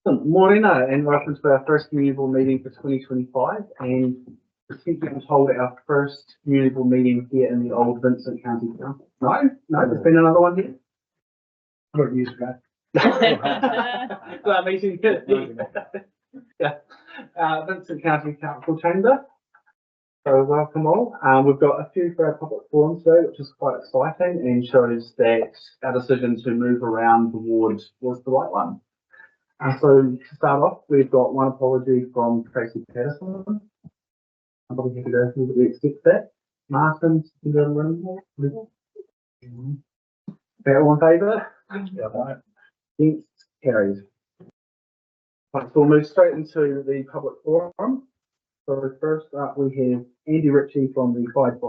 Morning and welcome to our first community board meeting for 2025, and we're scheduled to hold our first community board meeting here in the old Vincent County Council. No, there's been another one here. What years ago? That meeting, yeah. Vincent County Council Chamber. So welcome all. We've got a few for our public forum today, which is quite exciting and shows that our decision to move around the ward was the right one. So to start off, we've got one apology from Tracy Patterson. I'm probably going to go through the accept that. Martin, you go to room. All in favour? Yeah, right. Against, carried. Right, so we'll move straight into the public forum. So first up, we have Andy Ritchie from the 5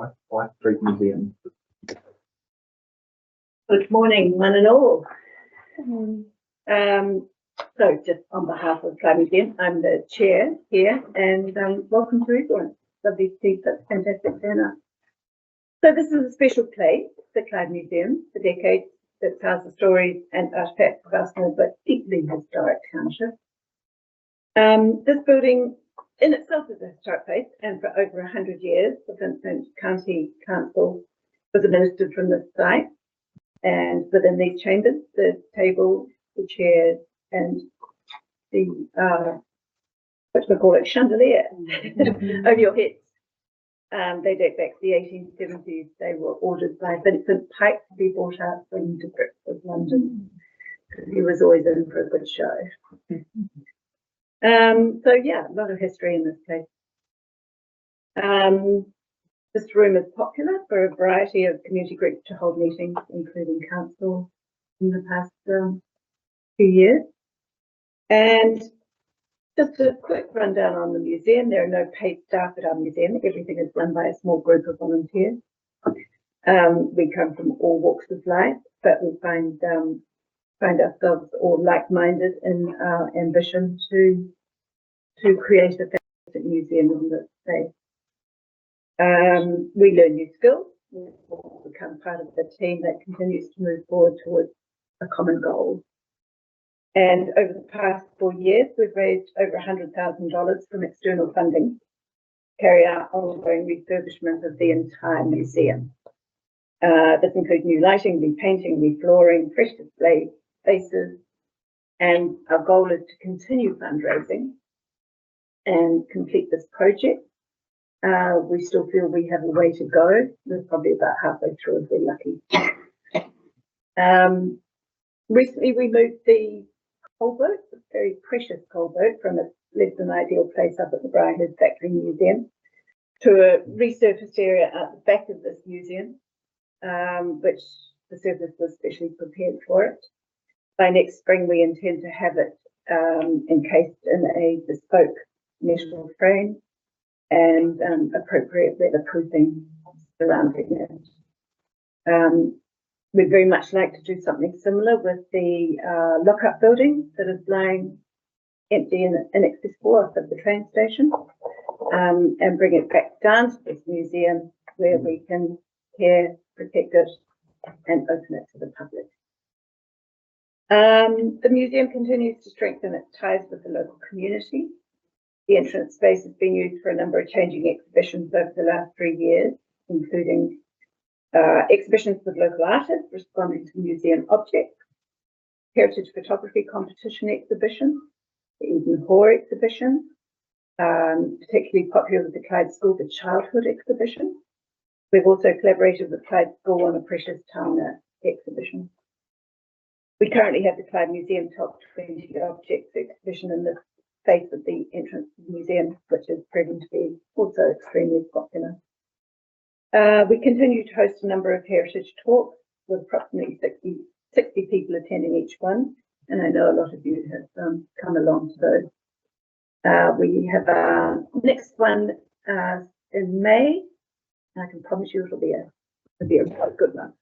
Street Museum. Good morning, one and all. So just on behalf of the Clyde Museum, I'm the chair here, and welcome to everyone. Lovely to see such fantastic turnout. So this is a special place, the Clyde Museum, for decades, that tells the stories and artifacts of our small but deeply historic township. This building in itself is a historic place, and for over 100 years, the Vincent County Council was administered from this site. And within these chambers, the tables, the chairs, and the what do we call it, chandelier over your heads. They date back to the 1870s. They were ordered by Vincent Pike to be brought out from the bricks of London. He was always in for a good show. So yeah, a lot of history in this place. This room is popular for a variety of community groups to hold meetings, including council in the past few years. And just a quick rundown on the museum. There are no paid staff at our museum. Everything is run by a small group of volunteers. We come from all walks of life, but we find ourselves all like-minded in our ambition to create a fantastic museum on this space. We learn new skills. We become part of the team that continues to move forward towards a common goal. And over the past 4 years, we've raised over $100,000 from external funding to carry out ongoing refurbishment of the entire museum. This includes new lighting, repainting, reflooring, fresh display spaces, and our goal is to continue fundraising and complete this project. We still feel we have a way to go. We're probably about halfway through if we're lucky. Recently, we moved the coal boat, a very precious coal boat, from a less than ideal place up at the Briarhead Factory Museum to a resurfaced area at the back of this museum, which the surface was specially prepared for it. By next spring, we intend to have it encased in a bespoke metal frame and appropriate weatherproofing surrounding it. We'd very much like to do something similar with the lockup building that is lying empty and inaccessible off of the train station, and bring it back down to this museum where we can care, protect it, and open it to the public. The museum continues to strengthen its ties with the local community. The entrance space has been used for a number of changing exhibitions over the last 3 years, including exhibitions with local artists responding to museum objects, heritage photography competition exhibition, the Eden Hall exhibition, particularly popular with the Clyde School, the Childhood exhibition. We've also collaborated with Clyde School on a Precious Town exhibition. We currently have the Clyde Museum Top 20 Objects exhibition in the space of the entrance to the museum, which is proving to be also extremely popular. We continue to host a number of heritage talks with approximately 60 people attending each one, and I know a lot of you have come along to those. We have our next one in May, and I can promise you it'll be a quite good one.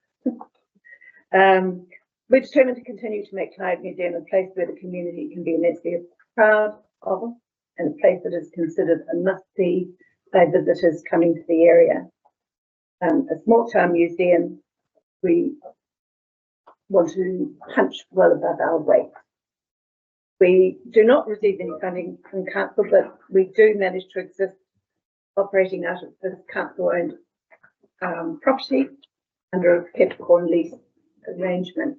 We're determined to continue to make Clyde Museum a place where the community can be immensely proud of, and a place that is considered a must-see by visitors coming to the area. A small town museum, we want to punch well above our weight. We do not receive any funding from council, but we do manage to exist operating out of this council-owned property under a peppercorn lease arrangement.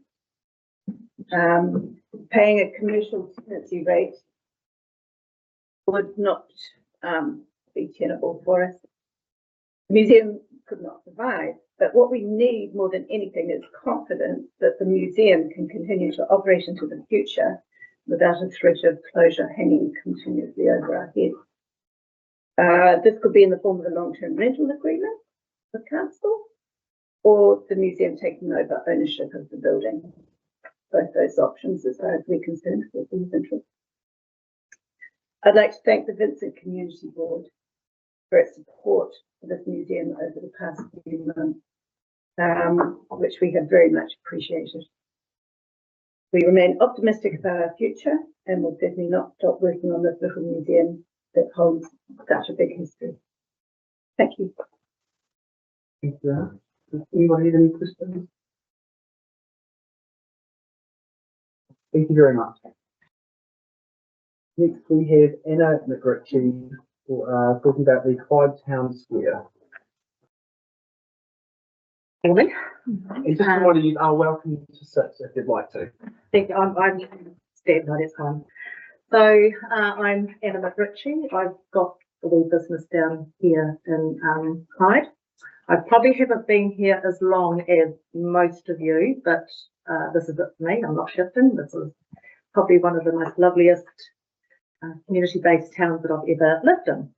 Paying a commercial tenancy rate would not be tenable for us. The museum could not survive, but what we need more than anything is confidence that the museum can continue to operate into the future without a threat of closure hanging continuously over our heads. This could be in the form of a long-term rental agreement with council, or the museum taking over ownership of the building. Both those options, as far as we're concerned, would be of interest. I'd like to thank the Vincent Community Board for its support for this museum over the past few months, which we have very much appreciated. We remain optimistic about our future and will definitely not stop working on this little museum that holds such a big history. Thank you. Thank you. Does anybody have any questions? Thank you very much. Next, we have Anna McRitchie talking about the Clyde Town Square. Morning. And just reminding you, are welcome to sit if you'd like to. Thank you. I'm Steph, no, that's fine. So I'm Anna McRitchie. I've got a wee business down here in Clyde. I probably haven't been here as long as most of you, but this is it for me. I'm not shifting. This is probably one of the most loveliest community-based towns that I've ever lived in.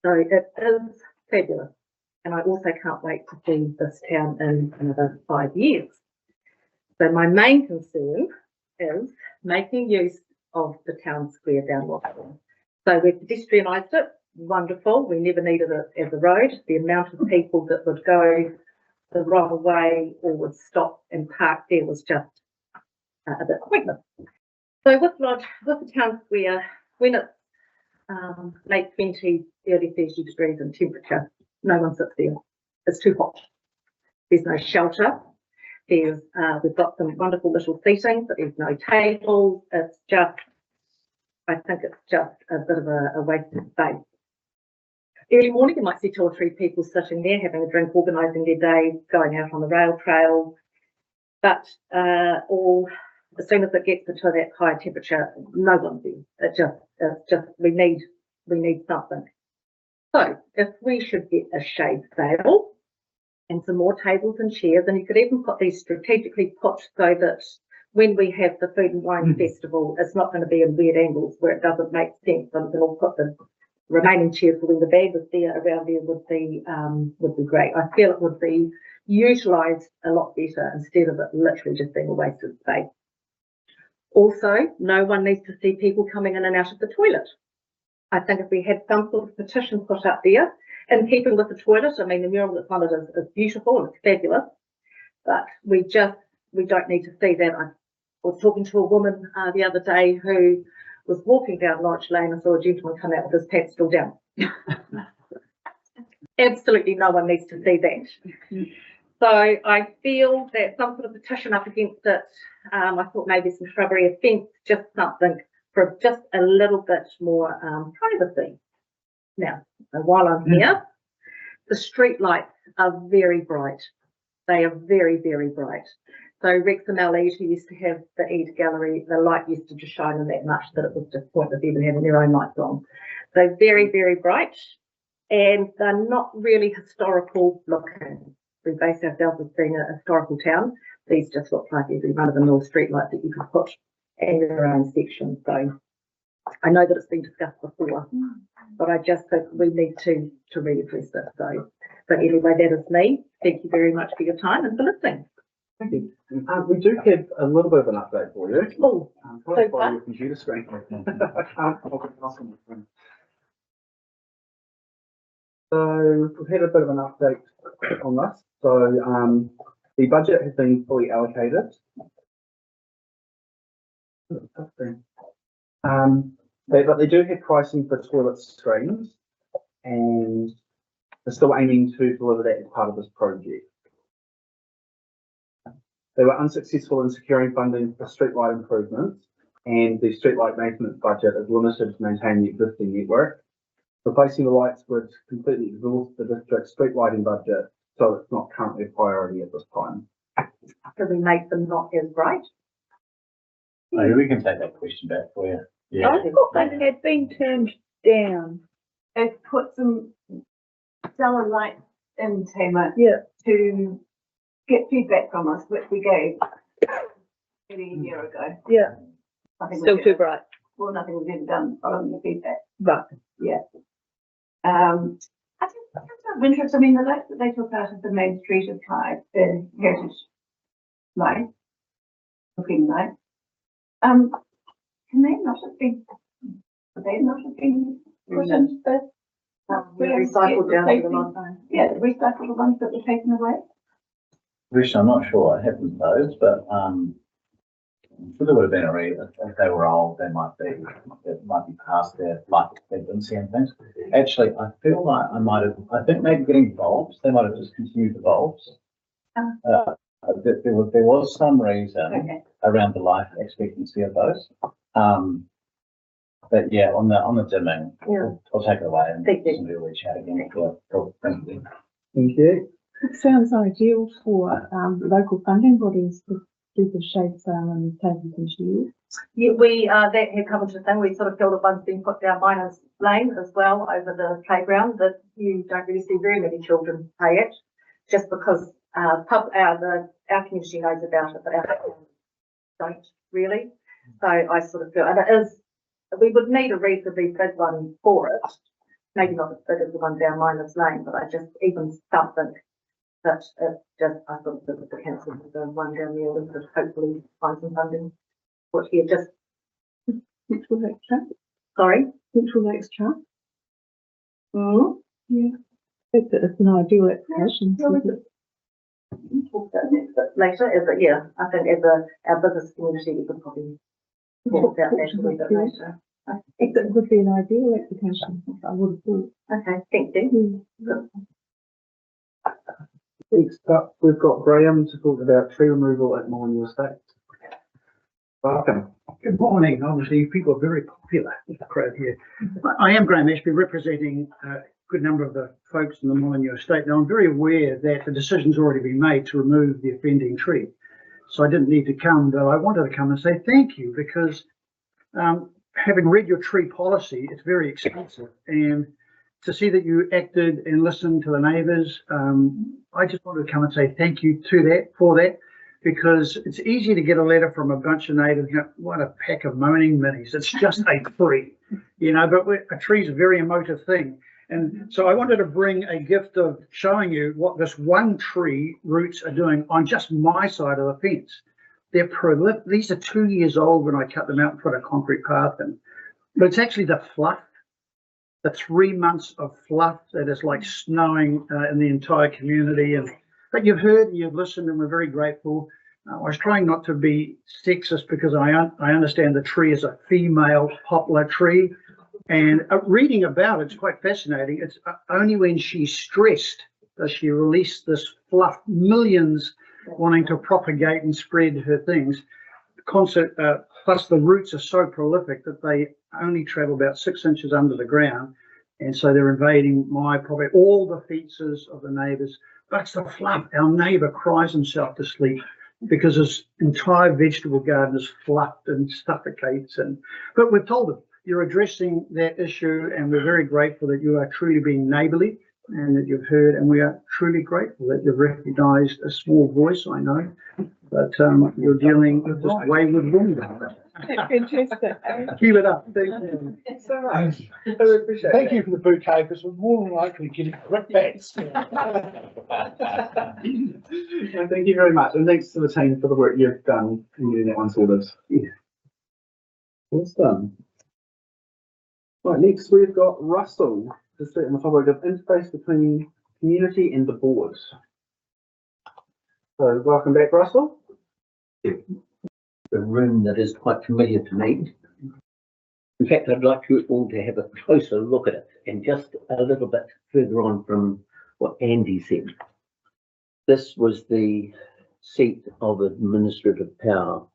So it is fabulous. And I also can't wait to see this town in another 5 years. So my main concern is making use of the town square down Lochburn. So we've pedestrianised it, wonderful. We never needed it as a road. The amount of people that would go the wrong way or would stop and park there was just a bit pointless. So with the town square, when it's late 20s, early 30 degrees in temperature, no one sits there. It's too hot. There's no shelter. We've got some wonderful little seating, but there's no tables. It's just, I think it's just a bit of a waste of space. Early morning, you might see 2 or 3 people sitting there, having a drink, organising their day, going out on the rail trail. But as soon as it gets into that high temperature, no one's there. It's just we need something. So if we should get a shade sail and some more tables and chairs, and you could even put these strategically put so that when we have the food and wine festival, it's not going to be in weird angles where it doesn't make sense, and we'll put the remaining chairs when the bag is there around there would be great. I feel it would be utilised a lot better instead of it literally just being a waste of space. Also, no one needs to see people coming in and out of the toilet. I think if we had some sort of petition put up there, in keeping with the toilet, I mean, the mural that's on it is beautiful, it's fabulous, but we don't need to see that. I was talking to a woman the other day who was walking down Lodge Lane and saw a gentleman come out with his pants still down. Absolutely no one needs to see that. So I feel that some sort of petition up against it, I thought maybe some shrubbery, a fence, just something for just a little bit more privacy. Now, while I'm here, the street lights are very bright. They are very, very bright. So Wrexham Elite, who used to have the Eid Gallery, the light used to just shine in that much that it was just pointless even having their own lights on. So very, very bright, and they're not really historical looking. We base ourselves as being a historical town. These just look like every run-of-the-mill street light that you could put in your own section. So I know that it's been discussed before, but I just think we need to readdress it. So, but anyway, that is me. Thank you very much for your time and for listening. Thank you. We do have a little bit of an update for you. Oh, by your computer screen. So we've had a bit of an update on this. So the budget has been fully allocated. But they do have pricing for toilet screens, and they're still aiming to deliver that as part of this project. They were unsuccessful in securing funding for streetlight improvements, and the streetlight maintenance budget is limited to maintain the existing network. Replacing the lights would completely exhaust the district's street lighting budget, so it's not currently a priority at this time. Do we make them not as bright? Maybe we can take that question back for you. Yeah. I thought they had been turned down. They've put some stellar lights in Tamer Yeah. to get feedback from us, which we gave nearly a year ago. Yeah, Nothing was still too ever- bright. Well, nothing was ever done following the feedback. Right. I think that's of interest. I mean, the lights that they took out of the main street of Clyde, the heritage light, looking light, can they not have been, could they not have been put into the, We recycled down to the last time. yeah, the recycled ones that were taken away? Which I'm not sure what happened to those, but I'm sure there would have been a reason. If they were old, they might be past their life expectancy and things. Actually, I feel like I think maybe getting bulbs, they might have just continued the bulbs. There was some reason Okay. around the life expectancy of those. But yeah, on the dimming, Yeah. I'll take it away and Thank you. somebody will reach out again. Cool. Thank you. Thank you. It sounds ideal for local funding bodies to do the shade sale and tables and chairs. Yeah, we, that had come into the thing, we sort of feel the ones being put down Miners Lane as well over the playground, that you don't really see very many children pay it, just because, our community knows about it, but our don't really. So I sort of feel, and it is, we would need a reasonably big one for it, maybe not as big as the one down Miners Lane, but I just, even something that it just, I thought that the council with the one down there, we could hopefully find some funding. What here, just, Which will extra? sorry? Which will extra? Mm-hmm. Yeah. It's an ideal application. Yeah, we could talk about that a bit later, I think as our business community, we could probably talk about that a little bit later. It would be an ideal application, I would have thought. Okay, thank you. Next up, we've got Graham to talk about tree removal at Molyneux Estate. Welcome. Good morning. Obviously, people are very popular with the crowd here. I am Graham Ashby, representing a good number of the folks in the Molyneux estate. Now, I'm very aware that the decision's already been made to remove the offending tree. So I didn't need to come, though I wanted to come and say thank you, because having read your tree policy, it's very expensive. And to see that you acted and listened to the neighbours, I just wanted to come and say thank you for that. Because it's easy to get a letter from a bunch of neighbours, you know, what a pack of moaning minis. It's just a tree, but a tree's a very emotive thing. And so I wanted to bring a gift of showing you what this one tree roots are doing on just my side of the fence. They're prolific. These are 2 years old when I cut them out and put a concrete path in. But it's actually the fluff, the 3 months of fluff that is like snowing in the entire community. But you've heard and you've listened, and we're very grateful. I was trying not to be sexist, because I understand the tree is a female poplar tree. And reading about it's quite fascinating. It's only when she's stressed does she release this fluff, millions wanting to propagate and spread her things. Plus the roots are so prolific that they only travel about 6 inches under the ground. And so they're invading my property, all the fences of the neighbours. But it's the fluff. Our neighbour cries himself to sleep because his entire vegetable garden is fluffed and suffocates. But we've told him, you're addressing that issue, and we're very grateful that you are truly being neighbourly and that you've heard, and we are truly grateful that you've recognised a small voice, I know, but you're dealing with this wayward woman. Fantastic. Keep it up. Thank you. It's all right. I appreciate Thank you for the bouquet, because we're more than likely getting brickbats. No, thank you very much, and thanks to the team for the work you've done in getting that one sorted. Yeah. Awesome. Right, next we've got Russell to speak on the topic of interface between community and the board. So welcome back, Russell. A room that is quite familiar to me. In fact, I'd like you all to have a closer look at it, and just a little bit further on from what Andy said. This was the seat of administrative power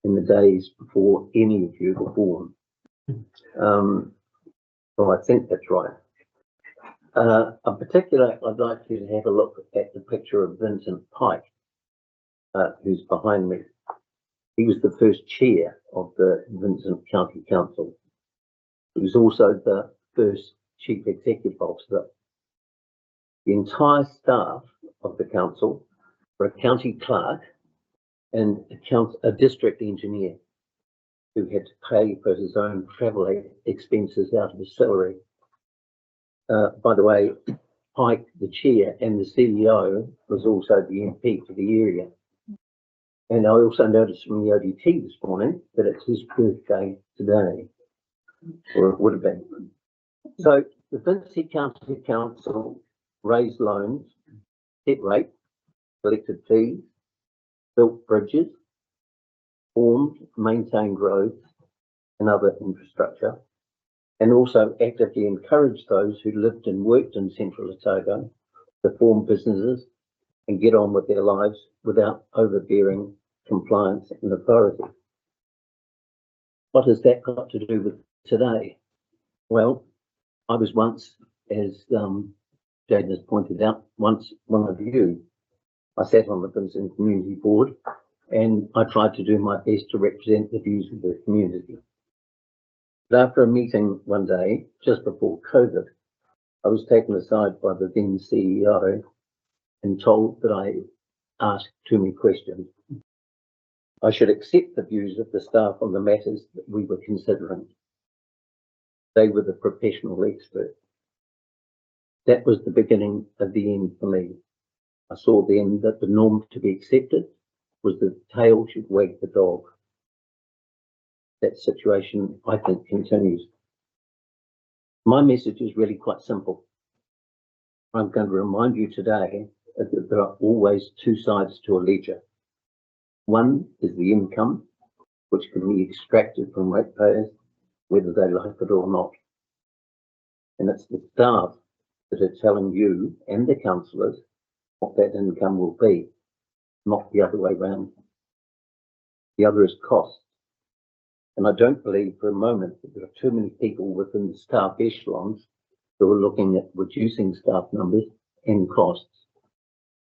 in the days before any of you were born. So I think that's right. In particular, I'd like you to have a look at the picture of Vincent Pike, who's behind me. He was the first chair of the Vincent County Council. He was also the first chief executive officer. The entire staff of the council were a county clerk and a district engineer who had to pay for his own travel expenses out of his salary. By the way, Pike, the chair, and the CEO was also the MP for the area. And I also noticed from the ODT this morning that it's his birthday today, or it would have been. So the Vincent County Council raised loans, set rate, collected fees, built bridges, formed, maintained roads and other infrastructure, and also actively encouraged those who lived and worked in Central Otago to form businesses and get on with their lives without overbearing compliance and authority. What has that got to do with today? Well, I was once, as Jaden has pointed out, once one of you. I sat on the Vincent Community Board and I tried to do my best to represent the views of the community. But after a meeting one day, just before COVID, I was taken aside by the then CEO and told that I asked too many questions. I should accept the views of the staff on the matters that we were considering. They were the professional experts. That was the beginning of the end for me. I saw then that the norm to be accepted was that the tail should wag the dog. That situation, I think, continues. My message is really quite simple. I'm going to remind you today that there are always two sides to a ledger. One is the income, which can be extracted from ratepayers, whether they like it or not. And it's the staff that are telling you and the councillors what that income will be, not the other way round. The other is cost. And I don't believe for a moment that there are too many people within the staff echelons who are looking at reducing staff numbers and costs.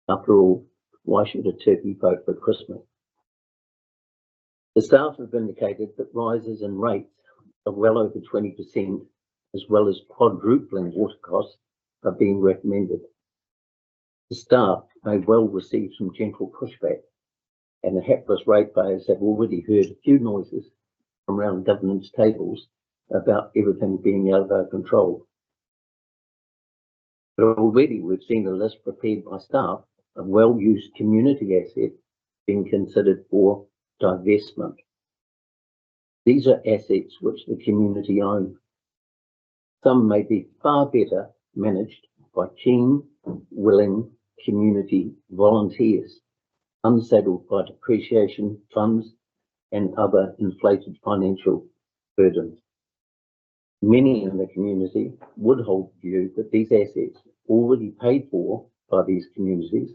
After all, why should a turkey vote for Christmas? The staff have indicated that rises in rates of well over 20%, as well as quadrupling water costs, are being recommended. The staff may well receive some gentle pushback, and the hapless ratepayers have already heard a few noises from around governance tables about everything being out of our control. But already we've seen a list prepared by staff of well-used community assets being considered for divestment. These are assets which the community own. Some may be far better managed by keen, willing community volunteers, unsaddled by depreciation funds and other inflated financial burdens. Many in the community would hold the view that these assets already paid for by these communities,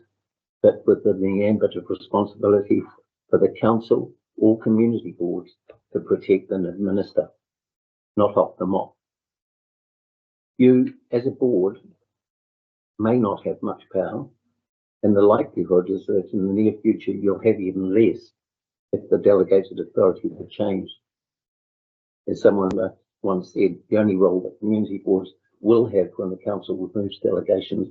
but within the ambit of responsibility for the council or community boards to protect and administer, not off them off. You, as a board, may not have much power, and the likelihood is that in the near future you'll have even less if the delegated authority will change. As someone once said, the only role that community boards will have when the council removes delegations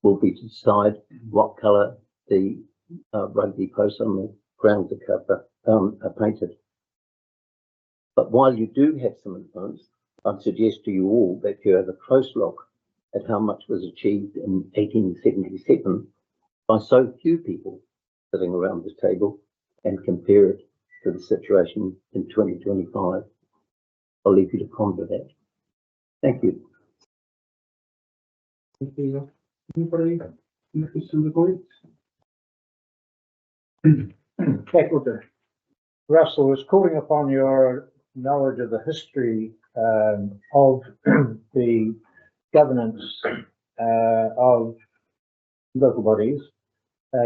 will be to decide what colour the rugby posts on the ground are painted. But while you do have some influence, I'd suggest to you all that you have a close look at how much was achieved in 1877 by so few people sitting around the table and compare it to the situation in 2025. I'll leave you to ponder that. Thank you. Anybody? Any questions or comments? Shackleton. Russell was calling upon your knowledge of the history of the governance of local bodies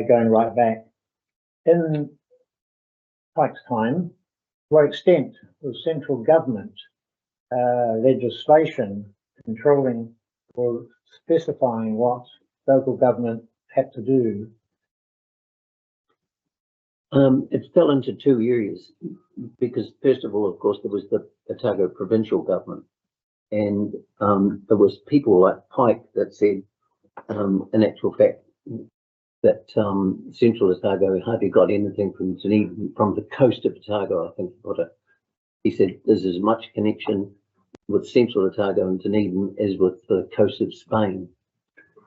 going right back. In Pike's time, what extent was central government legislation controlling or specifying what local government had to do? It fell into two areas because first of all, of course, there was the Otago provincial government, and there was people like Pike that said, in actual fact, that Central Otago hardly got anything from Dunedin, from the coast of Otago, I think he put it. He said there's as much connection with Central Otago and Dunedin as with the coast of Spain.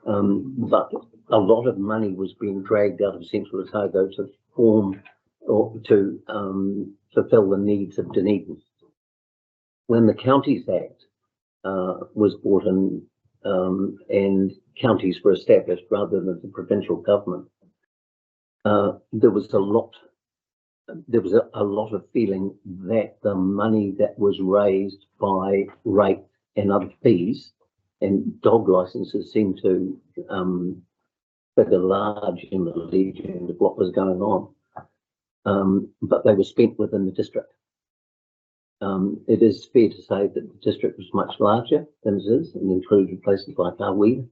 But a lot of money was being dragged out of Central Otago to form or to fulfill the needs of Dunedin. When the Counties Act was brought in and counties were established rather than the provincial government, there was a lot of feeling that the money that was raised by rate and other fees and dog licenses seemed to figure large in the legend of what was going on. But they were spent within the district. It is fair to say that the district was much larger than it is and included places like Arwea.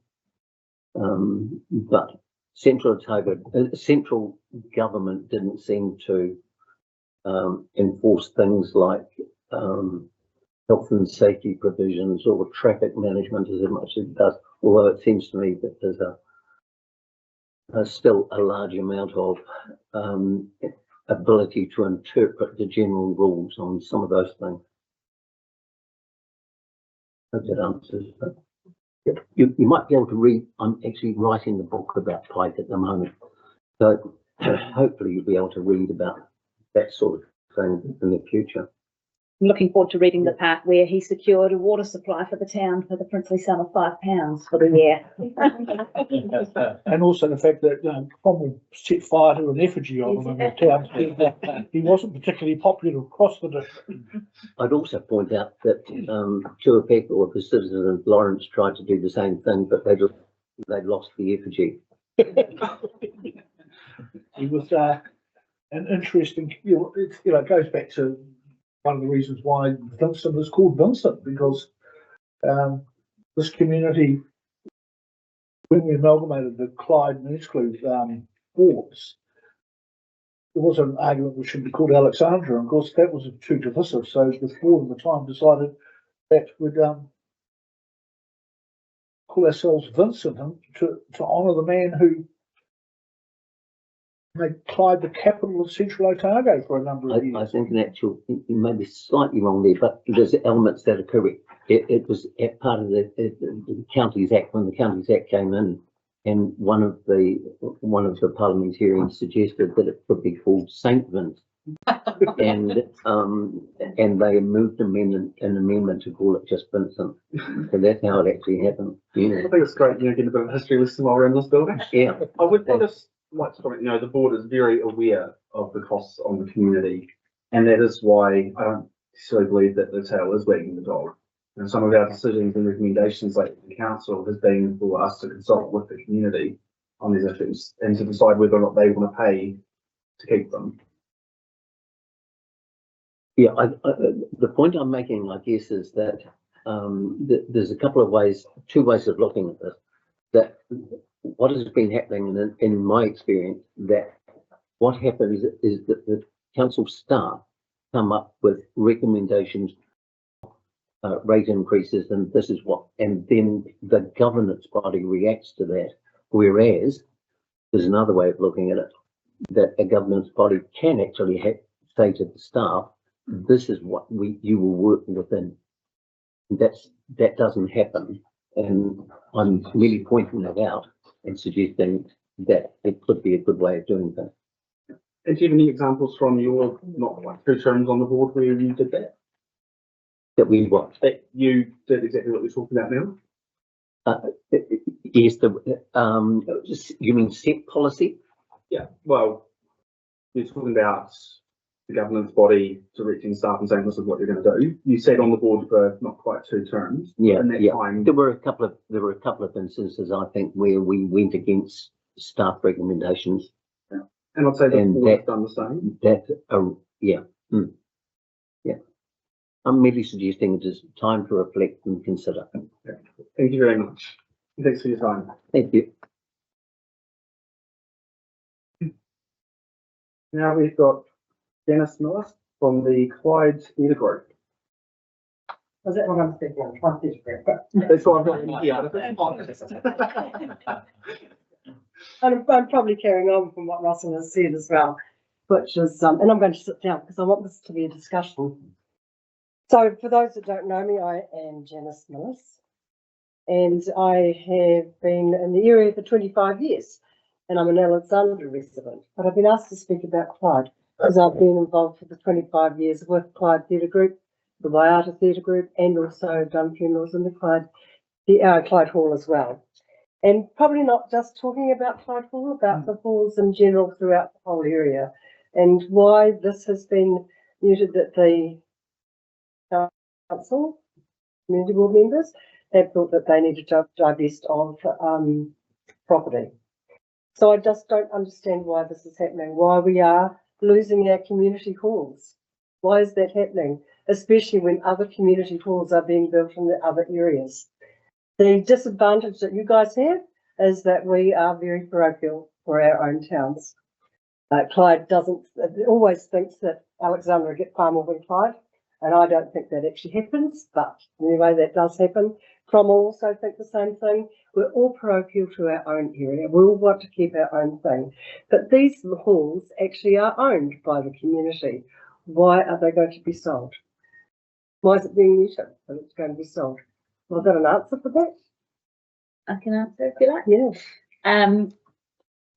But Central government didn't seem to enforce things like health and safety provisions or traffic management as much as it does, although it seems to me that there's still a large amount of ability to interpret the general rules on some of those things. Hope that answers that. You might be able to read, I'm actually writing the book about Pike at the moment, so hopefully you'll be able to read about that sort of thing in the future. I'm looking forward to reading the part where he secured a water supply for the town for the princely sum of £5 for the year. And also the fact that Cromwell set fire to an effigy of him in the town. He wasn't particularly popular across the district. I'd also point out that Tuapeka or the citizens of Lawrence tried to do the same thing, but they lost the effigy. He was an interesting, it goes back to one of the reasons why Vincent is called Vincent, because this community, when we amalgamated the Clyde and Exclude wards, there was an argument which should be called Alexandra, and of course that was too divisive, so the board at the time decided that we'd call ourselves Vincent to honour the man who made Clyde the capital of Central Otago for a number of years. I think in actual, you may be slightly wrong there, but there's elements that are correct. It was part of the Counties Act, when the Counties Act came in, and one of the parliamentarians suggested that it could be called Saint Vincent, and they moved an amendment to call it just Vincent. So that's how it actually happened. Yeah. I think it's great, getting a bit of history lesson while we're in this building. Yeah. I would just like to comment, the board is very aware of the costs on the community, and that is why I don't necessarily believe that the tail is wagging the dog. And some of our decisions and recommendations, like the council, has been for us to consult with the community on these issues and to decide whether or not they want to pay to keep them. Yeah, the point I'm making, I guess, is that there's a couple of ways, two ways of looking at this. That what has been happening in my experience, that what happens is that the council staff come up with recommendations, rate increases, and this is what, and then the governance body reacts to that. Whereas there's another way of looking at it, that a governance body can actually say to the staff, this is what you will work within. That doesn't happen, and I'm really pointing that out and suggesting that it could be a good way of doing that. And do you have any examples from your not quite 2 terms on the board where you did that? That we what? That you did exactly what we're talking about now? Yes, you mean set policy? Yeah, well, you're talking about the governance body directing staff and saying this is what you're going to do. You sat on the board for not quite 2 terms. Yeah, in that time, there were a couple of instances, I think, where we went against staff recommendations. and I'd say the and board has done the same. Yeah. I'm merely suggesting it is time to reflect and consider. Thank you very much. Thanks for your time. Thank you. Now we've got Dennis Miller from the Clyde Theatre Group. Is that what I'm thinking? I'm trying to think. That's what I've got in here. I'm probably carrying on from what Russell has said as well, which is, and I'm going to sit down because I want this to be a discussion. So for those that don't know me, I am Janice Millis, and I have been in the area for 25 years, and I'm an Alexandra resident, but I've been asked to speak about Clyde because I've been involved for the 25 years with Clyde Theatre Group, the Waiata Theatre Group, and also done funerals in the Clyde Hall as well. And probably not just talking about Clyde Hall, about the halls in general throughout the whole area, and why this has been muted that the council, community board members, have thought that they need to divest of property. So I just don't understand why this is happening, why we are losing our community halls. Why is that happening? Especially when other community halls are being built in the other areas. The disadvantage that you guys have is that we are very parochial for our own towns. Clyde always thinks that Alexandra get far more than Clyde, and I don't think that actually happens, but anyway, that does happen. Cromwell also think the same thing. We're all parochial to our own area. We all want to keep our own thing. But these halls actually are owned by the community. Why are they going to be sold? Why is it being muted when it's going to be sold? Well, I've got an answer for that. I can answer if you like. Yeah.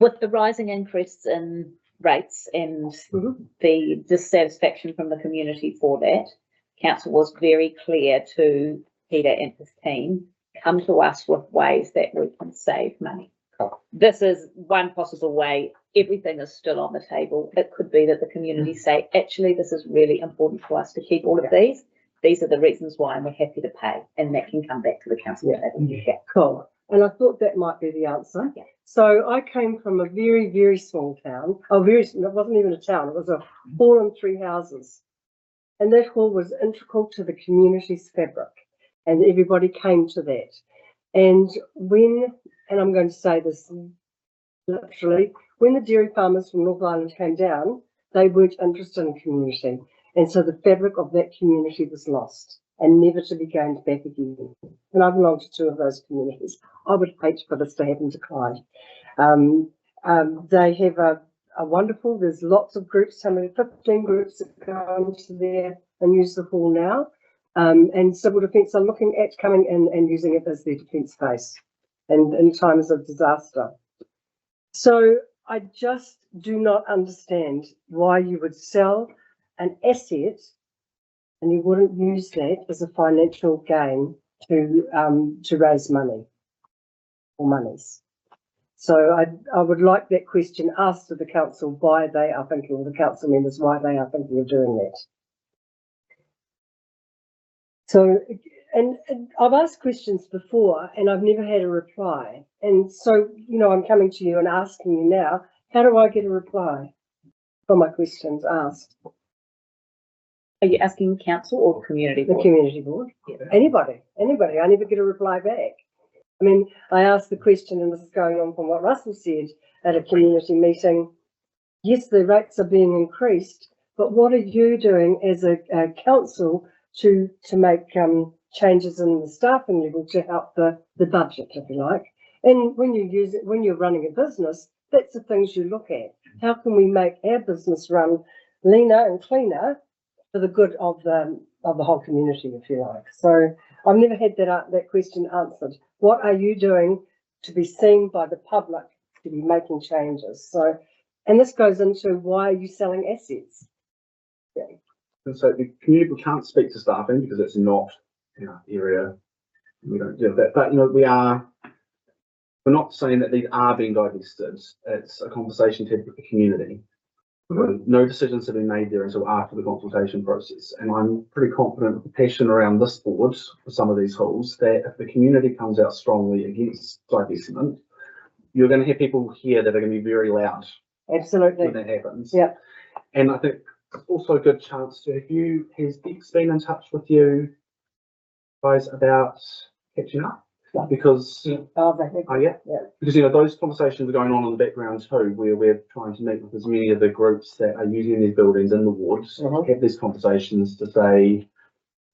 With the rising increase in rates and the dissatisfaction from the community for that, council was very clear to Peter and his team, come to us with ways that we can save money. This is one possible way. Everything is still on the table. It could be that the community say, actually, this is really important for us to keep all of these. These are the reasons why, and we're happy to pay, and that can come back to the council table. Yeah. Cool. And I thought that might be the answer. Yeah. So I came from a very, very small town. It wasn't even a town. It was a hall and 3 houses. And that hall was integral to the community's fabric. And everybody came to that. And I'm going to say this literally, when the dairy farmers from North Island came down, they weren't interested in community. And so the fabric of that community was lost and never to be gained back again. And I belong to 2 of those communities. I would hate for this to happen to Clyde. They have a wonderful, there's lots of groups, so many 15 groups that go into there and use the hall now. And civil defence are looking at coming in and using it as their defence base and in times of disaster. So I just do not understand why you would sell an asset and you wouldn't use that as a financial gain to raise money or monies. So I would like that question asked to the council why they are thinking, or the council members, why they are thinking of doing that. So, and I've asked questions before and I've never had a reply. And so, I'm coming to you and asking you now, how do I get a reply for my questions asked? Are you asking council or the community board? The community board. Yeah. Anybody. I never get a reply back. I mean, I asked the question, and this is going on from what Russell said at a community meeting. Yes, the rates are being increased, but what are you doing as a council to make changes in the staffing level to help the budget, if you like? And when you're running a business, that's the things you look at. How can we make our business run leaner and cleaner for the good of the whole community, if you like? So I've never had that question answered. What are you doing to be seen by the public to be making changes? So, and this goes into why are you selling assets? Yeah. And so the community can't speak to staffing because it's not area. We don't do that. But we're not saying that these are being divested. It's a conversation to have with the community. No decisions have been made there until after the consultation process. And I'm pretty confident with the passion around this board for some of these halls that if the community comes out strongly against divestment, you're going to have people here that are going to be very loud. Absolutely. When that happens. Yeah. And I think also a good chance to, has Bex been in touch with you guys about catching up? Because, oh yeah, because, those conversations are going on in the background too, where we're trying to meet with as many of the groups that are using these buildings in the wards, have these conversations to say,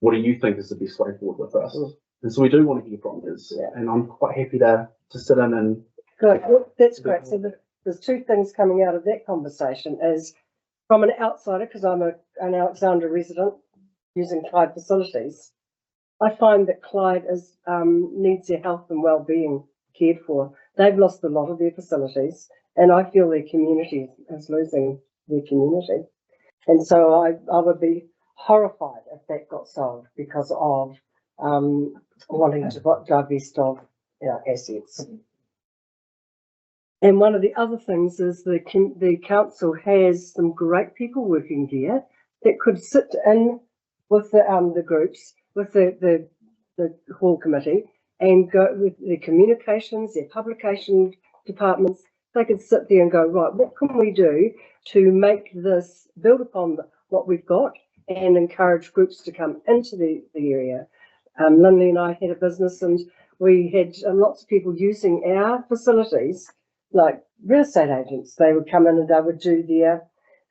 what do you think is the best way forward with this? And so we do want to hear from you, and I'm quite happy to sit in and. Good, well, that's great. So there's two things coming out of that conversation is from an outsider, because I'm an Alexandra resident using Clyde facilities. I find that Clyde needs their health and well-being cared for. They've lost a lot of their facilities, and I feel their community is losing their community. And so I would be horrified if that got sold because of wanting to divest of assets. And one of the other things is the council has some great people working here that could sit in with the groups, with the hall committee, and go with their communications, their publication departments. They could sit there and go, right, what can we do to make this build upon what we've got and encourage groups to come into the area. Lindley and I had a business, and we had lots of people using our facilities, like real estate agents. They would come in and they would do their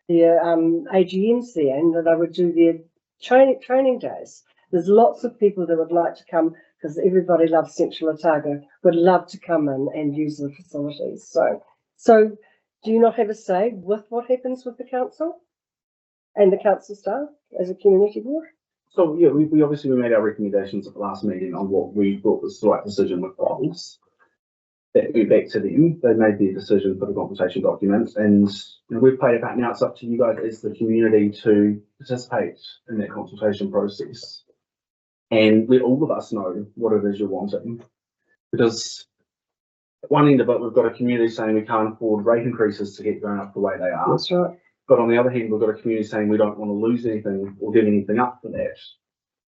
AGMs there, and they would do their training days. There's lots of people that would like to come because everybody loves Central Otago, would love to come in and use the facilities. So do you not have a say with what happens with the council and the council staff as a community board? So yeah, we obviously made our recommendations at the last meeting on what we thought was the right decision with goals. That went back to them. They made their decision for the consultation documents, and we've played a part. Now it's up to you guys as the community to participate in that consultation process and let all of us know what it is you're wanting. Because at one end of it, we've got a community saying we can't afford rate increases to keep going up the way they are. That's right. But on the other hand, we've got a community saying we don't want to lose anything or give anything up for that.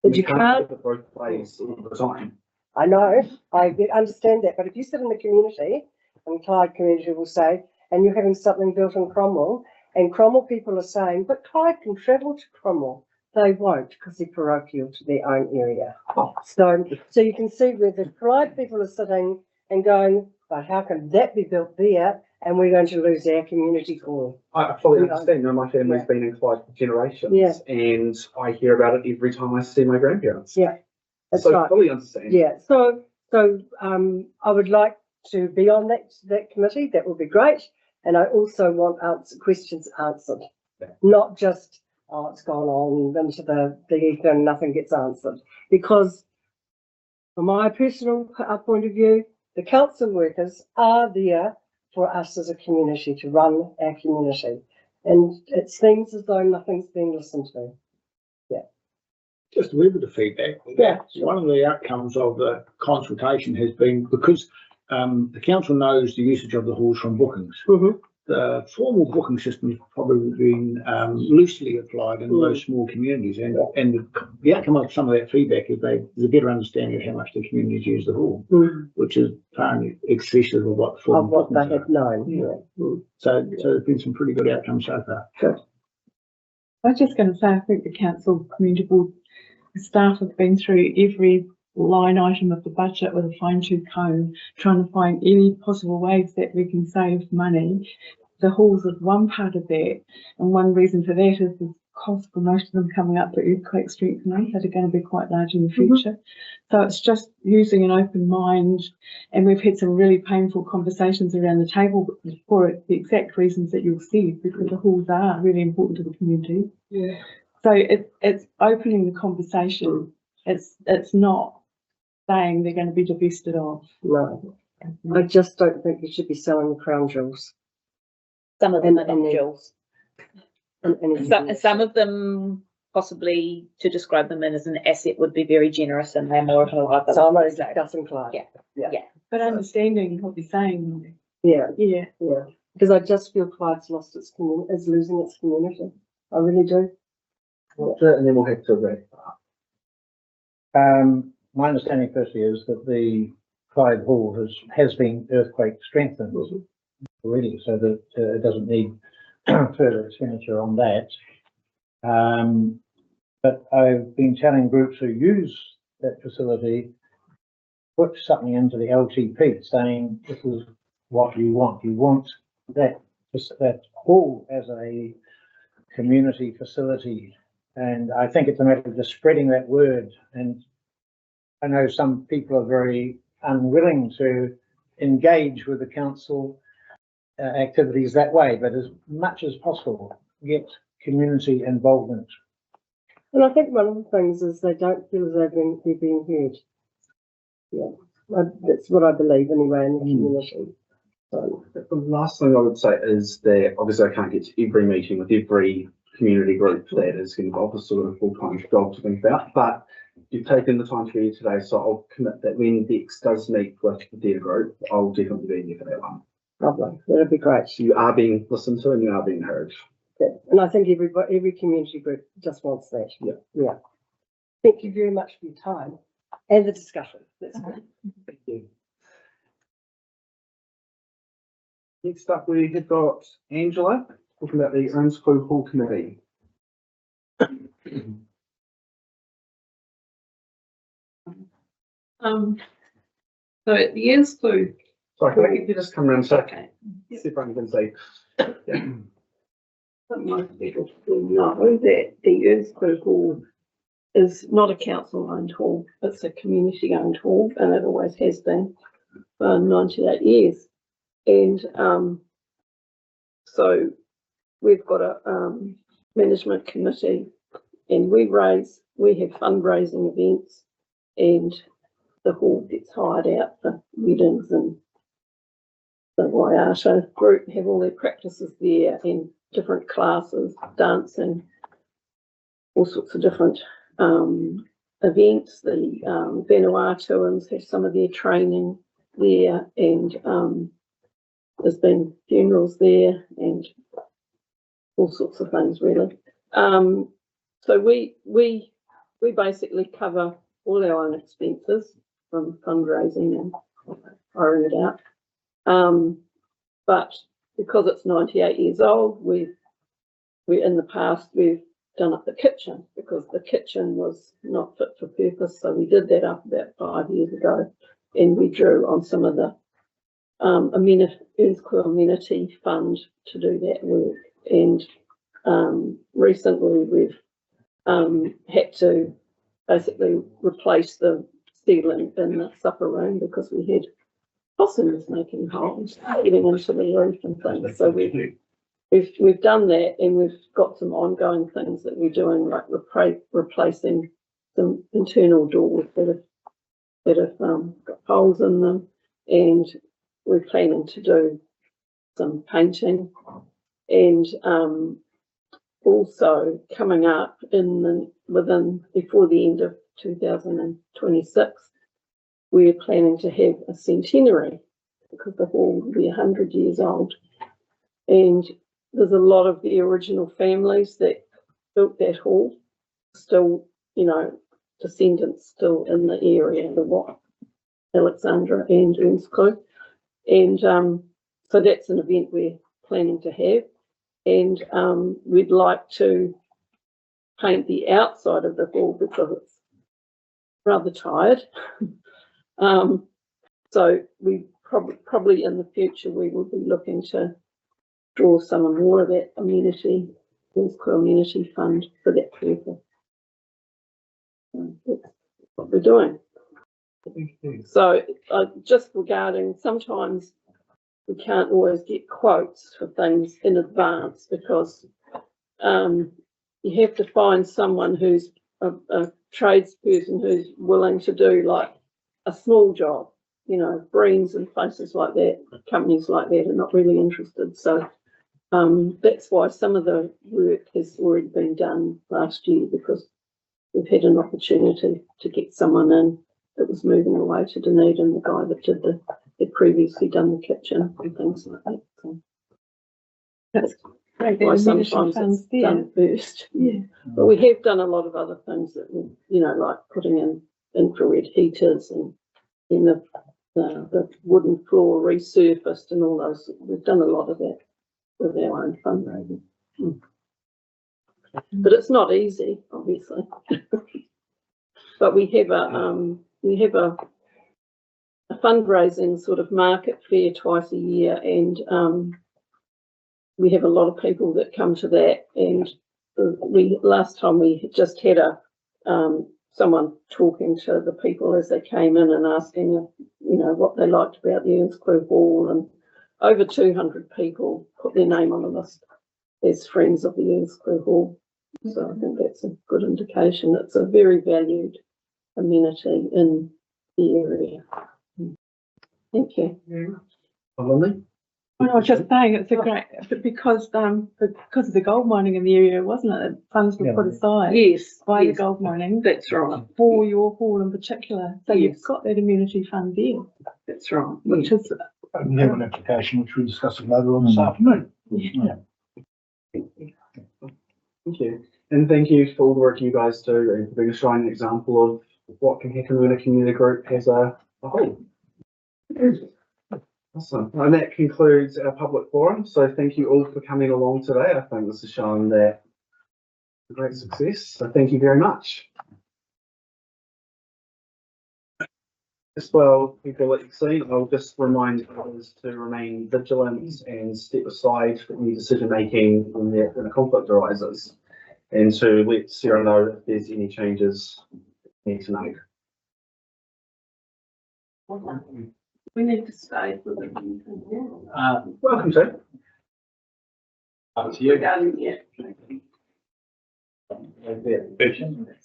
But you can't put both plays all the time. I know, I understand that, but if you sit in the community, and Clyde community will say, and you're having something built in Cromwell, and Cromwell people are saying, but Clyde can travel to Cromwell. They won't, because they're parochial to their own area. So you can see where the Clyde people are sitting and going, but how can that be built there, and we're going to lose our community core? I fully understand. My family's been in Clyde for generations, and I hear about it every time I see my grandparents. Yeah. That's so right. Fully understand. Yeah. So I would like to be on that committee. That would be great. And I also want questions answered, not just it's gone on into the ether and nothing gets answered. Because from my personal point of view, the council workers are there for us as a community to run our community, and it seems as though nothing's being listened to. Just a little bit of feedback. Yeah. One of the outcomes of the consultation has been because the council knows the usage of the halls from bookings. Mm-hmm. The formal booking system has probably been loosely applied in most small communities, and the outcome of some of that feedback is there's a better understanding of how much the communities use the hall, which is far in excess of what they have known. Yeah. So there's been some pretty good outcomes so far. Good. I was just going to say, I think the council community board staff have been through every line item of the budget with a fine-tooth comb, trying to find any possible ways that we can save money. The halls is one part of that, and one reason for that is the cost for most of them coming up for earthquake strengthening that are going to be quite large in the future. So it's just using an open mind, and we've had some really painful conversations around the table for it, the exact reasons that you'll see, because the halls are really important to the community. Yeah. So it's opening the conversation. It's not saying they're going to be divested of. No, I just don't think you should be selling the crown jewels. Some of them are not jewels. And some of them, possibly to describe them as an asset, would be very generous, and they're more of a liability. So I'm only discussing Clyde. Yeah. But understanding what they're saying. Yeah. Because I just feel Clyde's lost its community, is losing its community. I really do. And then we'll head to the my understanding firstly is that the Clyde Hall has been earthquake strengthened already, so that it doesn't need further expenditure on that. But I've been telling groups who use that facility, put something into the LTP saying this is what you want. You want that, that hall as a community facility. And I think it's a matter of just spreading that word. And I know some people are very unwilling to engage with the council activities that way, but as much as possible, get community involvement. And I think one of the things is they don't feel as though they're being heard. Yeah, that's what I believe anyway in the community. So, The last thing I would say is that obviously I can't get to every meeting with every community group that is involved. It's sort of a full-time job to think about, but you've taken the time to be here today, so I'll commit that when Dex does meet with their group, I'll definitely be here for that one. lovely, that'd be great. So you are being listened to and you are being heard. Yeah. And I think every community group just wants that. Yeah. Thank you very much for your time and the discussion. That's good. Thank you. Next up, we have got Angela talking about the Owenscrew Hall Committee. So at the Owenscrew, Sorry, can I get you just come around so okay, see if I can say. Yeah. but most people will know that the Owenscrew Hall is not a council-owned hall, it's a community-owned hall, and it always has been for 98 years. And so we've got a management committee, and we have fundraising events, and the hall gets hired out for weddings, and the Waiata group have all their practices there and different classes, dancing, all sorts of different events. The Vanuatuans have some of their training there, and there's been funerals there and all sorts of things really. So we basically cover all our own expenses from fundraising and hiring it out. But because it's 98 years old, we in the past we've done up the kitchen because the kitchen was not fit for purpose. So we did that up about 5 years ago, and we drew on some of the Owenscrew amenity fund to do that work. And recently we've had to basically replace the ceiling in the supper room because we had possums making holes getting into the roof and things. So we've done that, and we've got some ongoing things that we're doing, like replacing some internal doors that have got holes in them, and we're planning to do some painting, and also coming up before the end of 2026, we're planning to have a centenary because the hall will be 100 years old, and there's a lot of the original families that built that hall still, descendants still in the area, Alexandra and Owenscrew. And so that's an event we're planning to have. And we'd like to paint the outside of the hall because it's rather tired. So we probably in the future we will be looking to draw some more of that Owenscrew amenity fund for that purpose. That's what we're doing. So just regarding, sometimes we can't always get quotes for things in advance because you have to find someone who's a tradesperson who's willing to do like a small job. Breens and places like that, companies like that are not really interested. So that's why some of the work has already been done last year, because we've had an opportunity to get someone in that was moving away to Dunedin, the guy that had previously done the kitchen and things like that. So that's why sometimes it's done first. Yeah. But we have done a lot of other things that we, like putting in infrared heaters and the wooden floor resurfaced and all those. We've done a lot of that with our own fundraising. but it's not easy, obviously. But we have a fundraising sort of market fair twice a year, and we have a lot of people that come to that. And last time we just had someone talking to the people as they came in and asking, what they liked about the Earnscleugh Hall, and over 200 people put their name on the list as friends of the Earnscleugh Hall. So I think that's a good indication. It's a very valued amenity in the area. Thank you. Lovely. I was just saying, it's a great, because of the gold mining in the area, wasn't it? That funds were put aside Yes, by the yes, gold mining that's right. for your hall in particular. So Yes. you've got that immunity fund there, That's right. which is, We have an application which we're discussing later on this afternoon. yeah. Thank you. And thank you for all the work you guys do and for being a shining example of what can happen when a community group has a whole. Awesome. And that concludes our public forum. So thank you all for coming along today. I think this has shown that a great success. So thank you very much. As well, people that you've seen, I'll just remind others to remain vigilant and step aside for any decision making when a conflict arises, and to let Sarah know if there's any changes you need to make. We need to stay for the meeting. Welcome to. Up to you. Regarding, yeah.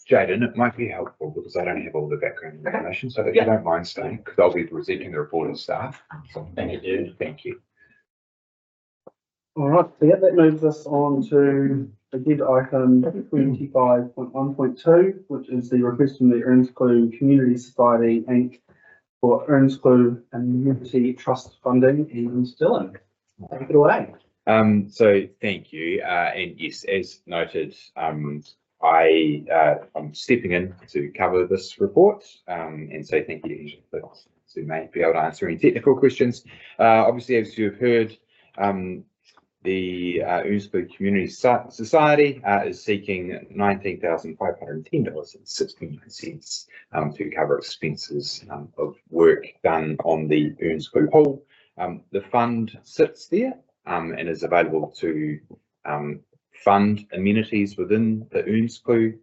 Jaden, it might be helpful because I don't have all the background information, so if you don't mind staying, because I'll be presenting the report as staff. So thank you. Thank you. All right, so yeah, that moves us on to agenda item 25.1.2, which is the request from the Earnscleugh Community Society Inc. for Earnscleugh Community Trust funding in Dylan. Take it away. So thank you. And yes, as noted, I'm stepping in to cover this report. And so thank you to may be able to answer any technical questions. Obviously, as you've heard, the Earnscleugh Community Society is seeking $19,510.69 to cover expenses of work done on the Earnscleugh Hall. The fund sits there and is available to fund amenities within the Earnscleugh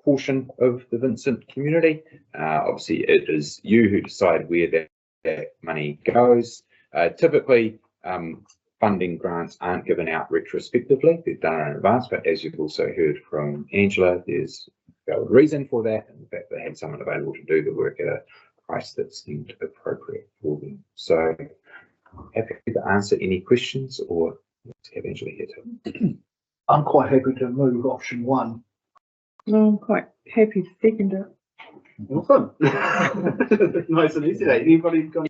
portion of the Vincent community. Obviously, it is you who decide where that money goes. Typically, funding grants aren't given out retrospectively, they're done in advance, but as you've also heard from Angela, there's a reason for that, and the fact they had someone available to do the work at a price that seemed appropriate for them. So happy to answer any questions, or have Angela here too. I'm quite happy to move option one. No, I'm quite happy to second it. Awesome. Nice and easy. Anybody got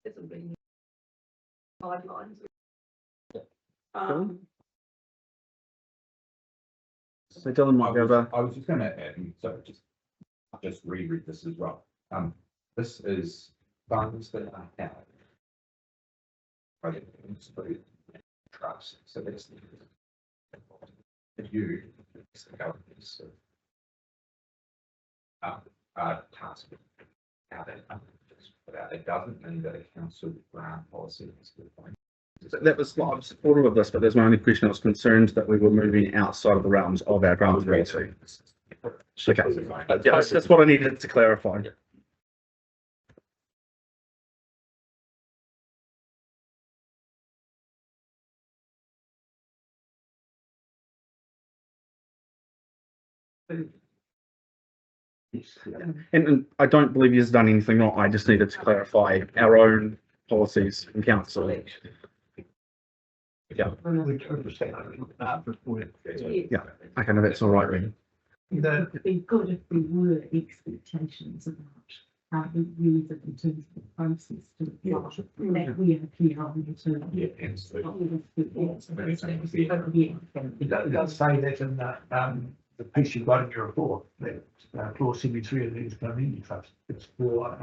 hasn't been guidelines. So Dylan might be able to. I was just gonna add, so just reread this as well. This is funds that are out. Right, it's the trust, so that's you, it's the government's task. How that, it doesn't mean that a council grant policy is the point. That was, I'm supportive of this, but there's my only question. I was concerned that we were moving outside of the realms of our grant policy. Okay, that's what I needed to clarify. And I don't believe he's done anything wrong. I just needed to clarify our own policies and council. Yeah. Yeah. Okay, no, that's all right, really. It'd be good if there were expectations about how we use it in terms of the process to that we are clear on to. Yeah, it does say that in the piece you've got in your report, that clause 73 of the Community Trust, it's for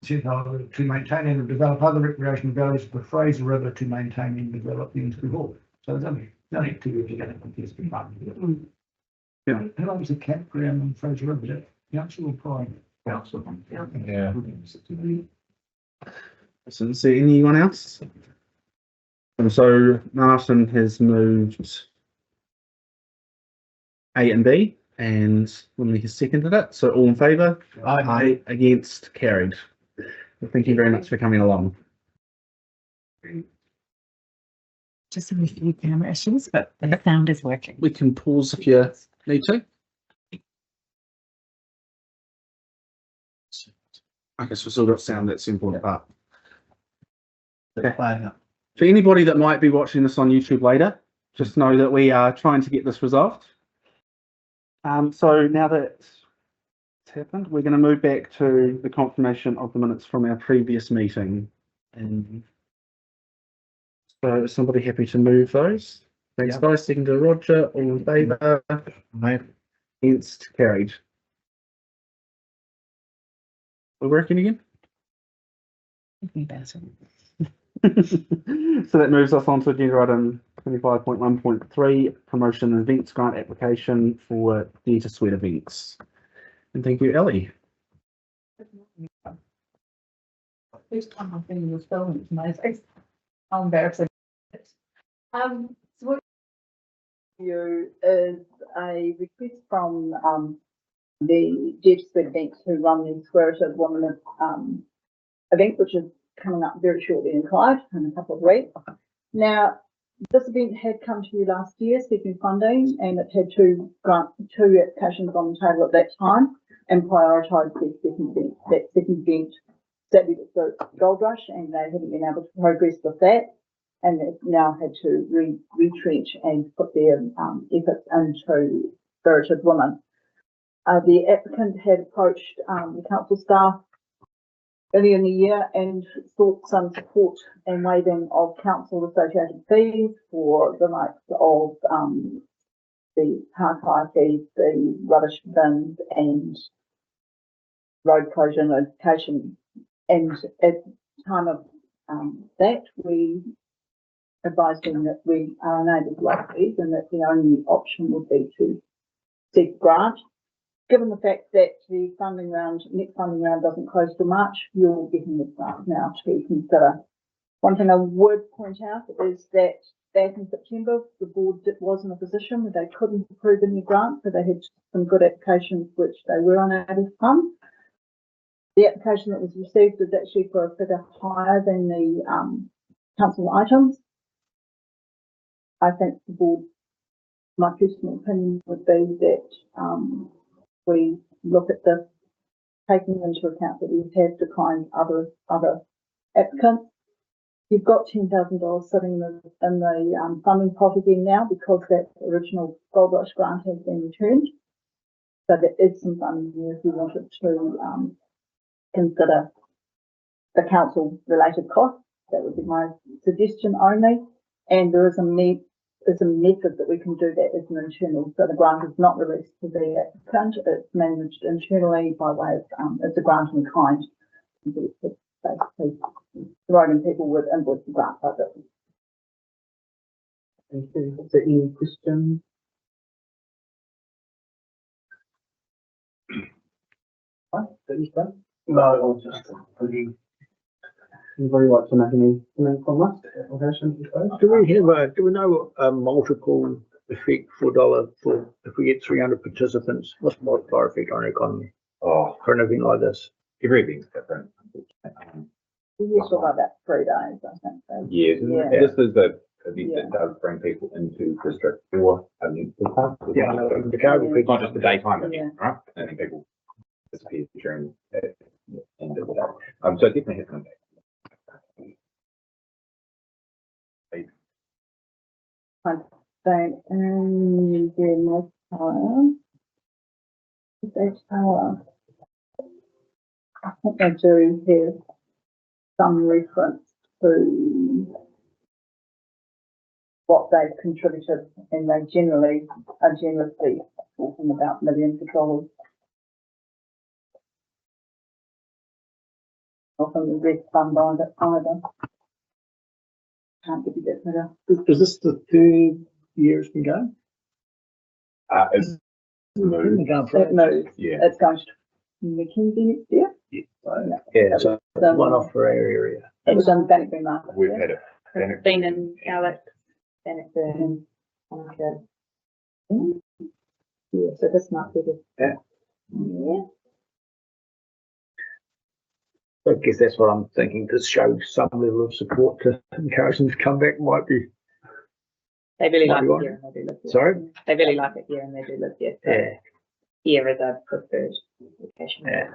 to maintain and develop other recreational values of the Fraser River to maintain and develop the Innsbruck Hall. So there's only two years you're going to contest the fund. Yeah. How long is the campground on Fraser River? Is that council or private? Council. Yeah. So is there anyone else? And so Martin has moved A and B, and Willie has seconded it. So all in favour? Aye. Against? Carried. Well, thank you very much for coming along. Just a few camera issues, but the sound is working. We can pause if you need to. Okay, so we've still got sound. That's the important part. Okay. For anybody that might be watching this on YouTube later, just know that we are trying to get this resolved. So now that it's happened, we're going to move back to the confirmation of the minutes from our previous meeting. And so is somebody happy to move those? Thanks, guys. Second to Roger. All in favour? Against? Carried. We're working again? So that moves us on to agenda item 25.1.3, promotion and events grant application for Theatre Suite events. And thank you, Ellie. First time I've been in this building, it's amazing. How embarrassing. So what you is a request from the Theatre Suite events who run the Spirited Women event, which is coming up very shortly in Clyde in a couple of weeks. Now, this event had come to you last year seeking funding, and it had two applications on the table at that time, and prioritised their second event. That second event, sadly, was the Gold Rush, and they haven't been able to progress with that, and they've now had to retrench and put their efforts into Spirited Women. The applicant had approached the council staff earlier in the year and sought some support and waiving of council associated fees for the likes of the park hire fees, the rubbish bins and road closure notification. And at the time of that, we advised them that we are unable to waive fees and that the only option would be to seek a grant. Given the fact that the next funding round doesn't close till March, you're getting this grant now to consider. One thing I would point out is that back in September, the board was in a position where they couldn't approve any grant, so they had some good applications which they were unable to fund. The application that was received is actually for a figure higher than the council items. I think the board, my personal opinion would be that we look at this, taking into account that we have declined other applicants. You've got $10,000 sitting in the funding pot again now because that original Gold Rush grant has been returned. So there is some funding there if you wanted to consider the council related costs. That would be my suggestion only. And there is a method that we can do that as an internal. So the grant is not released to the applicant. It's managed internally by way of, it's a grant in kind. It's basically providing people with invoice and grant budget. Thank you. Is there any questions? No, I'll just. Anybody like to make any comment from us? Application, Do we know a multiple effect for dollar for if we get 300 participants? What's the multiplier effect on our economy? Oh, For an event like this? everything's different. We talk about that 3 days, I think. So. Yeah, Yeah. this is the event that does bring people into district for events. Yeah, I know, the cargo It's not just the daytime event, Yeah. right? And then people disappear during the end of the day. So it definitely has an impact. I think, yeah, my tower. That tower. I think they do have some reference to what they've contributed, and they generally are generously talking about millions of dollars. Or from the red fund either. Can't give you that figure. Is this the 3rd year it's been going? It's moved. It moves. Yeah. It's going to Mackenzie next year. Yeah, so it's one off for our area. It was on Bannockburn Market. We've yeah. had it. It's been in Alex, Bannockburn, okay. Yeah, so this might be the. Yeah. Yeah. I guess that's what I'm thinking, to show some level of support to encourage them to come back might be. They really Might like be it one. here and they do live here. Sorry? They really like it here and they do live here. So Yeah, here is a preferred location. yeah.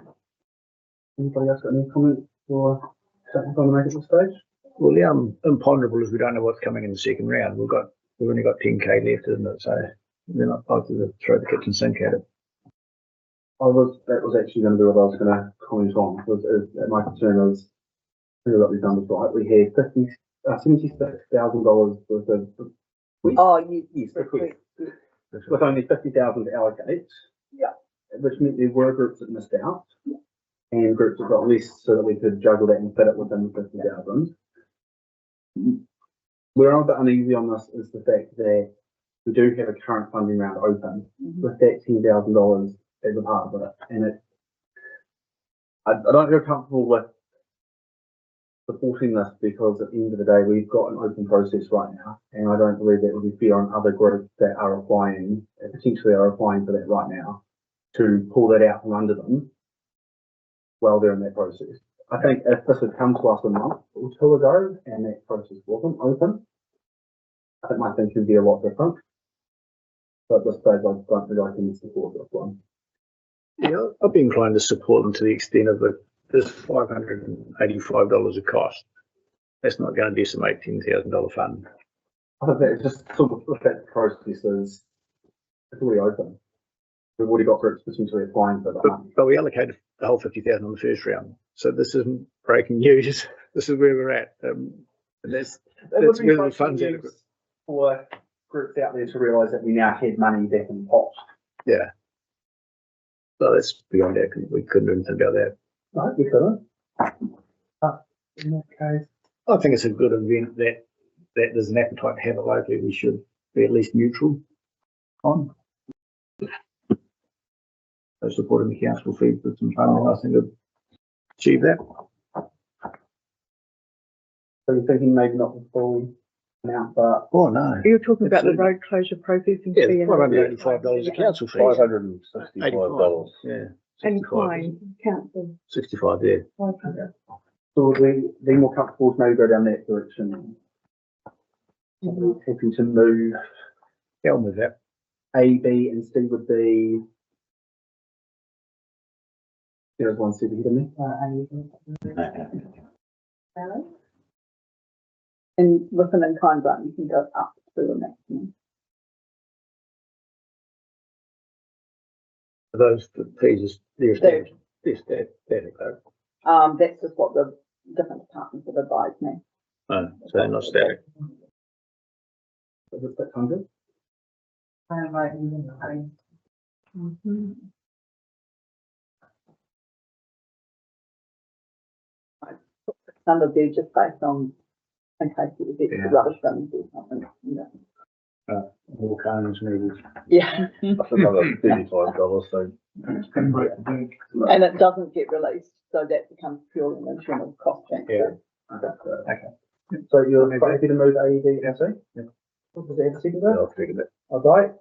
Anybody else got any comments or something on the make at this stage? Well, the imponderable is we don't know what's coming in the second round. We've only got 10K left, isn't it? So we're not likely to throw the kitchen sink at it. That was actually going to be what I was going to comment on. My concern is, what we've done is right. We had $76,000 worth of. Oh, Yes, request. With only 50,000 to allocate. Yeah. Which meant there were groups that missed out. And groups that got less, so that we could juggle that and fit it within the 50,000. Where I'm a bit uneasy on this is the fact that we do have a current funding round open with that $10,000 as a part of it, and I don't feel comfortable with supporting this because at the end of the day we've got an open process right now, and I don't believe that would be fair on other groups that are applying, potentially are applying for that right now, to pull that out from under them while they're in that process. I think if this had come to us a month or 2 ago and that process wasn't open, I think my thinking would be a lot different. But at this stage, I don't think I can support this one. Yeah, I'd be inclined to support them to the extent of this $585 a cost. That's not going to decimate $10,000 fund. I think that it's just sort of the fact the process is it's already open. We've already got groups potentially applying for that money. But we allocated the whole 50,000 on the first round. So this isn't breaking news. This is where we're at. And that's where the funds are. For groups out there to realise that we now had money back in the pot. Yeah. So that's beyond that. We couldn't do anything about that. No, we couldn't. But in that case, I think it's a good event that there's an appetite to have it locally. We should be at least neutral on. So supporting the council fees with some funding, I think would achieve that. so you're thinking maybe not the full amount, but Oh, no. You're talking about the road closure processing Yeah, fee and $585 a council fee. $565. Yeah. and 65. fine council. 65 there. 500. so would we be more comfortable to maybe go down that direction? Happy to move Yeah, I'll move that. A, B, and C would be. There's one super hit me. And with an in-kind grant, you can go up to the maximum. Those fees, they're established. They're static though. That's just what the different departments have advised me. So not static. Is it 600? Some of you just based on, in case it was extra rubbish bins or something, you know. More cones needed. Yeah. That's another $35, so. And it doesn't get released, so that becomes purely an internal cost transfer. Okay. So you're quite happy to move AED and C? Yeah. Was there a second? I'll figure that. All right.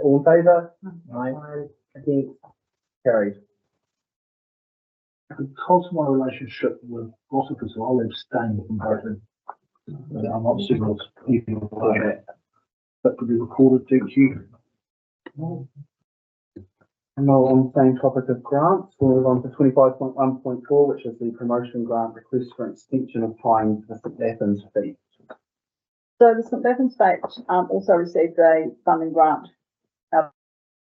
All in favour? Aye. Against? Carried. Because of my relationship with Rossicus, I'll abstain from voting. I'm not signal people like that. That could be recorded, thank you. And now on the same topic of grants, we'll move on to 25.1.4, which is the promotion grant request for extension of time for St Athens fee. So the St Bavon's State also received a funding grant out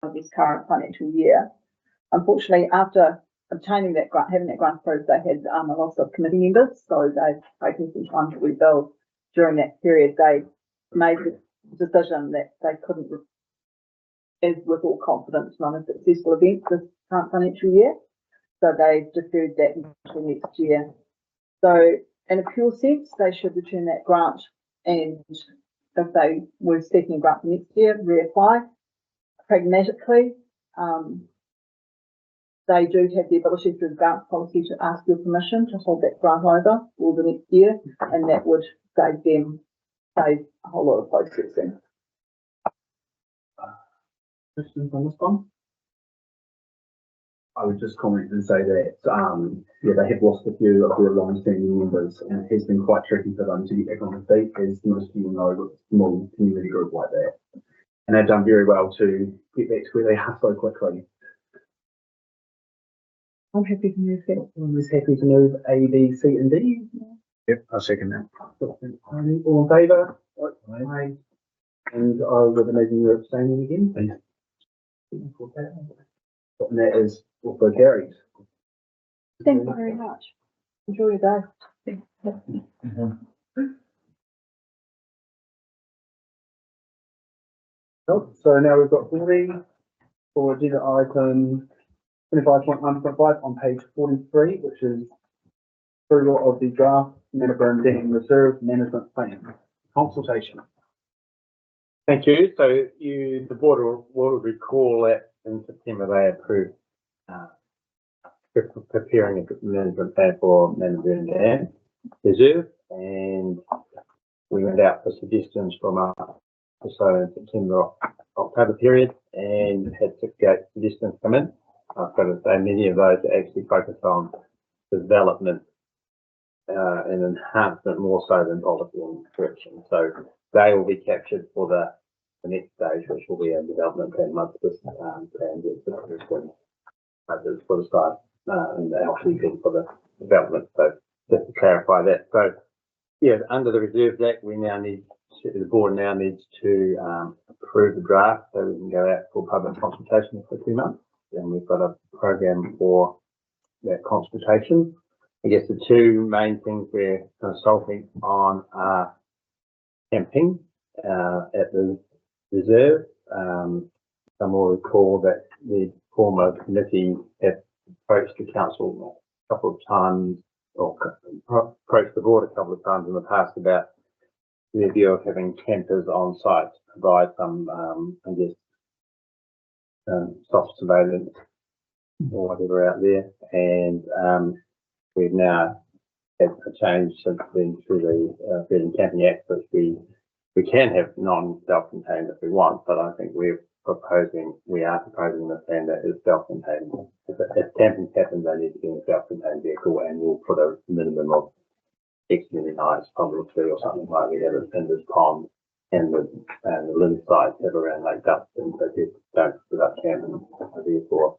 of this current financial year. Unfortunately, after obtaining that grant, having that grant approved, they had a loss of committee members, so they've taken some time to rebuild. During that period, they made the decision that they couldn't, as with all confidence, run a successful event this current financial year. So they deferred that until next year. So in a pure sense, they should return that grant, and if they were seeking a grant for next year, reapply. Pragmatically, they do have the ability through the grant policy to ask your permission to hold that grant over for the next year, and that would save them a whole lot of processing. Questions on this one? I would just comment and say that, they have lost a few of their long-standing members, and it has been quite tricky for them to get back on their feet, as most of you know, with a small community group like that. And they've done very well to get back to where they are so quickly. I'm happy to move that. Everyone's happy to move A, B, C, and D. Yep, I'll second that. All in favour? Aye. And I would imagine you're abstaining again, please. And that is also carried. Thank you very much. Enjoy your day. So now we've got 40 for agenda item 25.1.5 on page 43, which is approval of the draft Manabun Dam Reserve Management Plan consultation. Thank you. So the board will recall that in September they approved preparing a management plan for Manabun Dam Reserve, and we went out for suggestions from us so in September, October period, and had 68 suggestions come in. I've got to say many of those are actually focused on development and enhancement more so than policy and direction. So they will be captured for the next stage, which will be a development plan once this plan gets for the start and the LCP for the development. So just to clarify that. So yeah, under the Reserves Act, the board now needs to approve the draft so we can go out for public consultation for 2 months. And we've got a program for that consultation. I guess the two main things we're consulting on are camping at the reserve. Some will recall that the former committee have approached the council a couple of times, or approached the board a couple of times in the past about the idea of having campers on site to provide some, soft surveillance or whatever out there. And we've now had a change since then through the Building Camping Act, which we can have non-self-contained if we want, but I think we are proposing the plan that is self-contained. If camping happens, they need to be in a self-contained vehicle, and we'll put a minimum of X many nights, probably 2 or something like we have at Flinders Pond, and the Lynn sites have around Lake Duxton, so people don't put up camping for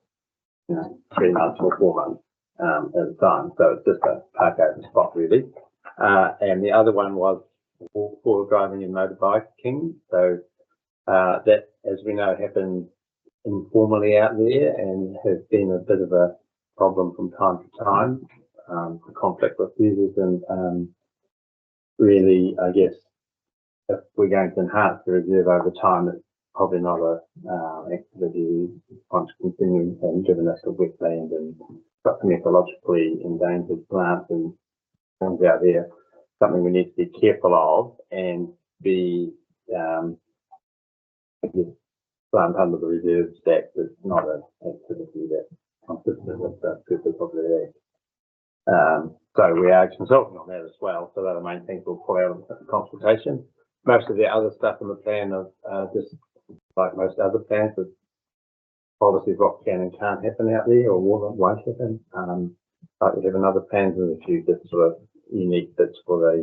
3 months or 4 months at a time. So it's just a park open spot really. And the other one was for driving and motorbiking. So that, as we know, happens informally out there and has been a bit of a problem from time to time. the conflict with users and, really, I guess, if we're going to enhance the reserve over time, it's probably not a, activity we want to continue, and given it's a wetland and got some ecologically endangered plants and things out there, something we need to be careful of and be, I guess, plant under the Reserves Act is not an activity that's consistent with the purpose of the Act. So we are consulting on that as well. So they're the main things we'll pull out of the consultation. Most of the other stuff in the plan of just like most other plans with policies what can and can't happen out there or what won't happen. Like we have another plans and a few just sort of unique bits for the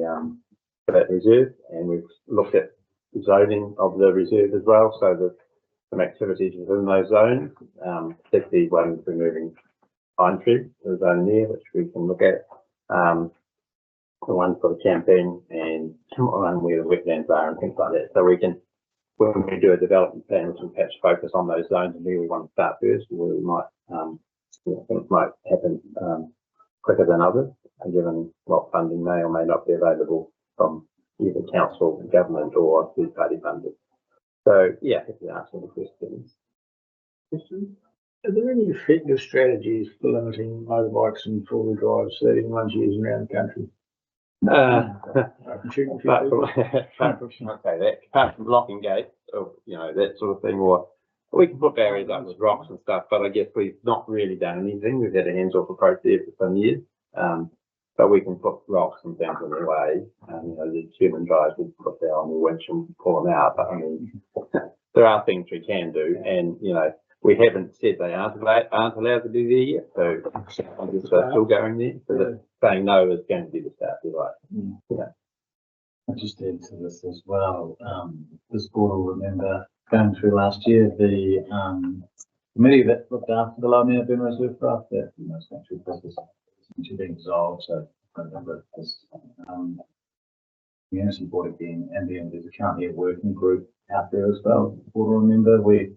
for that reserve, and we've looked at zoning of the reserve as well. So there's some activities within those zones, particularly one removing pine tree, the zone there, which we can look at. The one for the camping and one where the wetlands are and things like that. So we can, when we do a development plan, we can perhaps focus on those zones and where we want to start first, where we might, things might happen quicker than others, given what funding may or may not be available from either council, government, or third-party funding. So yeah, if you answer the questions. Are there any effective strategies for limiting motorbikes and four-wheel drives 31 years around the country? Apart from blocking gates or that sort of thing, or we can put barriers up with rocks and stuff, but I guess we've not really done anything. We've had a hands-off approach there for some years, but we can put rocks and things in the way. The human guys would put that on the winch and pull them out, but I mean there are things we can do, and we haven't said they aren't allowed to do there yet, so I guess they're still going there. So that saying no is going to be the start, you're right. Yeah. I'll just add to this as well. This board will remember going through last year the committee that looked after the Lower Manabun Reserve for us, that sanctuary process essentially being dissolved. So this community board again, and then there's currently a working group out there as well. The board will remember we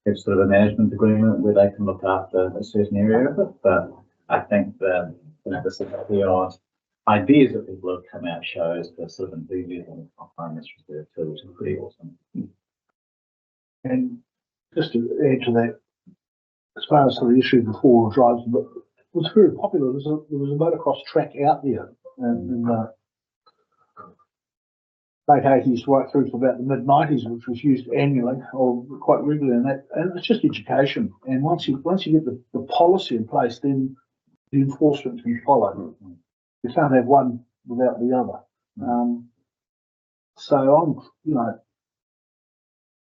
have sort of a management agreement where they can look after a certain area of it, but I think that the odd ideas that people have come out shows the sort of enthusiasm behind this reserve too, which is pretty awesome. And just to add to that, as far as the issue of the four-wheel drives, but it was very popular. There was a motocross track out there in the late 80s right through to about the mid 90s, which was used annually or quite regularly, and it's just education. And once you get the policy in place, then the enforcement can follow. You can't have one without the other. So I'm,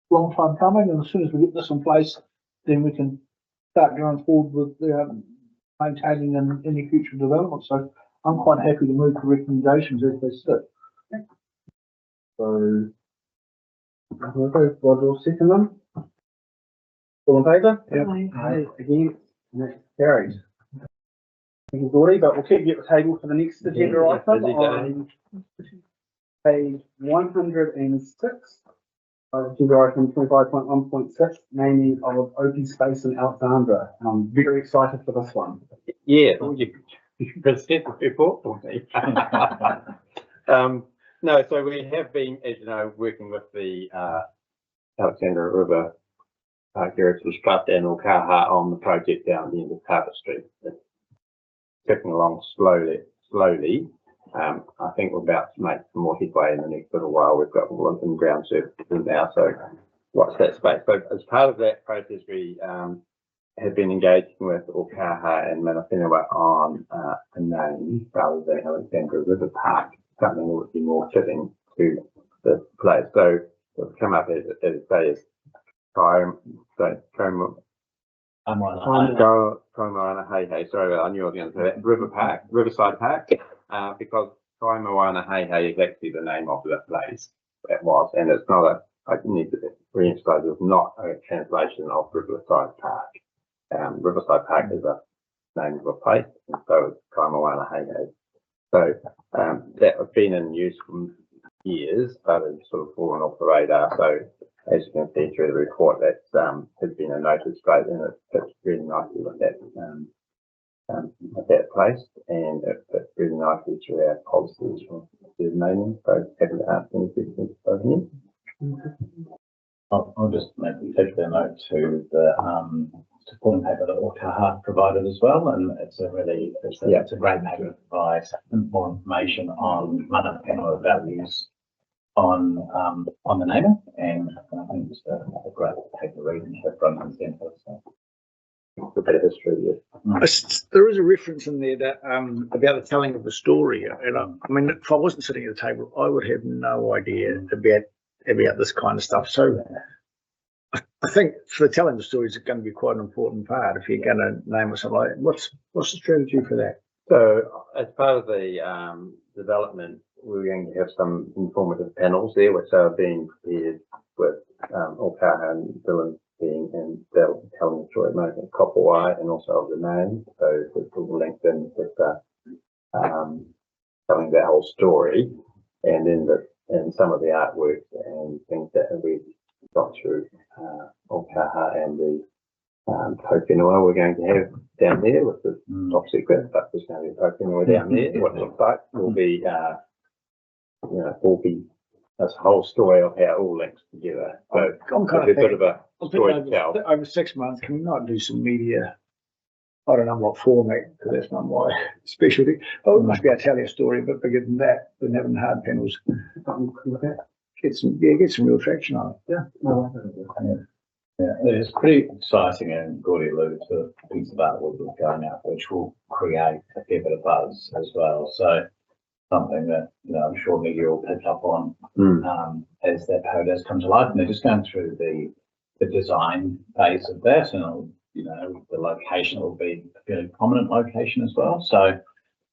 long time coming, and as soon as we get this in place, then we can start going forward with maintaining any future development. So I'm quite happy to move the recommendations as they sit. So, Roger will second them. All in favour? Yep. Against? Next carried. Thank you, Gordy, but we'll keep you at the table for the next agenda item on page 106. Agenda item 25.1.6, naming of open space in Alexandra. I'm very excited for this one. Yeah, you present the report for me. No, so we have been, as you know, working with the Alexandra River Heritage Club and Okaha on the project down the end of Carpet Street. It's ticking along slowly. I think we're about to make some more headway in the next little while. We've got one in ground surface now, so watch that space. So as part of that process, we have been engaging with Okaha and Manawhenua on a name rather than Alexandra River Park, something that would be more fitting to the place. So what's come up as sorry, I knew I was going to say that. Riverside Park, because Kaimoana Hei is actually the name of the place that was, and it's not I need to re-emphasize, it's not a translation of Riverside Park. Riverside Park is a name of a place, and so it's Kaimoana Hei. So that has been in use for years, but it's sort of fallen off the radar. So as you can see through the report, that has been a noted space, and it fits really nicely with that at that place, and it fits really nicely to our policies from the naming. So happy to ask any questions over here. I'll just maybe take the note to the supporting paper that Okaha provided as well, and it's a great paper that provides more information on mana whenua values on the naming, and I think it's a great paper read and have front and centre. So a bit of history, yes. There is a reference in there that about the telling of the story, and I mean, if I wasn't sitting at the table, I would have no idea about this kind of stuff. So I think for telling the stories, it's going to be quite an important part. If you're going to name it something like that. What's the strategy for that? So as part of the development, we're going to have some informative panels there, which are being prepared with Okaha and Dylan being and they'll be telling the story of Monacan Kopawai and also of the name. So it's all linked in with telling that whole story, and then and some of the artwork and things that we've got through Okaha and the Pōwhenua we're going to have down there with the top secret, but there's going to be Pōwhenua down there. What it looks like will be, will be this whole story of how it all links together. So I'm kind a bit of a story to tell. Over 6 months, can we not do some media? I don't know what format, because that's not my specialty. Oh, it must be able to tell you a story a bit bigger than that, than having hard panels. Get some real traction on it. Yeah, it's pretty exciting, and Gordy alluded to a piece of artwork that's going out, which will create a fair bit of buzz as well. So something that I'm sure media will pick up on as that does come to life, and they're just going through the design phase of that, and the location will be a fairly prominent location as well. So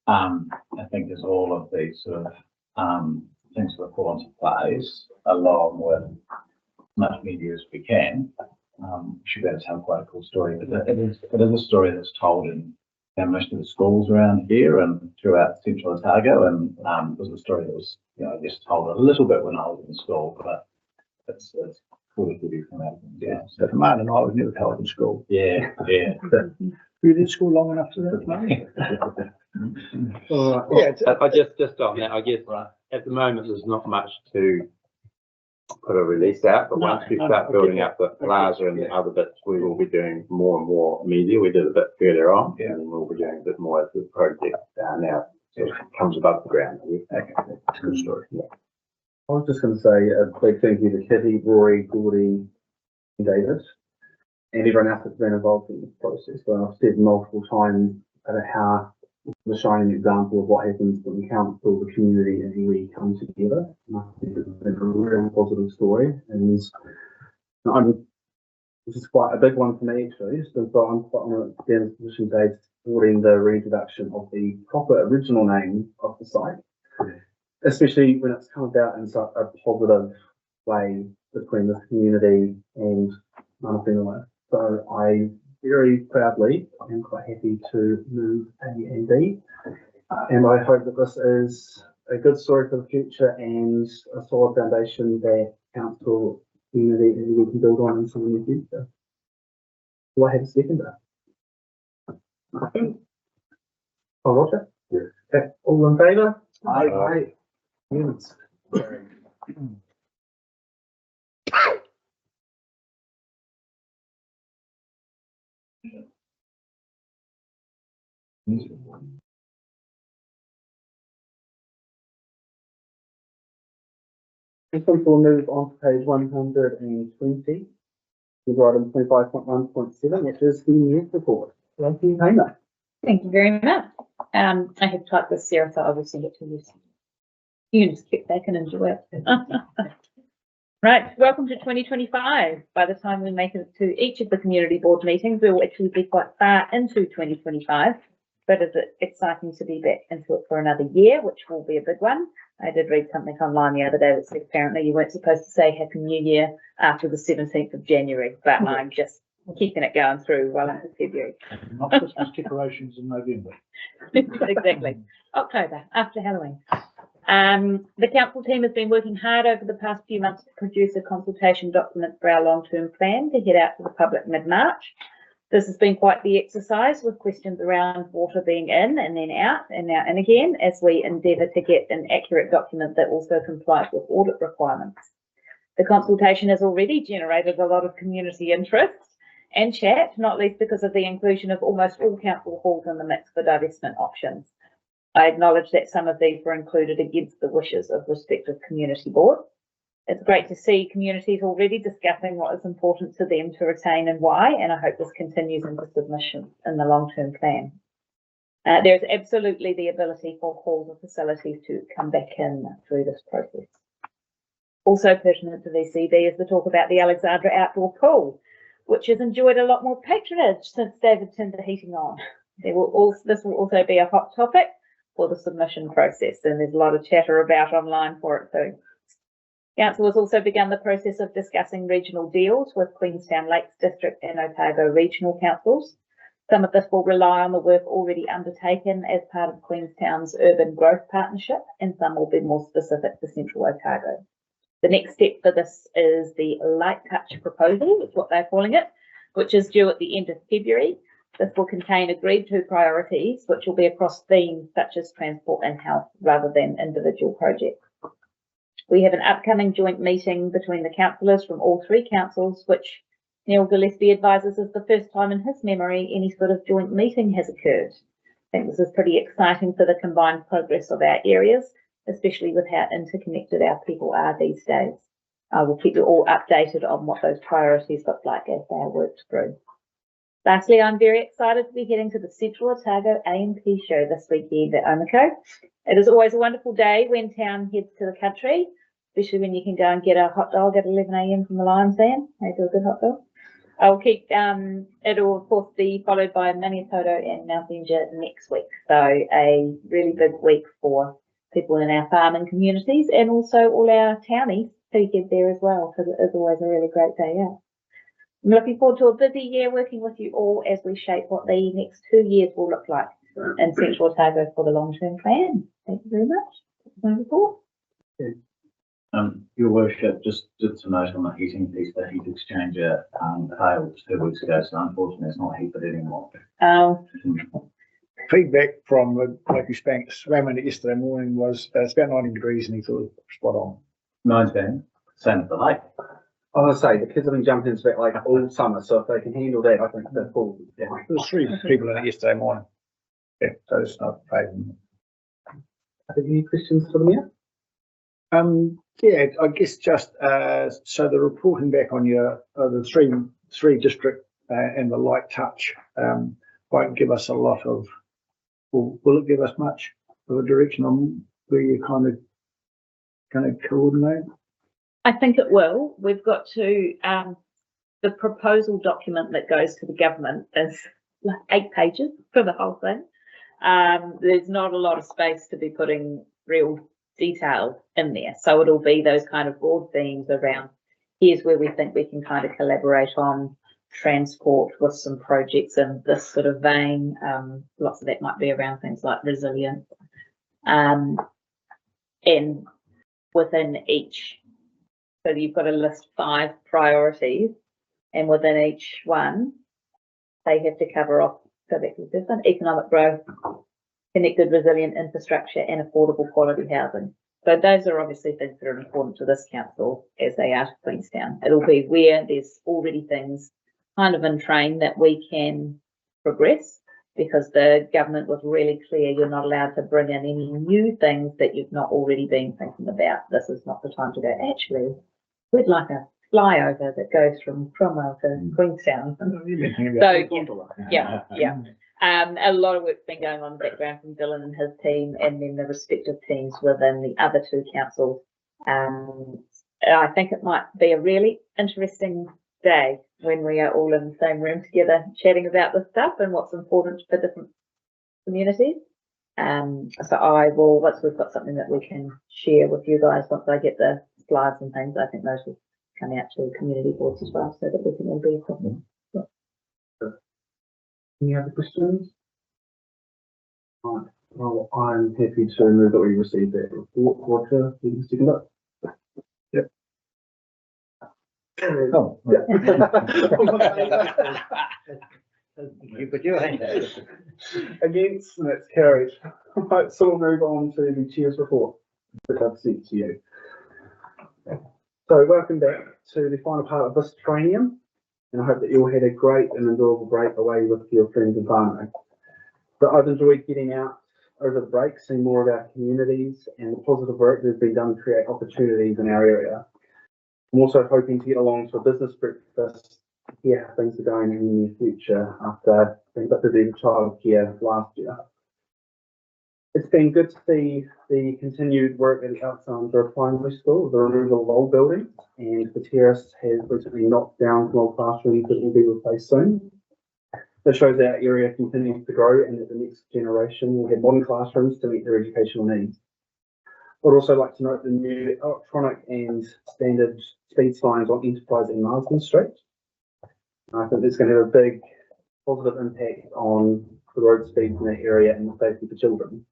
I think there's all of these sort of things that fall into place, along with as much media as we can. Should be able to tell quite a cool story, but it is a story that's told in most of the schools around here and throughout Central Otago, and it was a story that was just told a little bit when I was in school, but it's cool to do from that. Yeah, so for Martin and I was never told in school. Yeah. We did school long enough for that. I just on that, I guess at the moment there's not much to put a release out, but once we start building up the plaza and the other bits, we will be doing more and more media. We did a bit further on, and then we'll be doing a bit more as the project now sort of comes above the ground. Okay, that's a good story. Yeah. I was just going to say a big thank you to Kitty, Rory, Gordy, and David, and everyone else that's been involved in this process. But I've said multiple times about how the shining example of what happens when the council, the community, and we come together. And I think it's been a really positive story, and this is quite a big one for me actually. So I'm quite on a position today supporting the reintroduction of the proper original name of the site, especially when it's come about in such a positive way between the community and mana whenua. So I very proudly, I'm quite happy to move A and B, and I hope that this is a good story for the future and a solid foundation that council, community, and we can build on in some of the future. Do I have a seconder? Oh, Roger? Yeah. Okay. All in favour? Aye. Yes. Next one, we'll move on to page 120. We've got item 25.1.7, which is the news report. Thank you, Hannah. Thank you very much. I have typed this, Sarah, so I will send it to you. You can just kick back and enjoy it. Right, welcome to 2025. By the time we make it to each of the community board meetings, we will actually be quite far into 2025, but it's exciting to be back into it for another year, which will be a big one. I did read something online the other day that said apparently you weren't supposed to say Happy New Year after the 17th of January, but I'm just keeping it going through well into February. Not Christmas decorations in November. Exactly. October, after Halloween. The council team has been working hard over the past few months to produce a consultation document for our long-term plan to head out to the public mid-March. This has been quite the exercise, with questions around water being in and then out and now in again, as we endeavour to get an accurate document that also complies with audit requirements. The consultation has already generated a lot of community interest and chat, not least because of the inclusion of almost all council halls in the mix for divestment options. I acknowledge that some of these were included against the wishes of respective community boards. It's great to see communities already discussing what is important to them to retain and why, and I hope this continues into submission in the long-term plan. There is absolutely the ability for halls or facilities to come back in through this process. Also pertinent to VCB is the talk about the Alexandra outdoor pool, which has enjoyed a lot more patronage since David turned the heating on. This will also be a hot topic for the submission process, and there's a lot of chatter about online for it too. Council has also begun the process of discussing regional deals with Queenstown Lakes District and Otago regional councils. Some of this will rely on the work already undertaken as part of Queenstown's Urban Growth Partnership, and some will be more specific to Central Otago. The next step for this is the Light Touch proposal, is what they're calling it, which is due at the end of February. This will contain agreed to priorities, which will be across themes such as transport and health rather than individual projects. We have an upcoming joint meeting between the councillors from all three councils, which Neil Gillespie advises is the first time in his memory any sort of joint meeting has occurred. I think this is pretty exciting for the combined progress of our areas, especially with how interconnected our people are these days. I will keep you all updated on what those priorities look like as they are worked through. Lastly, I'm very excited to be heading to the Central Otago AMP show this weekend at Omako. It is always a wonderful day when town heads to the country, especially when you can go and get a hot dog at 11 AM from the Lions Van. They do a good hot dog. I'll keep, it'll of course be followed by Maniatoto and Mount Venger next week. So a really big week for people in our farming communities and also all our townies who get there as well, because it is always a really great day out. I'm looking forward to a busy year working with you all as we shape what the next 2 years will look like in Central Otago for the long-term plan. Thank you very much. That's my report. Your worship, just to note on the heating piece, the heat exchanger failed 2 weeks ago, so unfortunately it's not heated anymore. Feedback from the bloke who swam in it yesterday morning was it's about 90 degrees and he thought it was spot on. 19, same as the lake. I was say the kids have been jumping into it like all summer, so if they can handle that, I think they're cool. Yeah. There was 3 people in it yesterday morning. Yeah, so it's not favourable. Any questions for them yet? Yeah, I guess just so the reporting back on your the three district and the light touch won't give us a lot of. Will it give us much of a direction on where you're kind of going to coordinate? I think it will. We've got to, the proposal document that goes to the government is like 8 pages for the whole thing. There's not a lot of space to be putting real detail in there. So it'll be those kind of broad themes around here's where we think we can kind of collaborate on transport with some projects in this sort of vein. Lots of that might be around things like resilience. And within each, so you've got to list 5 priorities, and within each one, they have to cover off, so that's consistent, economic growth, connected resilient infrastructure, and affordable quality housing. So those are obviously things that are important to this council as they are to Queenstown. It'll be where there's already things kind of in train that we can progress, because the government was really clear you're not allowed to bring in any new things that you've not already been thinking about. This is not the time to go, actually, we'd like a flyover that goes from Cromwell to Queenstown. So yeah. A lot of work's been going on in the background from Dylan and his team, and then the respective teams within the other 2 councils. I think it might be a really interesting day when we are all in the same room together chatting about this stuff and what's important for different communities. So I will, once we've got something that we can share with you guys, once I get the slides and things, I think those will come out to community boards as well, so that we can all be equipped. Any other questions? Right. Well, I'm happy to move that we receive that report. Roger, you can stick it up. Yep. Oh, yeah. You put your hand out. Against, and it's carried. Right, so we'll move on to the chair's report, which I've sent to you. So welcome back to the final part of this training, and I hope that you all had a great and enjoyable break away with your friends and family. But I've enjoyed getting out over the break, seeing more of our communities and the positive work that's been done to create opportunities in our area. I'm also hoping to get along to a business breakfast to hear how things are going in the near future after being a bit busy with childcare last year. It's been good to see the continued work at the Alexandra Primary School, the removal of old buildings, and the terrace has recently knocked down some old classrooms that will be replaced soon. This shows our area continues to grow and that the next generation will have modern classrooms to meet their educational needs. I'd also like to note the new electronic and standard speed signs on Enterprise and Marsden Street. I think it's going to have a big positive impact on the road speeds in that area and the safety for children.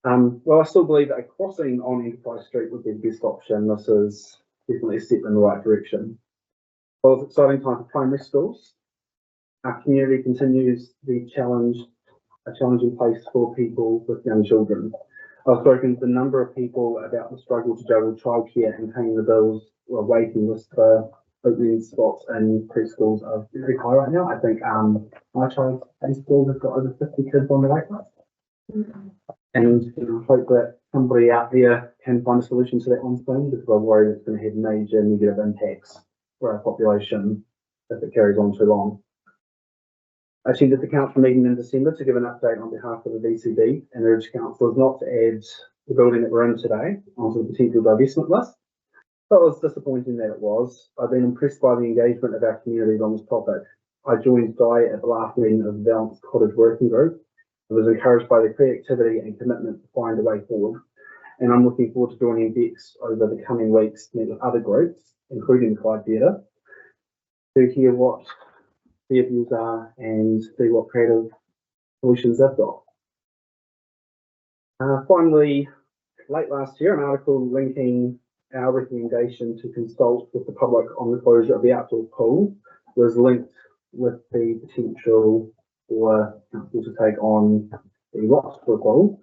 Well, I still believe that a crossing on Enterprise Street would be the best option. This is definitely a step in the right direction. Well, it's an exciting time for primary schools. Our community continues to be a challenging place for people with young children. I've spoken to a number of people about the struggle to juggle childcare and paying the bills or waiting lists for opening spots in preschools are very high right now. I think my child's preschool has got over 50 kids on the wait list. And I hope that somebody out there can find a solution to that on soon, because I'm worried it's going to have major negative impacts for our population if it carries on too long. I attended the council meeting in December to give an update on behalf of the VCB and urge councillors not to add the building that we're in today onto the potential divestment list. But it was disappointing that it was. I've been impressed by the engagement of our communities on this topic. I joined Guy at the last meeting of the Balanced Cottage Working Group and was encouraged by the creativity and commitment to find a way forward. And I'm looking forward to joining Bex over the coming weeks to meet with other groups, including Clyde Theatre, to hear what their views are and see what creative solutions they've got. Finally, late last year, an article linking our recommendation to consult with the public on the closure of the outdoor pool was linked with the potential for council to take on the Roxburgh pool.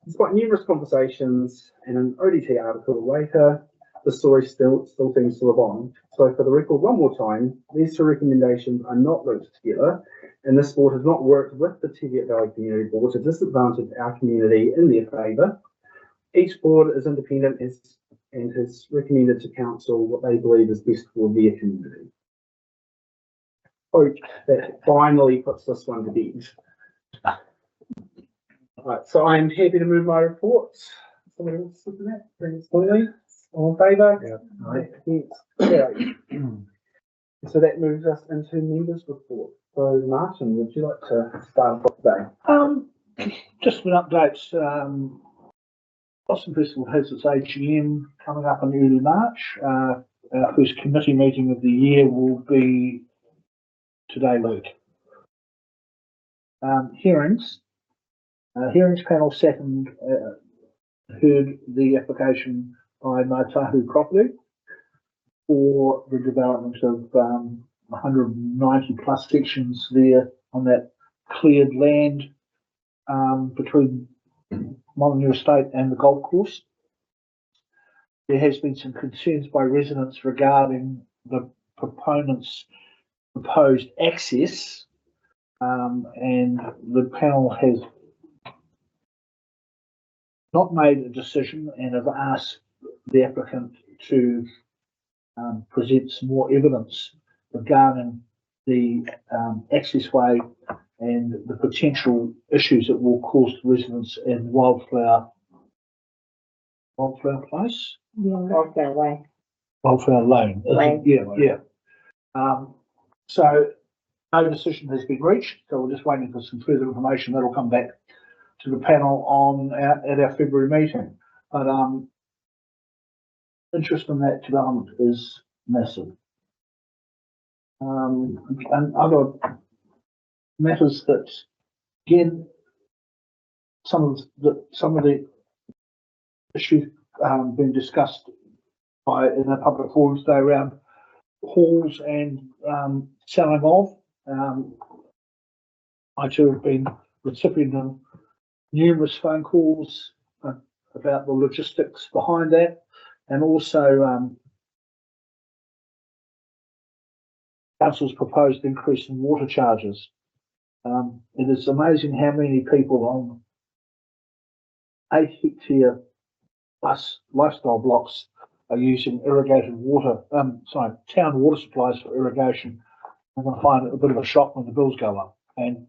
Despite numerous conversations and an ODT article later, the story still seems to live on. So for the record, one more time, these two recommendations are not linked together, and this board has not worked with the Teviot Valley Community Board to disadvantage our community in their favour. Each board is independent and has recommended to council what they believe is best for their community. Hope that finally puts this one to bed. Right, so I'm happy to move my report. Somebody wants to look at that? Bring slowly. All in favour? Yeah. Right. So that moves us into members' report. So Martin, would you like to start off today? Just an update. Boston Festival has its AGM coming up in early March. Our first committee meeting of the year will be today, Luke. Hearings. Hearings panel sat and heard the application by Maitahu Property for the development of 190 plus sections there on that cleared land between Molyneux Estate and the golf course. There has been some concerns by residents regarding the proponents' proposed access, and the panel has not made a decision and have asked the applicant to present some more evidence regarding the accessway and the potential issues it will cause to residents in Wildflower Place? Wildflower Way. Wildflower Lane. Way. Yeah. So no decision has been reached, so we're just waiting for some further information that'll come back to the panel at our February meeting. But interest in that development is massive. And other matters that, again, some of the issues being discussed in the public forums today around halls and, selling of. I too have been recipient of numerous phone calls about the logistics behind that, and also, council's proposed increase in water charges. It is amazing how many people on 8 hectare plus lifestyle blocks are using irrigated water, town water supplies for irrigation. I'm going to find it a bit of a shock when the bills go up, and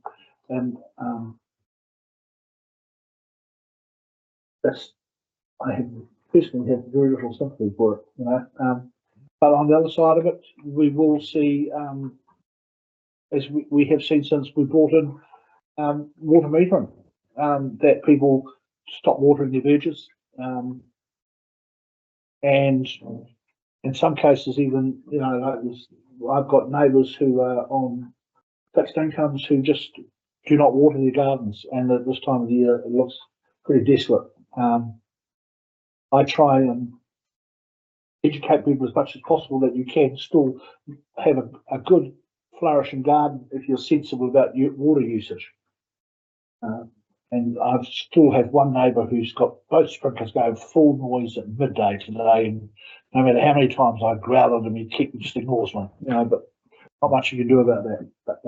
that's, I have personally have very little sympathy for it, you know. But on the other side of it, we will see, as we have seen since we brought in water metering, that people stop watering their veggies, and in some cases even, you know, I've got neighbours who are on fixed incomes who just do not water their gardens, and at this time of the year it looks pretty desolate. I try and educate people as much as possible that you can still have a good flourishing garden if you're sensible about water usage. And I still have one neighbour who's got both sprinklers going full noise at midday today, and no matter how many times I growl at him, he just ignores me, you know, but not much you can do about that. But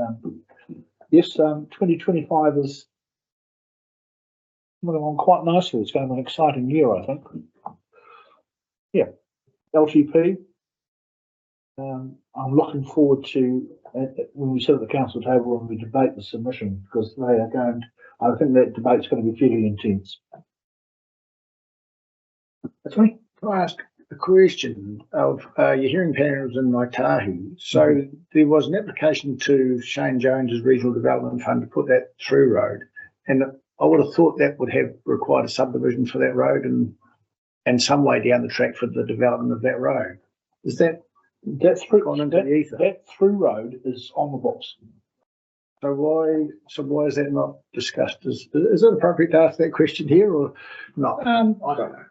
yes, 2025 is moving on quite nicely. It's going to be an exciting year, I think. Yeah, LTP. I'm looking forward to when we sit at the council table and we debate the submission, because they are going. I think that debate's going to be fairly intense. That's me. Can I ask a question of your hearing panels in Maitahi? So there was an application to Shane Jones's Regional Development Fund to put that through road, and I would have thought that would have required a subdivision for that road and some way down the track for the development of that road. Is that through gone into the ether? That through road is on the books. So why is that not discussed? Is it appropriate to ask that question here or not? I don't know.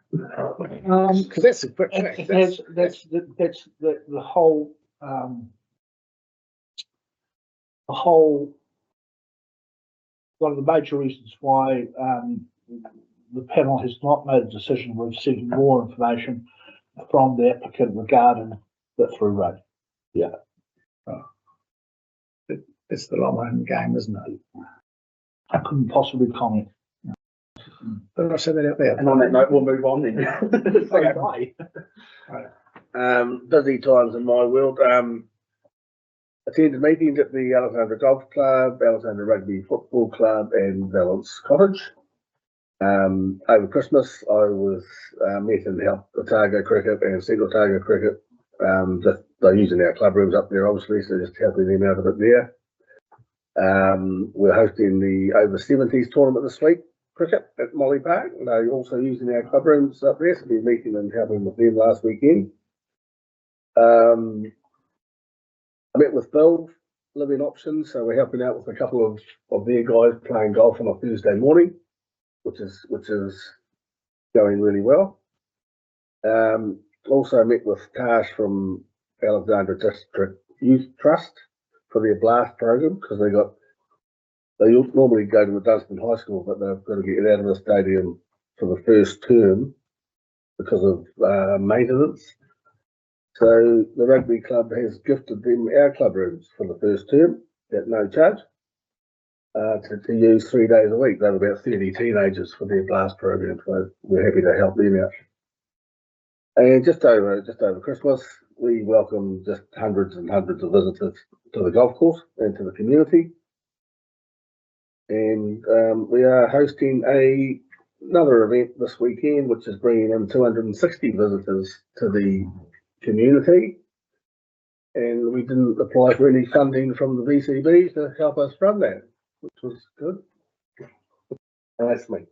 Because that's a quick fact. That's the whole one of the major reasons why the panel has not made a decision. We're seeking more information from the applicant regarding the through road. Yeah. Oh. It's the long-run game, isn't it? I couldn't possibly comment. But I said that out there. And on that note, we'll move on then. Okay. Right. Busy times in my world. Attended meetings at the Alexandra Golf Club, Alexandra Rugby Football Club, and Valence Cottage. Over Christmas, I was met and helped Otago Cricket and Central Otago Cricket. They're using our club rooms up there, obviously, so just helping them out a bit there. We're hosting the over 70s tournament this week, cricket at Molly Park. They're also using our club rooms up there, so we're meeting and helping with them last weekend. I met with Bill, Living Options, so we're helping out with a couple of their guys playing golf on a Thursday morning, which is going really well. Also met with Tash from Alexandra District Youth Trust for their blast program, because they normally go to the Dunstan High School, but they've got to get out of the stadium for the first term because of maintenance. So the rugby club has gifted them our club rooms for the first term at no charge to use 3 days a week. They have about 30 teenagers for their blast program, so we're happy to help them out. And just over Christmas, we welcomed just hundreds and hundreds of visitors to the golf course and to the community. And we are hosting another event this weekend, which is bringing in 260 visitors to the community. And we didn't apply for any funding from the VCB to help us run that, which was good. And that's me.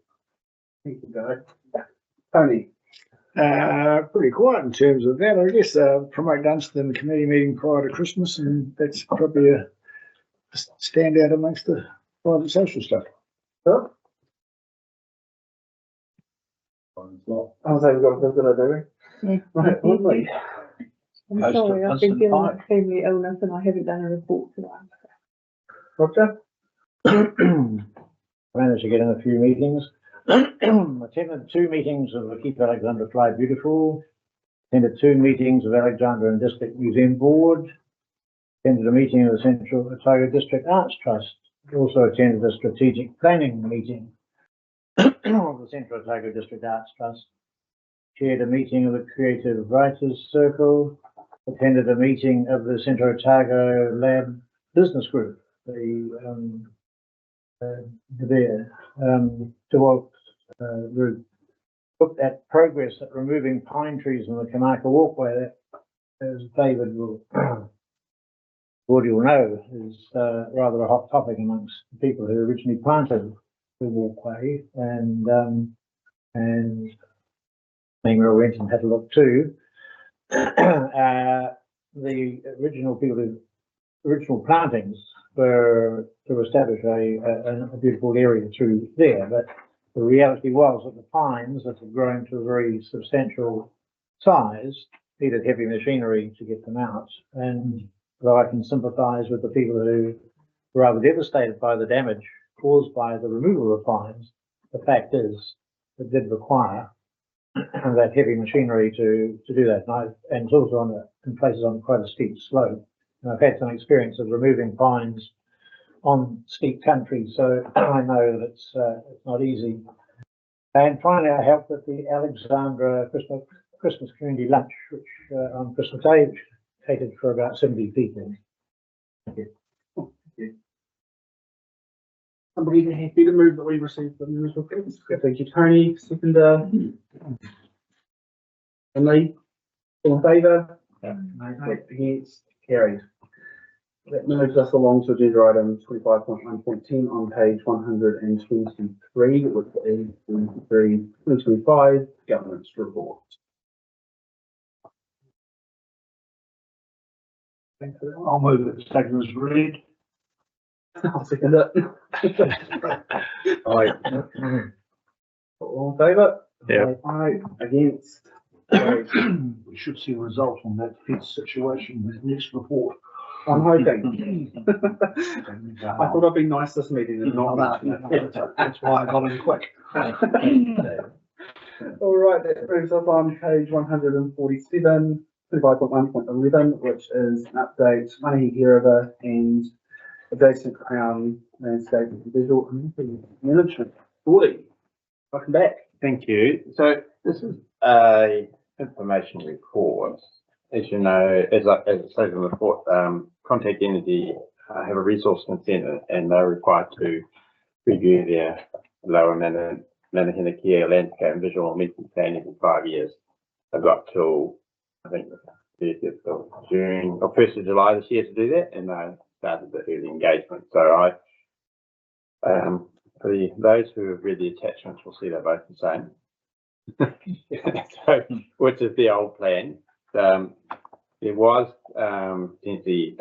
Thank you, guys. Tony. Pretty quiet in terms of that. I guess promote Dunstan committee meeting prior to Christmas, and that's probably a standout amongst the private social stuff. Huh? I was like, we've got a bit of doing. Right, lovely. I'm Most of sorry, I've been Vincent dealing Pike. with family illness and I haven't done a report today. Roger? Managed to get in a few meetings. Attended 2 meetings of the Keep Alexandra Fly Beautiful. Attended 2 meetings of Alexandra and District Museum Board. Attended a meeting of the Central Otago District Arts Trust. Also attended a strategic planning meeting of the Central Otago District Arts Trust. Chaired a meeting of the Creative Writers Circle. Attended a meeting of the Central Otago Lab Business Group. Group looked at progress at removing pine trees from the Kamaka Walkway. That, as David will already will know, is rather a hot topic amongst the people who originally planted the walkway, and Mangere went and had a look too. The original plantings were to establish a beautiful area through there, but the reality was that the pines that had grown to a very substantial size needed heavy machinery to get them out. And though I can sympathise with the people who were rather devastated by the damage caused by the removal of pines, the fact is it did require that heavy machinery to do that. And it's also in places on quite a steep slope. And I've had some experience of removing pines on steep country, so I know that it's not easy. And finally, I helped with the Alexandra Christmas community lunch, which on Christmas Day catered for about 70 people. Thank you. Somebody happy to move that we received the news reports? Thank you, Tony. Seconder. And Lee, all in favour? Against? Carried. That moves us along to agenda item 25.1.10 on page 123, which is the 2025 governance report. I'll move it, second as read. I'll second it. Aye. All in favour? Yeah. Aye. Against? We should see a result on that fence situation with next report. I'm hoping. I thought I'd be nice this meeting and not that. That's why I got in quick. All right, that brings us on page 147, 25.1.11, which is an update, Manahi River and adjacent Crown landscape and visual management. Gordy, welcome back. Thank you. So this is a information report. As you know, as it says in the report, Contact Energy have a resource consent and they're required to review their lower Manahinakia landscape and visual meeting plan every 5 years. They've got till, I think, the 30th of June or 1st of July this year to do that, and they started the early engagement. So for those who have read the attachments will see they're both the same. So, which is the old plan. There was potentially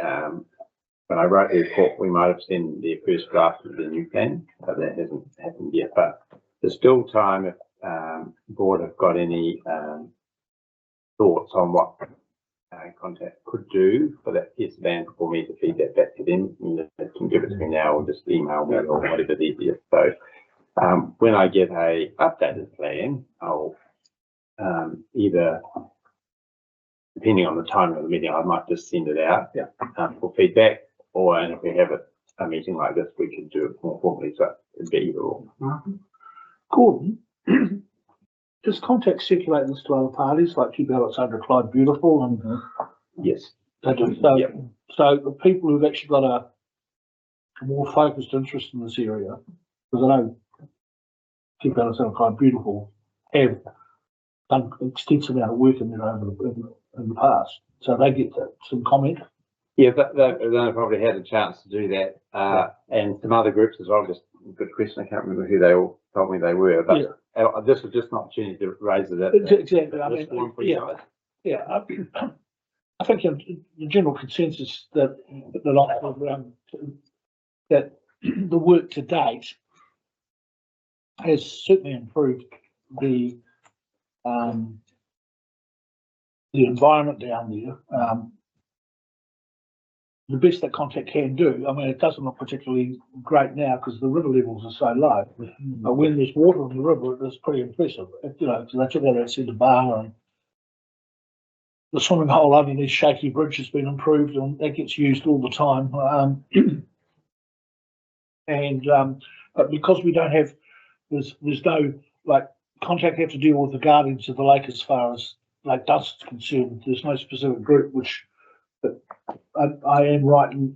when I wrote the report, we might have seen the first draft of the new plan, but that hasn't happened yet. But there's still time if the board have got any thoughts on what Contact could do for that piece of land for me to feed that back to them. They can give it to me now or just email me or whatever's easiest. So when I get a updated plan, I'll either, depending on the time of the meeting, I might just send it out for feedback, or and if we have a meeting like this, we can do it more formally. So it'd be either or. Gordon, does Contact circulate this to other parties like Keep Alexandra Clyde Beautiful? And yes, they do. So, so the people who've actually got a more focused interest in this area, because I know Keep Alexandra Clyde Beautiful have done an extensive amount of work in there in the past, so they get some comment. Yeah, they probably had a chance to do that, and some other groups as well. Just a good question. I can't remember who they all told me they were, but this was just an opportunity to raise it. Exactly. I mean, I think the general consensus that that the work to date has certainly improved the the environment down there. The best that Contact can do, I mean, it doesn't look particularly great now because the river levels are so low. But when there's water in the river, it's pretty impressive. You know, so they took out that centre bar and the swimming hole underneath Shaky Bridge has been improved and that gets used all the time. But because we don't have, there's no, like, Contact have to deal with the guardians of the lake as far as Lake Dunstan's concerned. There's no specific group which, but I am right, and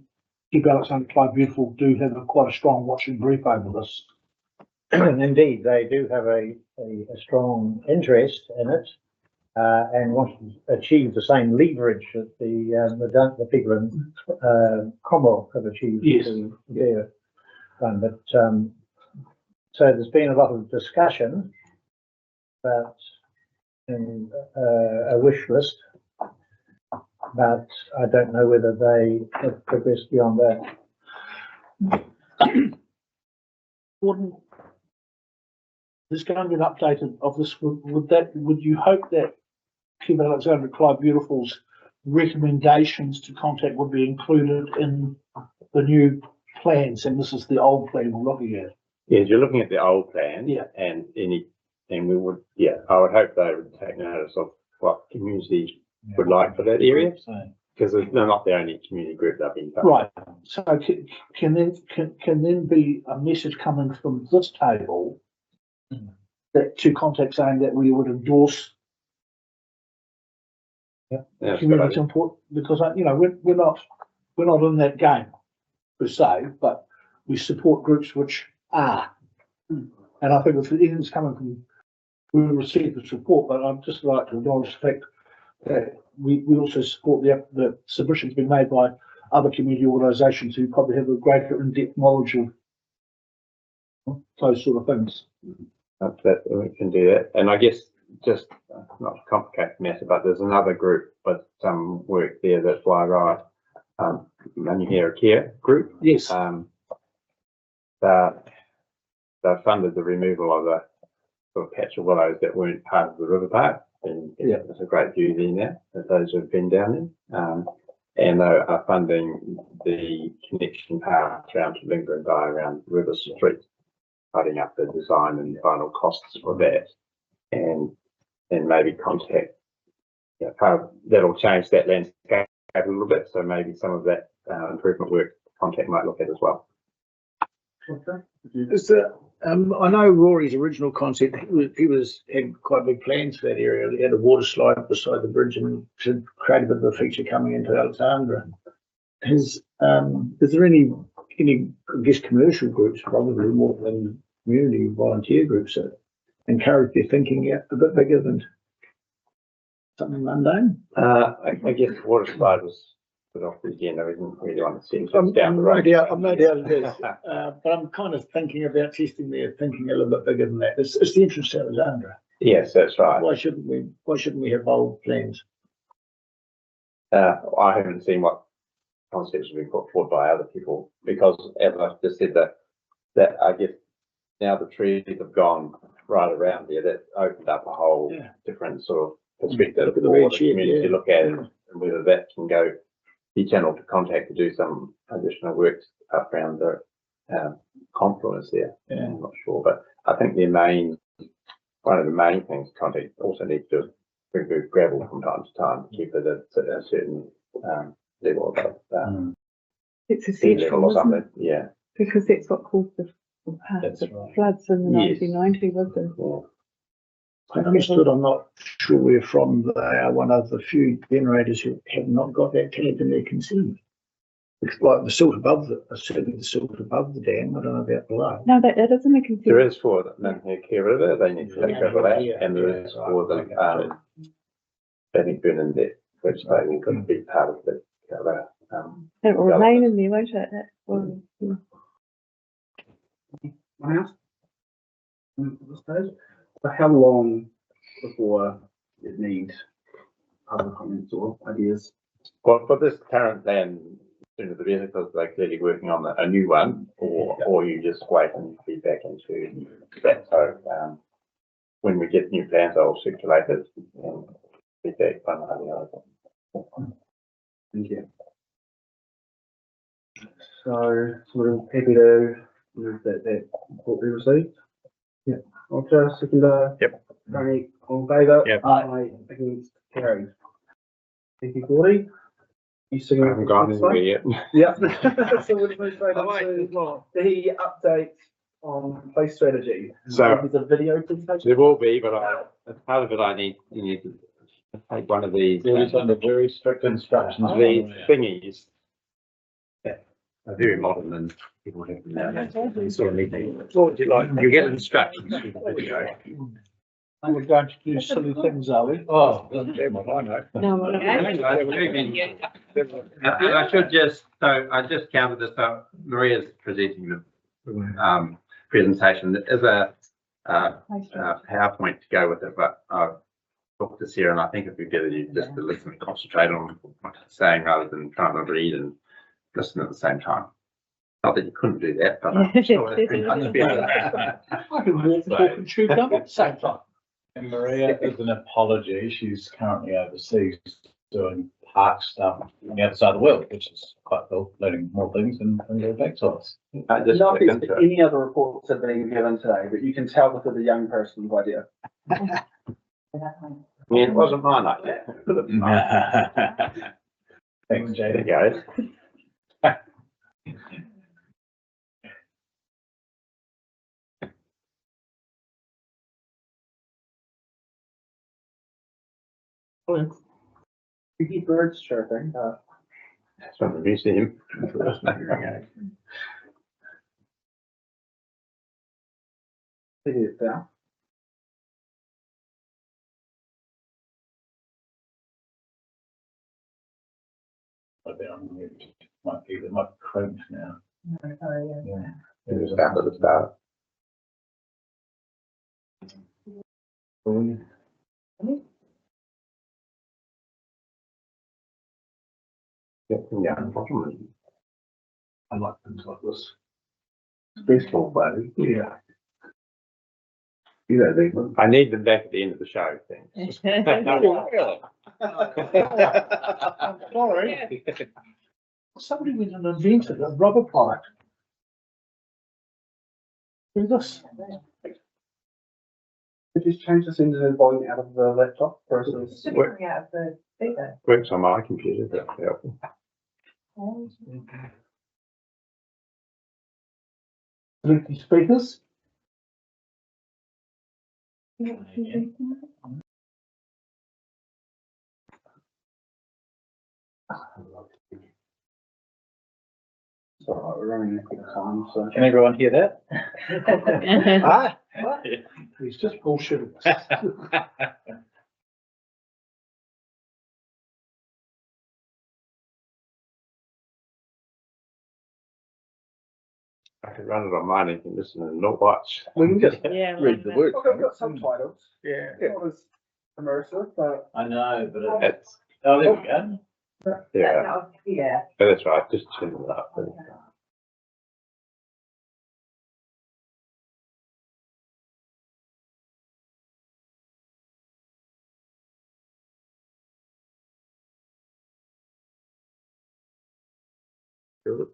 Keep Alexander Clyde Beautiful do have quite a strong watching brief over this. Indeed, they do have a strong interest in it, and want to achieve the same leverage that the people in Cromwell have achieved. Yes. Their fund. But so there's been a lot of discussion about a wish list, but I don't know whether they have progressed beyond that. Gordon, there's going to be an update of this. Would you hope that Keep Alexander Clyde Beautiful's recommendations to Contact would be included in the new plans? And this is the old plan we're looking at. Yes, you're looking at the old plan. Yeah. And we would, I would hope they would take notice of what community would like for that area. Because they're not the only community group that have been touched. Right. So can then be a message coming from this table that to Contact saying that we would endorse community input, because we're not in that game per se, but we support groups which are. And I think if anything's coming from, we receive the support, but I'd just like to acknowledge the fact that we also support the submissions being made by other community organisations who probably have a greater in-depth knowledge of those sort of things. That we can do that. And I guess just not to complicate the matter, but there's another group with some work there that's why right. Manuhera Care Group. Yes. They funded the removal of a sort of patch of willows that weren't part of the river park. And there's a great view there now that those who've been down there. And they are funding the connection path around to Linga and Dye around River Street, cutting up the design and final costs for that. And maybe Contact, part of that'll change that landscape a little bit. So maybe some of that improvement work Contact might look at as well. Is there, I know Rory's original concept, he had quite big plans for that area. He had a water slide beside the bridge and to create a bit of a feature coming into Alexandra. Is there any, I guess, commercial groups, probably more than community volunteer groups, that encourage their thinking a bit bigger than something mundane? I guess the water slide was put off the agenda. We didn't really want to see it down the road. I'm no doubt it is. But I'm kind of thinking about testing their thinking a little bit bigger than that. It's the interest of Alexandra. Yes, that's right. Why shouldn't we have bold plans? I haven't seen what concepts have been put forward by other people, because as I just said, that I guess now the trees have gone right around there. That opened up a whole different sort of perspective for the community to look at it, and whether that can go be channeled to Contact to do some additional work up around the confluence there. I'm not sure, but I think one of the main things Contact also needs to remove gravel from time to time to keep it at a certain level above It's sea level or essential, something. isn't it? Because it's what caused the floods in the 1990s, wasn't it? I understood. I'm not sure where from they are one of the few generators who have not got that tagged in their consent. It's like the silt above certainly the silt above the dam. I don't know about below. No, that isn't a consent. There is for the Manuhera River, they need to take gravel out, and there is for the Burn in there, which they will could be part of the it will remain in there, won't it? Anyone else? I suppose. So how long before it needs other comments or ideas? Well, for this current plan, sooner the better, because they're clearly working on a new one, or you just wait and feedback into that. So when we get new plans, I'll circulate it, and feedback by the other. Thank you. So, sort of happy to move that report we received. Yeah. Roger, seconder. Yep. Tony, all in favour? Yep. Aye. Against, carried. Thank you, Gordy. You singing? I haven't got anywhere yet. Yeah. So we'll move straight on to the update on place strategy. So- There's a video presentation. There will be, but as part of it, you need to take one of these. It's under very strict instructions. These thingies. that are very modern and people have them now. Sort of meeting. What would you like? You get instructions through the video. And we're going to do silly things, are we? Oh, damn it, I know. No, And I should just, so I just counted this up. Maria's presenting the presentation. There is a PowerPoint to go with it, but I've talked to Sarah and I think it'd be better you just to listen and concentrate on what I'm saying rather than trying to read and listen at the same time. Not that you couldn't do that, but I'm sure that's pretty much better. I can walk, talk and chew gum at the same time. And Maria, as an apology, she's currently overseas doing park stuff on the other side of the world, which is quite cool, learning more things and go back to us. Just Not click that into it. any other reports have been given today, but you can tell this is a young person's idea. Yeah, it wasn't mine like that. Thanks, There Jay. you go. You hear birds chirping. That's from the museum. It is now. Might be on mute. Might be cramped now. Yeah. Just down to the start. Yeah, bottom. I like things like this. Baseball, buddy. Yeah. You know, I need them back at the end of the show. Thanks. Sorry. Somebody went and invented a rubber product. Do this. Could you just change this into the volume out of the laptop versus? Works on my computer, but helpful. Bluetooth speakers. It's all right, we're running a quick time, so. Can everyone hear that? Ah, what? He's just bullshitting us. I could run it on mine and can listen and not watch. We can just Yeah. Read the words. Well, we've got subtitles. Yeah. It's not as immersive, but I know, but It's, oh, there we go. yeah, Yeah. but that's right, just turn it up. Good.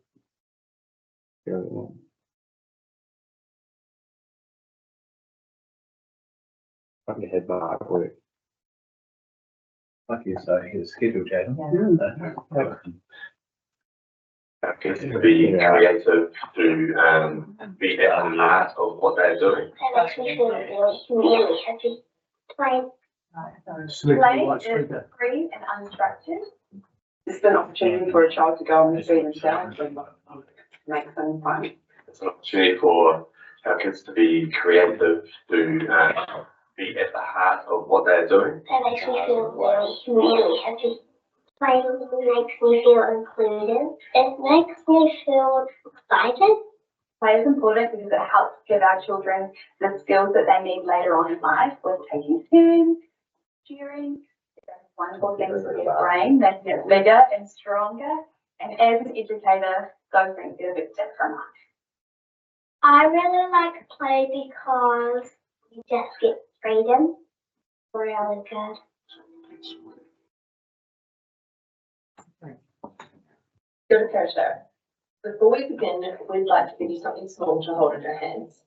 Yeah. Probably had my work. Like you say, his schedule, Jaden. To be creative, to be at the heart of what they're doing. It makes me feel really happy. Play is free and unstructured. It's an opportunity for a child to go and be themselves and make things fun. It's an opportunity for our kids to be creative, to be at the heart of what they're doing. It makes me feel really happy. Play makes me feel included. It makes me feel excited. Play is important because it helps give our children the skills that they need later on in life with taking turns, cheering. It does wonderful things for their brain. They get bigger and stronger. And as an educator, those things get a bit different. I really like play because you just get freedom. Really good. Good Thursday. Before we begin, we'd like to give you something small to hold in your hands.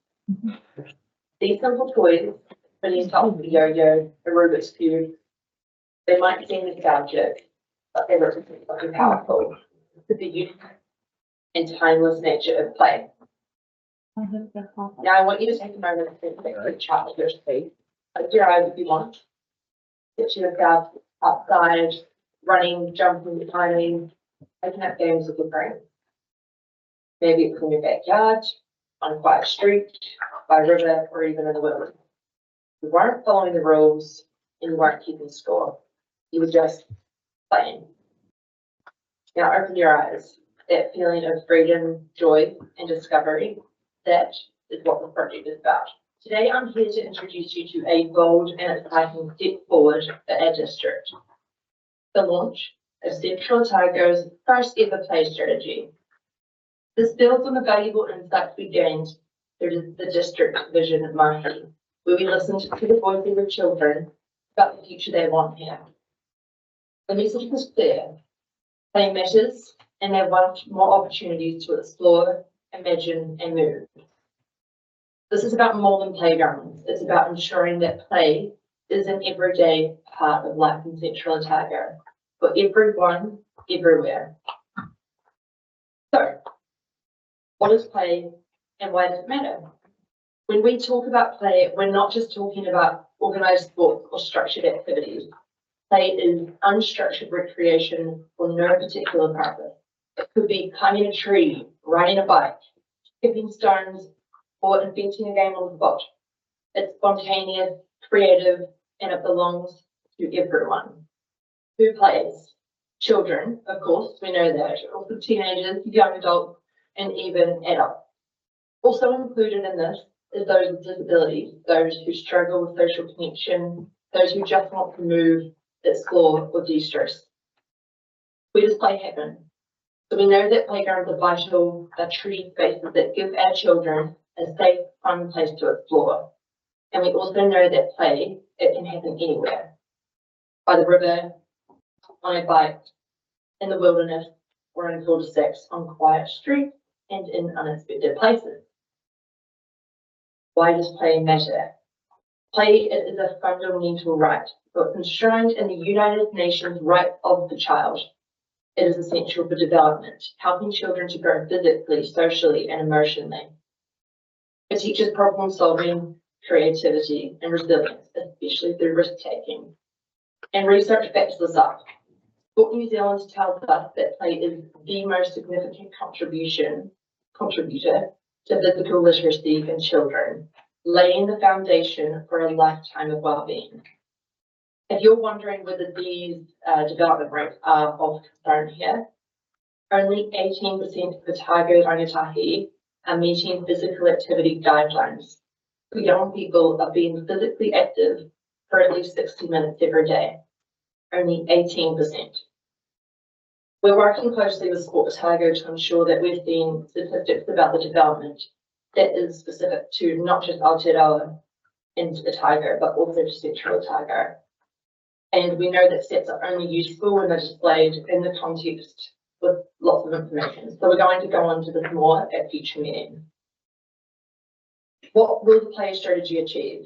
These simple toys, spinning top, the yo-yo, the Rubik's Cube, they might seem nostalgic, but they represent something powerful to the youth and timeless nature of play. Now I want you to take a moment to think about the child at your feet. Close your eyes if you want. Picture yourself outside, running, jumping, climbing, making up games with your friends. Maybe it's in your backyard, on a quiet street, by a river, or even in the wilderness. You weren't following the rules and you weren't keeping score. You were just playing. Now open your eyes. That feeling of freedom, joy, and discovery, that is what the project is about. Today I'm here to introduce you to a bold and exciting step forward for our district. The launch of Central Otago's first ever play strategy. This builds on the valuable insights we gained through the district vision of Mahi, where we listened to the voices of children about the future they want here. The message was clear. Play matters, and they want more opportunities to explore, imagine, and move. This is about more than playgrounds. It's about ensuring that play is an everyday part of life in Central Otago, for everyone, everywhere. So, what is play and why does it matter? When we talk about play, we're not just talking about organised sports or structured activities. Play is unstructured recreation for no particular purpose. It could be climbing a tree, riding a bike, skipping stones, or inventing a game on the spot. It's spontaneous, creative, and it belongs to everyone. Who plays? Children, of course, we know that, also teenagers, young adults, and even adults. Also included in this is those with disabilities, those who struggle with social connection, those who just want to move, explore, or de-stress. Where does play happen? So we know that playgrounds are vital, are treaty spaces that give our children a safe, fun place to explore. And we also know that play, it can happen anywhere. By the river, on a bike, in the wilderness, or in cul-de-sacs, on quiet streets, and in unexpected places. Why does play matter? Play is a fundamental right, but enshrined in the United Nations Right of the Child. It is essential for development, helping children to grow physically, socially, and emotionally. It teaches problem solving, creativity, and resilience, especially through risk taking. And research backs this up. Sport New Zealand tells us that play is the most significant contributor to physical literacy in children, laying the foundation for a lifetime of well-being. If you're wondering whether these development rates are of concern here, only 18% of Otago rangatahi are meeting physical activity guidelines. For young people are being physically active for at least 60 minutes every day. Only 18%. We're working closely with Sport Otago to ensure that we're seeing statistics about the development that is specific to not just Aotearoa and Otago, but also to Central Otago. And we know that stats are only useful when they're displayed in the context with lots of information. So we're going to go on to this more at future meetings. What will the play strategy achieve?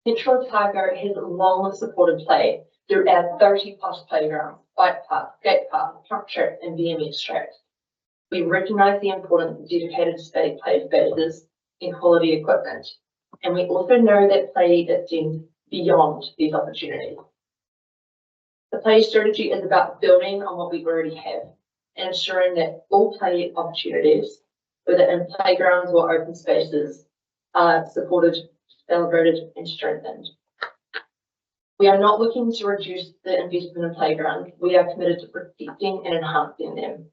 Central Otago has long supported play through our 30+ playgrounds, bike parks, skate parks, truck tracks, and BMX tracks. We recognise the importance of dedicated state play spaces and quality equipment, and we also know that play extends beyond these opportunities. The play strategy is about building on what we already have and ensuring that all play opportunities, whether in playgrounds or open spaces, are supported, celebrated, and strengthened. We are not looking to reduce the investment in playgrounds. We are committed to protecting and enhancing them.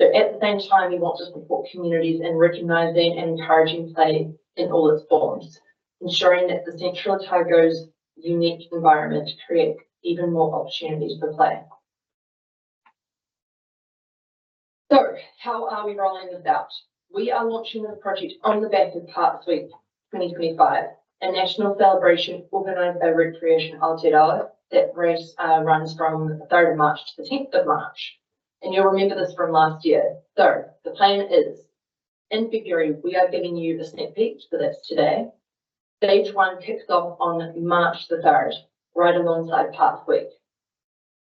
So at the same time, we want to support communities in recognising and encouraging play in all its forms, ensuring that the Central Otago's unique environment creates even more opportunities for play. So how are we rolling this out? We are launching the project on the back of Park Sweep 2025, a national celebration organised by Recreation Aotearoa that race runs from the 3rd of March to the 10th of March. And you'll remember this from last year. So the plan is, in February, we are giving you a sneak peek, so that's today. Stage 1 kicks off on March the 3rd, right alongside Path Week.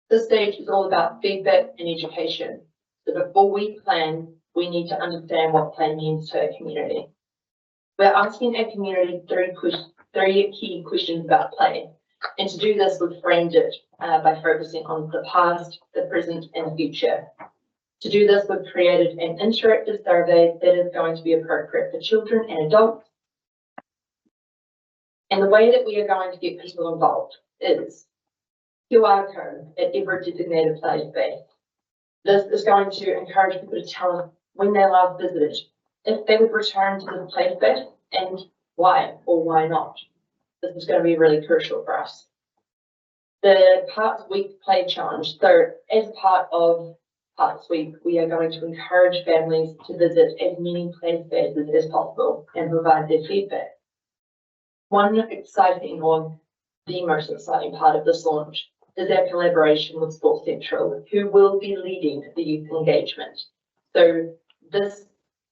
This stage is all about feedback and education. So before we plan, we need to understand what play means to our community. We're asking our community three key questions about play. And to do this, we've framed it by focusing on the past, the present, and the future. To do this, we've created an interactive survey that is going to be appropriate for children and adults. And the way that we are going to get people involved is QR code at every designated play space. This is going to encourage people to tell us when they last visited, if they would return to the play space, and why or why not. This is going to be really crucial for us. The Parks Week Play Challenge. So as part of Parks Week, we are going to encourage families to visit as many play spaces as possible and provide their feedback. One exciting, or the most exciting part of this launch is our collaboration with Sports Central, who will be leading the youth engagement. So this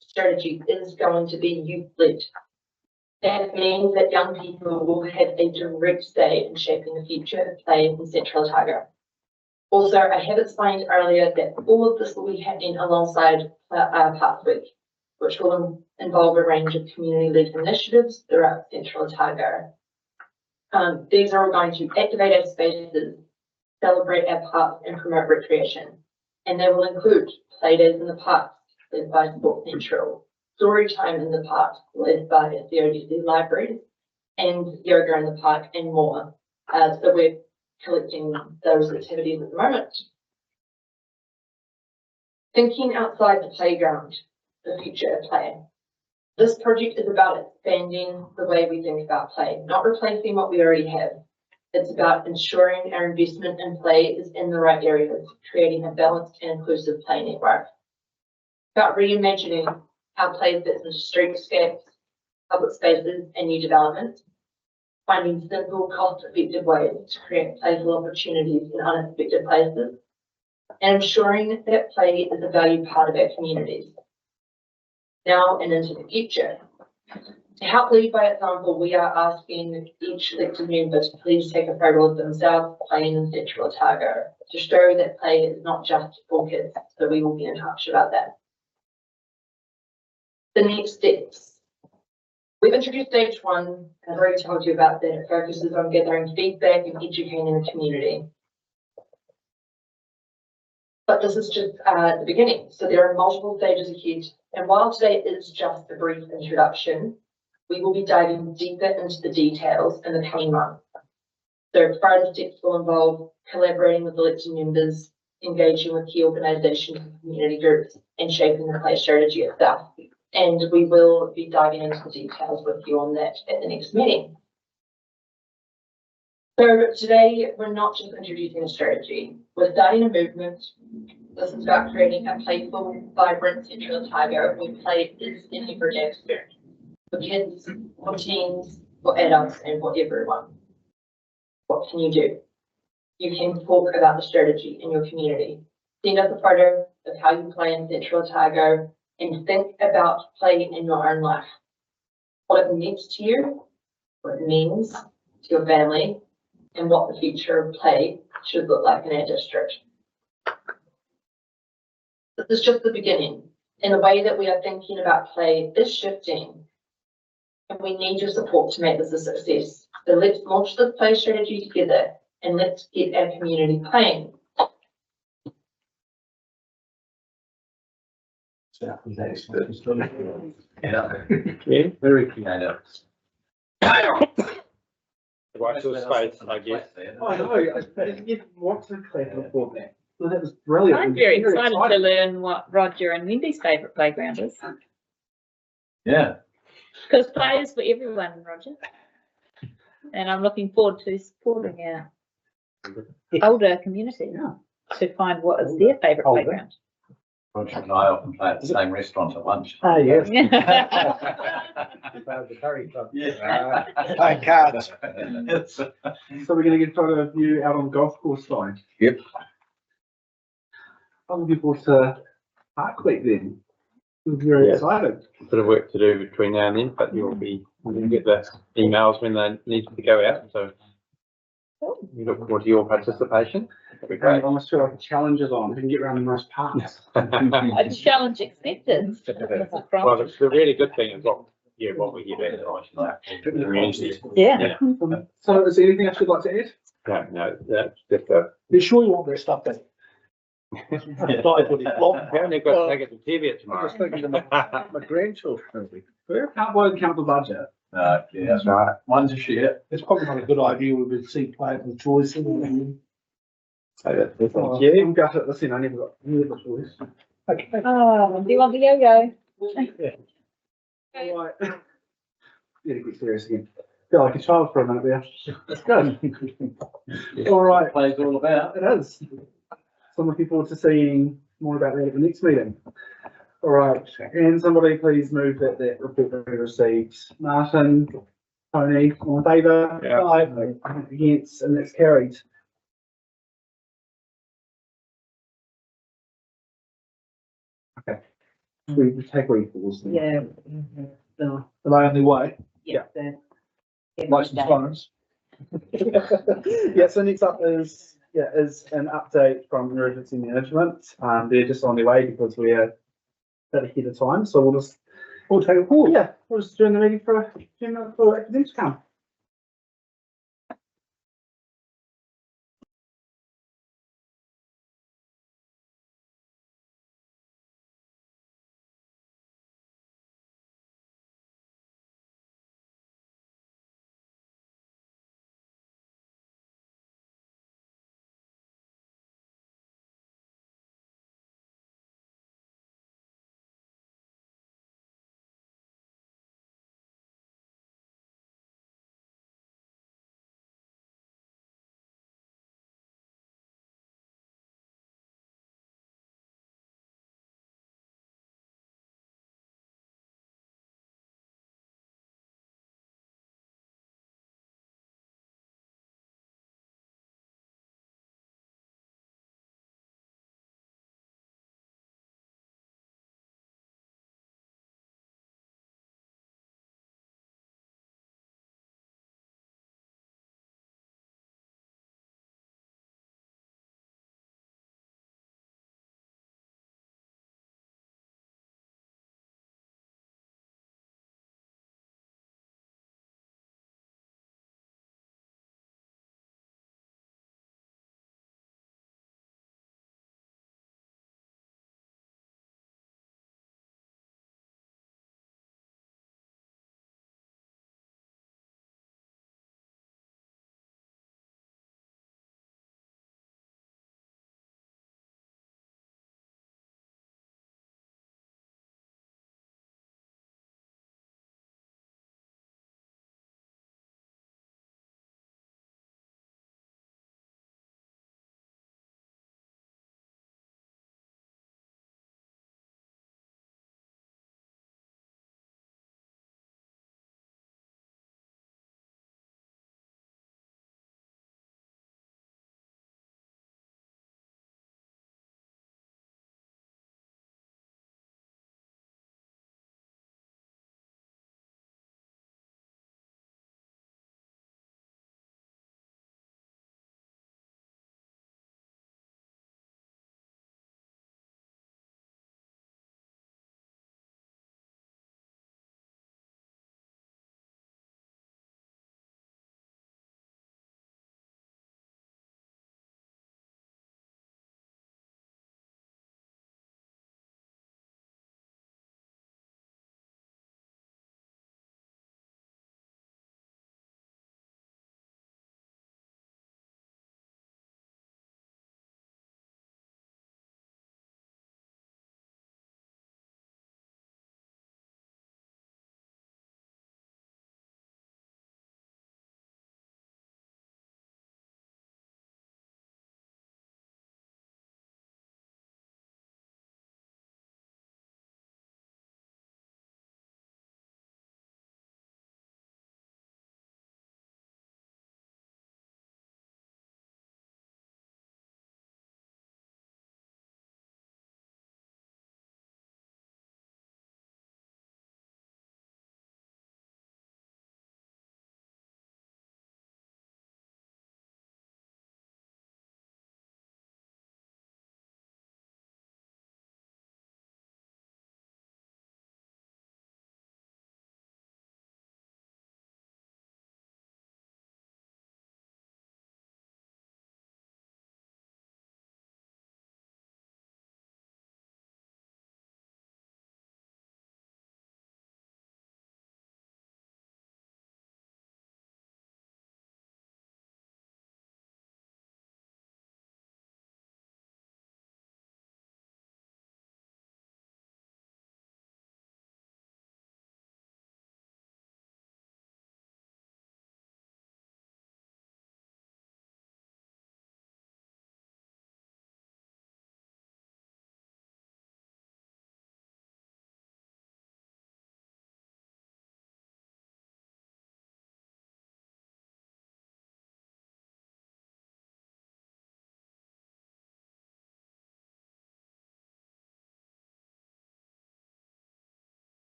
strategy is going to be youth-led. That means that young people will have a direct say in shaping the future of play in Central Otago. Also, I have explained earlier that all of this will be happening alongside Path Week, which will involve a range of community-led initiatives throughout Central Otago. These are all going to activate our spaces, celebrate our parks, and promote recreation. And they will include play days in the parks, led by Sports Central, story time in the park, led by the ODC Library, and yoga in the park, and more. So we're collecting those activities at the moment. Thinking outside the playground, the future of play. This project is about expanding the way we think about play, not replacing what we already have. It's about ensuring our investment in play is in the right areas, creating a balanced and inclusive play network. About reimagining how play fits into streetscapes, public spaces, and new developments. Finding simple, cost-effective ways to create playful opportunities in unexpected places. And ensuring that play is a valued part of our communities, now and into the future. To help lead by example, we are asking each elected member to please take a photo of themselves playing in Central Otago to show that play is not just for kids, so we will be in touch about that. The next steps. We've introduced stage 1, and I've already told you about that. It focuses on gathering feedback and educating the community. But this is just the beginning, so there are multiple stages ahead. And while today is just a brief introduction, we will be diving deeper into the details in the coming months. So further steps will involve collaborating with elected members, engaging with key organisations and community groups, and shaping the play strategy itself. And we will be diving into the details with you on that at the next meeting. So today, we're not just introducing a strategy, we're starting a movement. This is about creating a playful, vibrant Central Otago where play is an everyday experience for kids, for teens, for adults, and for everyone. What can you do? You can talk about the strategy in your community. Send us a photo of how you play in Central Otago and think about play in your own life. What it means to you, what it means to your family, and what the future of play should look like in our district. This is just the beginning. And the way that we are thinking about play is shifting. And we need your support to make this a success. So let's launch this play strategy together and let's get our community playing. Yeah, very creative. Watch the space, I guess. I know, I didn't get what's the clap before that. So that was brilliant. I'm very excited to learn what Roger and Wendy's favourite playground is. Yeah. Because play is for everyone, Roger. And I'm looking forward to supporting our older community to find what is their favourite playground. Roger and I often play at the same restaurant at lunch. Ah, yes. the curry club. Playing cards. So we're gonna get photo of you out on the golf course side. Yep. I'm looking forward to Park Week then. I'm very Yes. excited. Bit of work to do between now and then, but you'll get the emails when they need to go out, so we look forward to your participation. That'd be And great. I almost feel like the challenge is on. Who can get around the most parks? A challenge accepted. Well, the really good thing is what we hear back from the community. Yeah. So is there anything else you'd like to add? No, that's just a. Be sure you want their stuff back. Apparently got to take it to TV I'm tomorrow. just thinking of my grandchildren. Can't blow the council budget. Yeah, that's right. One's a share. It's probably not a good idea. We would see players with choice. Oh, I'm gutted. Listen, I never got any of the choice. Okay. Oh, do you want the yo-yo? All right. Yeah, get serious again. Feel like a child for a minute there. That's good. All right. Plays all about. It is. So I'm looking forward to seeing more about that at the next meeting. All right. And somebody please move that report be received. Martin, Tony, all in favour? Yeah. Aye. Against, and that's carried. Okay. We take recalls. then. Yeah. The only way. Yeah. License phones. Yeah, so next up is an update from emergency management. They're just on their way because we are a bit ahead of time, so we'll take a pause. Yeah, we'll just adjourn the meeting for a few minutes for academics to come.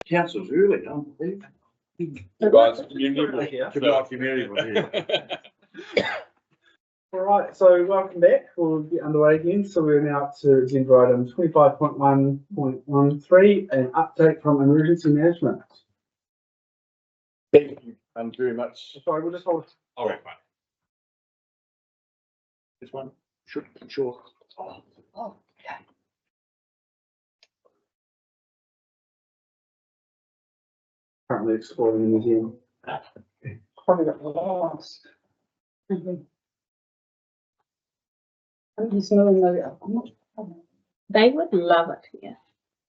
Council's early, aren't they? Guys, All right, so welcome back. We'll get underway again. So we're now to agenda item 25.1.13, an update from emergency management. Thank you very much. Sorry, we'll just hold. All right, fine. This one? Sure. Oh, okay. Currently exploring the museum. Probably got lost. I'm just smelling They would love it here.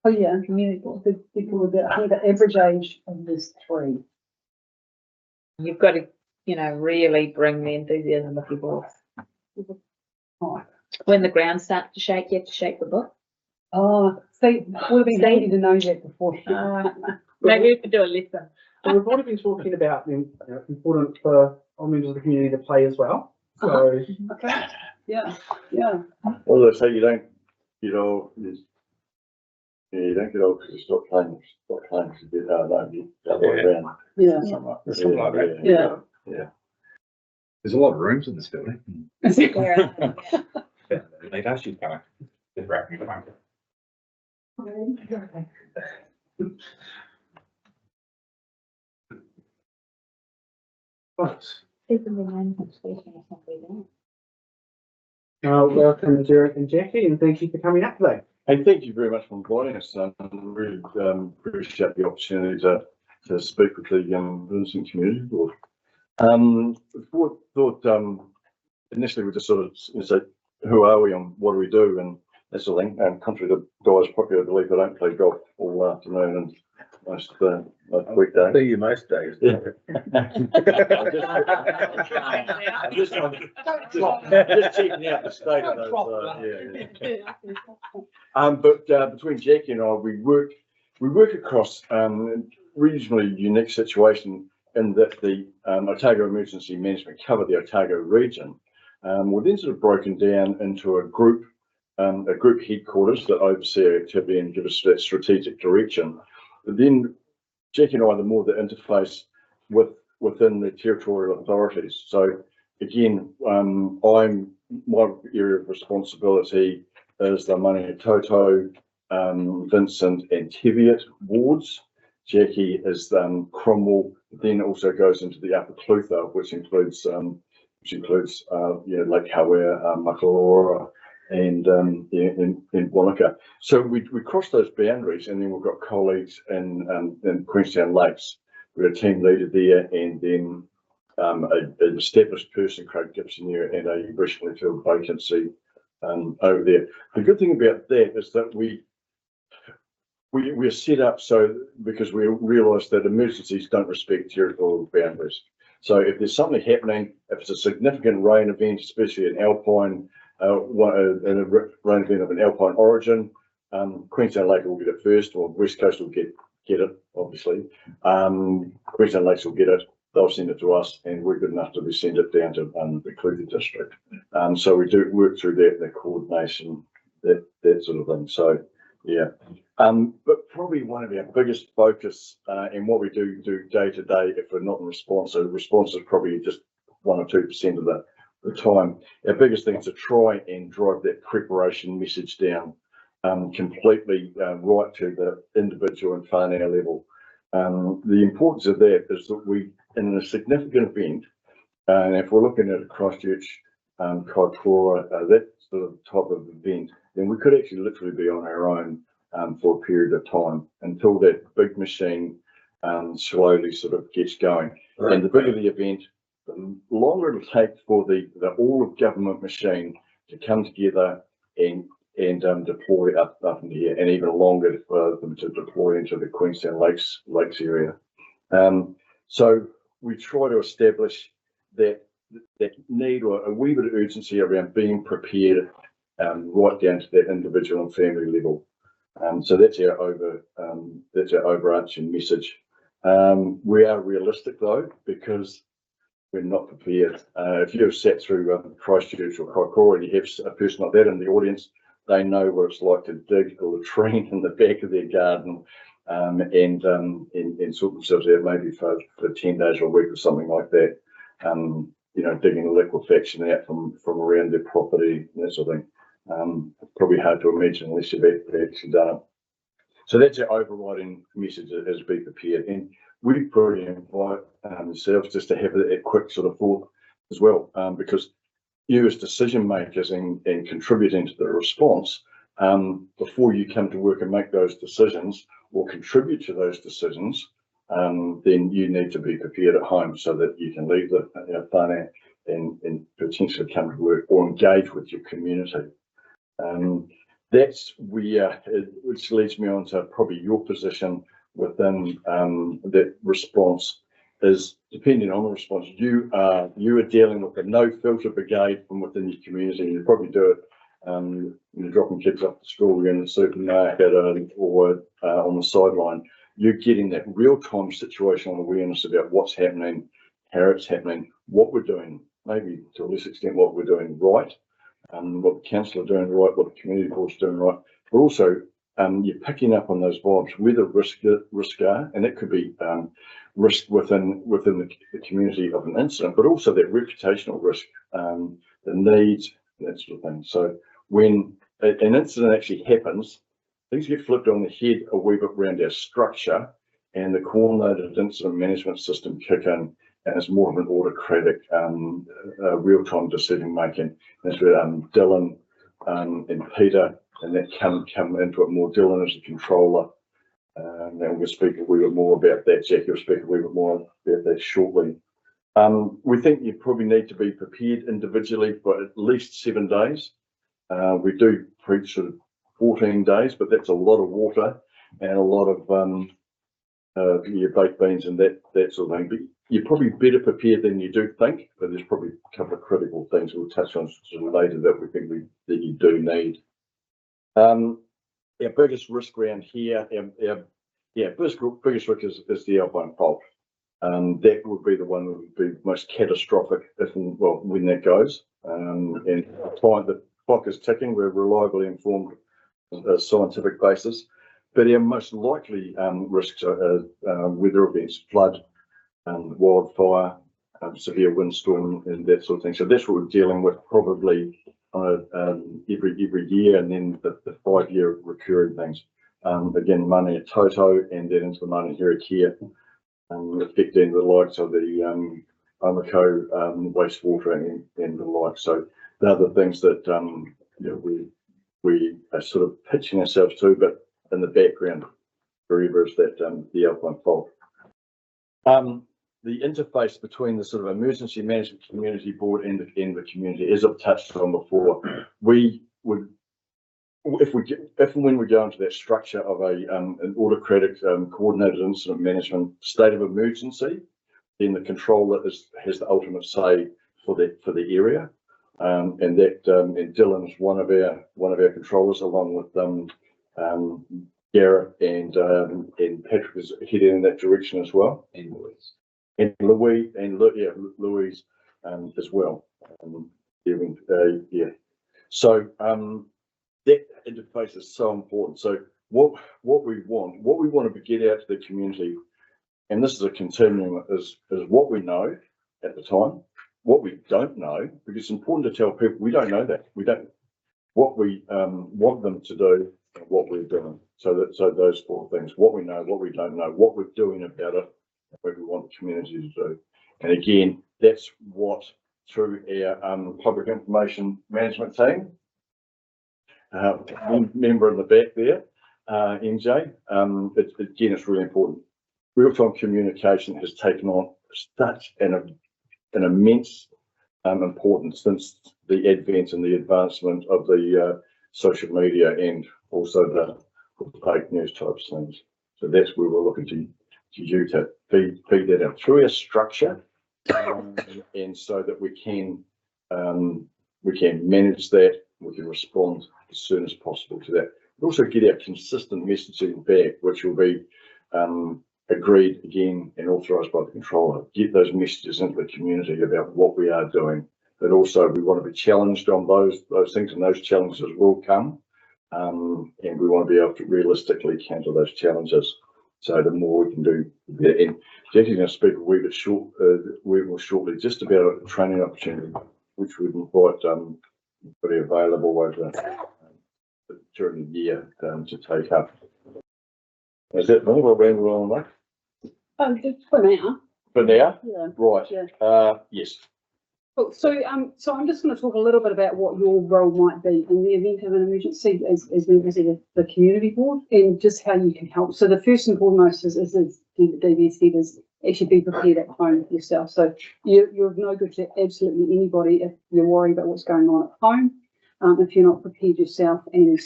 Oh, yeah, community, the people with the, I think the average age of this 3. You've got to, really bring the enthusiasm of your voice. When the ground starts to shake, you have to shake the book. Oh, see, would have been handy to know that before. Maybe we could do a lesson. So we've already been talking about the important for all members of the community to play as well. So Okay, yeah, yeah. Well, they say you don't get old because you stop playing to get the other way around. Yeah. Something like that. Yeah. There's a lot of rooms in this building. They asked you to come. welcome Derek and Jackie, and thank you for coming up today. Hey, thank you very much for inviting us. I really appreciate the opportunity to speak with the Vincent Community Board. Thought initially we just sort of say, who are we and what do we do, and that sort of thing. And contrary to guys' popular belief, I don't play golf all afternoon and most weekdays. See you most days. Yeah. just checking out the state of those. But between Jackie and I, we work across a reasonably unique situation in that the Otago Emergency Management cover the Otago region. We're then sort of broken down into a group headquarters that oversee our activity and give us that strategic direction. But then Jackie and I are more the interface within the territorial authorities. So again, my area of responsibility is the Maniototo, Vincent and Teviot wards. Jackie is Cromwell, then also goes into the Upper Clutha, which includes Lake Hawea, Makalora, and in Wanaka. So we cross those boundaries, and then we've got colleagues in Queenstown Lakes. We've got a team leader there, and then an established person, Craig Gibson here, and a recently filled vacancy over there. The good thing about that is that we're set up so because we realise that emergencies don't respect territorial boundaries. So if there's something happening, if it's a significant rain event, especially an alpine, rain event of an alpine origin, Queenstown Lake will get it first, or West Coast will get it, obviously. Queenstown Lakes will get it, they'll send it to us, and we're good enough to send it down to the Clutha district. So we do work through that, the coordination, that sort of thing. So yeah. But probably one of our biggest focus and what we do day to day, if we're not in response, so response is probably just 1 or 2% of the time. Our biggest thing is to try and drive that preparation message down completely right to the individual and whānau level. The importance of that is that we, in a significant event, and if we're looking at a Christchurch, Kaikoura, that sort of type of event, then we could actually literally be on our own for a period of time until that big machine slowly sort of gets going. Right. And the bigger the event, the longer it'll take for the all of government machine to come together and deploy up in the air, and even longer for them to deploy into the Queenstown Lakes area. So we try to establish that need or a wee bit of urgency around being prepared right down to that individual and family level. So that's our overarching message. We are realistic though, because we're not prepared. If you've sat through Christchurch or Kaikoura and you have a person like that in the audience, they know what it's like to dig a latrine in the back of their garden and sort themselves out maybe for 10 days or a week or something like that. Digging the liquefaction out from around their property and that sort of thing. Probably hard to imagine unless you've actually done it. So that's our overriding message, is be prepared. And we probably invite yourselves just to have a quick sort of thought as well, because you as decision makers and contributing to the response, before you come to work and make those decisions or contribute to those decisions, then you need to be prepared at home so that you can leave the whānau and potentially come to work or engage with your community. That's which leads me on to probably your position within that response. Is depending on the response, you are dealing with the no filter brigade from within your community. You probably do it you're dropping kids off to school, you're in the supermarket or on the sideline. You're getting that real-time situational awareness about what's happening, how it's happening, what we're doing, maybe to a less extent what we're doing right, what the council are doing right, what the community board's doing right, but also you're picking up on those vibes where the risk are, and that could be risk within the community of an incident, but also that reputational risk, the needs, that sort of thing. So when an incident actually happens, things get flipped on the head a wee bit around our structure, and the coordinated incident management system kick in, and it's more of an autocratic, real-time decision making. That's where Dylan and Peter and that come into it more. Dylan is the controller, and we'll speak a wee bit more about that. Jackie will speak a wee bit more about that shortly. We think you probably need to be prepared individually for at least 7 days. We do preach sort of 14 days, but that's a lot of water and a lot of your baked beans and that sort of thing. But you're probably better prepared than you do think, but there's probably a couple of critical things we'll touch on sort of later that we think that you do need. Our biggest risk around here, biggest risk is the Alpine fault. That would be the one that would be most catastrophic when that goes. And the clock is ticking. We're reliably informed on a scientific basis. But our most likely risks are weather events, flood, wildfire, severe windstorm, and that sort of thing. So that's what we're dealing with probably every year, and then the 5-year recurring things. Again, Mana Toto, and then into the Mana Here, affecting the likes of the Omako wastewater and the like. So they're the things that we are sort of pitching ourselves to, but in the background forever is that the Alpine fault. The interface between the sort of emergency management community board and the community, as I've touched on before, we would, if and when we go into that structure of an autocratic coordinated incident management state of emergency, then the controller has the ultimate say for the area, and Dylan is one of our controllers, along with Garrett and Patrick is heading in that direction as well, and Louise as well. So that interface is so important. So what we want to get out to the community, and this is a continuum, is what we know at the time, what we don't know, because it's important to tell people we don't know that. We don't what we want them to do and what we're doing. So those 4 things: what we know, what we don't know, what we're doing about it, and what we want the community to do. And again, that's what through our public information management team, member in the back there, MJ. It's really important. Real-time communication has taken on such an immense importance since the advent and the advancement of the social media and also the fake news types things. So that's where we're looking to you to feed that out through our structure, and so that we can manage that, we can respond as soon as possible to that. But also get our consistent messaging back, which will be agreed again and authorised by the controller. Get those messages into the community about what we are doing, but also we want to be challenged on those things, and those challenges will come, and we want to be able to realistically counter those challenges. So the more we can do, the better. And Jackie's going to speak a wee bit more shortly, just about a training opportunity, which we've quite pretty available over during the year to take up. Is that me? We'll ramble on that. Just for now. For now? Yeah. Right. Yeah. Yes. Cool. So I'm just going to talk a little bit about what your role might be in the event of an emergency as members of the community board, and just how you can help. So the first and foremost is DB said, is actually be prepared at home yourself. So you're of no good to absolutely anybody if you're worried about what's going on at home. If you're not prepared yourself and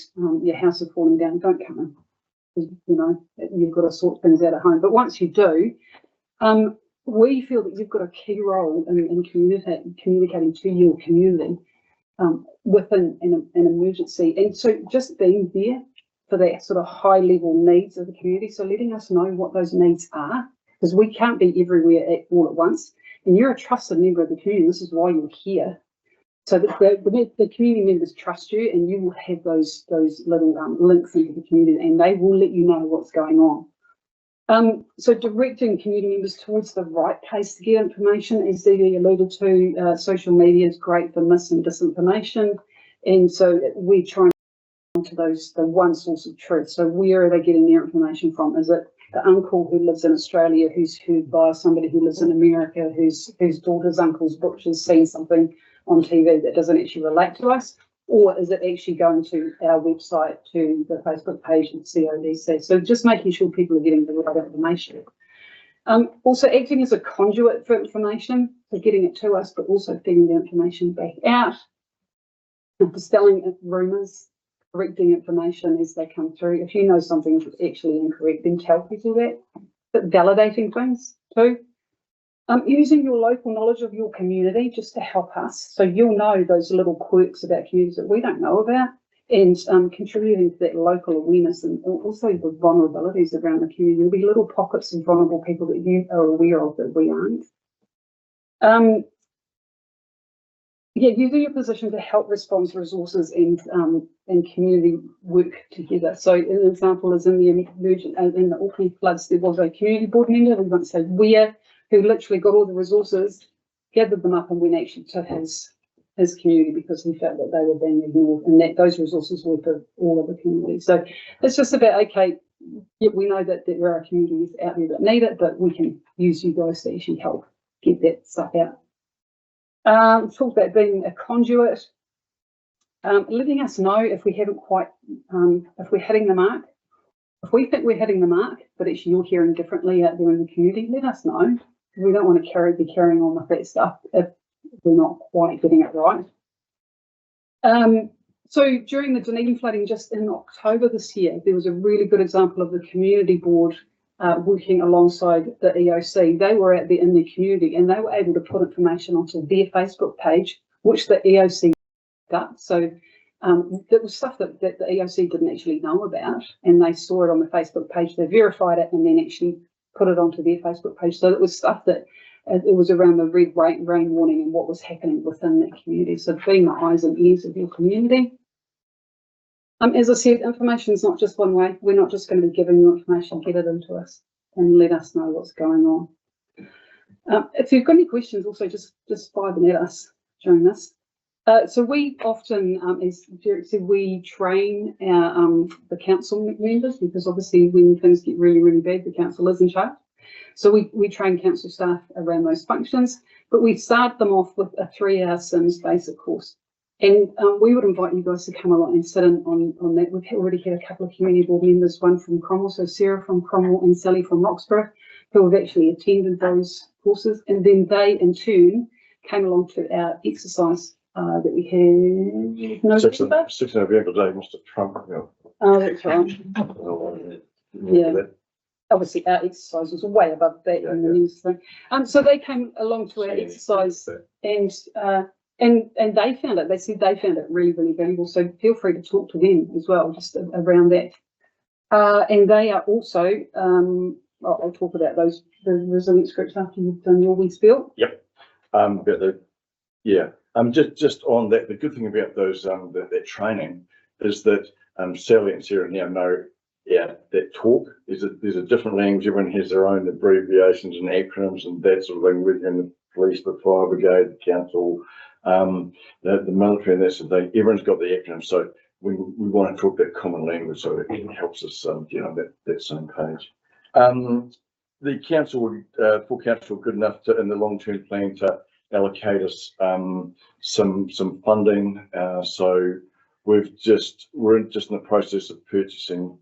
your house is falling down, don't come in. You know, you've got to sort things out at home. But once you do, we feel that you've got a key role in communicating to your community within an emergency. And so just being there for that sort of high level needs of the community. So letting us know what those needs are, because we can't be everywhere all at once. And you're a trusted member of the community. This is why you're here. So the community members trust you, and you will have those little links into the community, and they will let you know what's going on. So directing community members towards the right place to get information, as Dee Dee alluded to, social media is great for mis and disinformation, and so we're trying to the one source of truth. So where are they getting their information from? Is it the uncle who lives in Australia who's heard by somebody who lives in America, whose daughter's uncle's butcher's seen something on TV that doesn't actually relate to us? Or is it actually going to our website, to the Facebook page of CODC? So just making sure people are getting the right information. Also acting as a conduit for information, so getting it to us, but also feeding the information back out. Dispelling rumours, correcting information as they come through. If you know something's actually incorrect, then tell people that. But validating things too. Using your local knowledge of your community just to help us. So you'll know those little quirks about communities that we don't know about, and contributing to that local awareness, and also the vulnerabilities around the community. There'll be little pockets of vulnerable people that you are aware of that we aren't. Using your position to help response resources and community work together. So an example is in the Auckland floods, there was a community board member, we won't say where, who literally got all the resources, gathered them up, and went actually to his community because he felt that they were being ignored, and that those resources were for all of the community. So it's just about, okay, we know that there are communities out there that need it, but we can use you guys to actually help get that stuff out. Talk about being a conduit, letting us know if we haven't quite, if we're hitting the mark. If we think we're hitting the mark, but actually you're hearing differently out there in the community, let us know. We don't want to be carrying on with that stuff if we're not quite getting it right. So during the Dunedin flooding just in October this year, there was a really good example of the community board working alongside the EOC. They were out there in their community, and they were able to put information onto their Facebook page, which the EOC got. So that was stuff that the EOC didn't actually know about, and they saw it on the Facebook page. They verified it and then actually put it onto their Facebook page. So it was stuff that it was around the red rain warning and what was happening within that community. So being the eyes and ears of your community. As I said, information is not just one way. We're not just going to be giving you information, get it into us and let us know what's going on. If you've got any questions, also just fire them at us during this. So we often, as Derek said, we train our the council members, because obviously when things get really, really bad, the council is in charge. So we train council staff around those functions, but we start them off with a 3-hour Sims basic course. And we would invite you guys to come along and sit in on that. We've already had a couple of community board members, one from Cromwell, so Sarah from Cromwell and Sally from Roxburgh, who have actually attended those courses. And then they, in turn, came along to our exercise that we had November. 6 November day, Mr. Trump. Yeah. Oh, that's right. Yeah. Obviously, our exercise was way above that in the news thing. So they came along to our exercise, and they found it. They said they found it really, really valuable. So feel free to talk to them as well, just around that. And they are also, I'll talk about the resilience groups after you've done your wee spiel. Yep. Just on that, the good thing about those that training is that Sally and Sarah now know yeah, that talk. There's a different language. Everyone has their own abbreviations and acronyms and that sort of thing. Within the police, the fire brigade, the council, the military, and that sort of thing. Everyone's got the acronyms, so we want to talk that common language, so it helps us, get on that same page. The council, full council, good enough to in the long-term plan to allocate us some funding. So we're just in the process of purchasing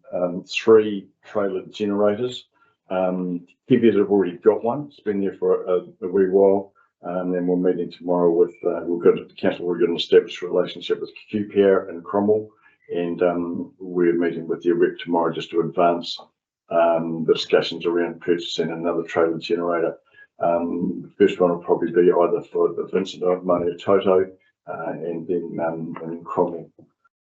3 trailer generators. Heavies have already got one. It's been there for a wee while. And we're meeting tomorrow with the council. We've got an established relationship with QPR and Cromwell, and we're meeting with the rep tomorrow just to advance the discussions around purchasing another trailer generator. The first one will probably be either for the Vincent Toto, and then Cromwell.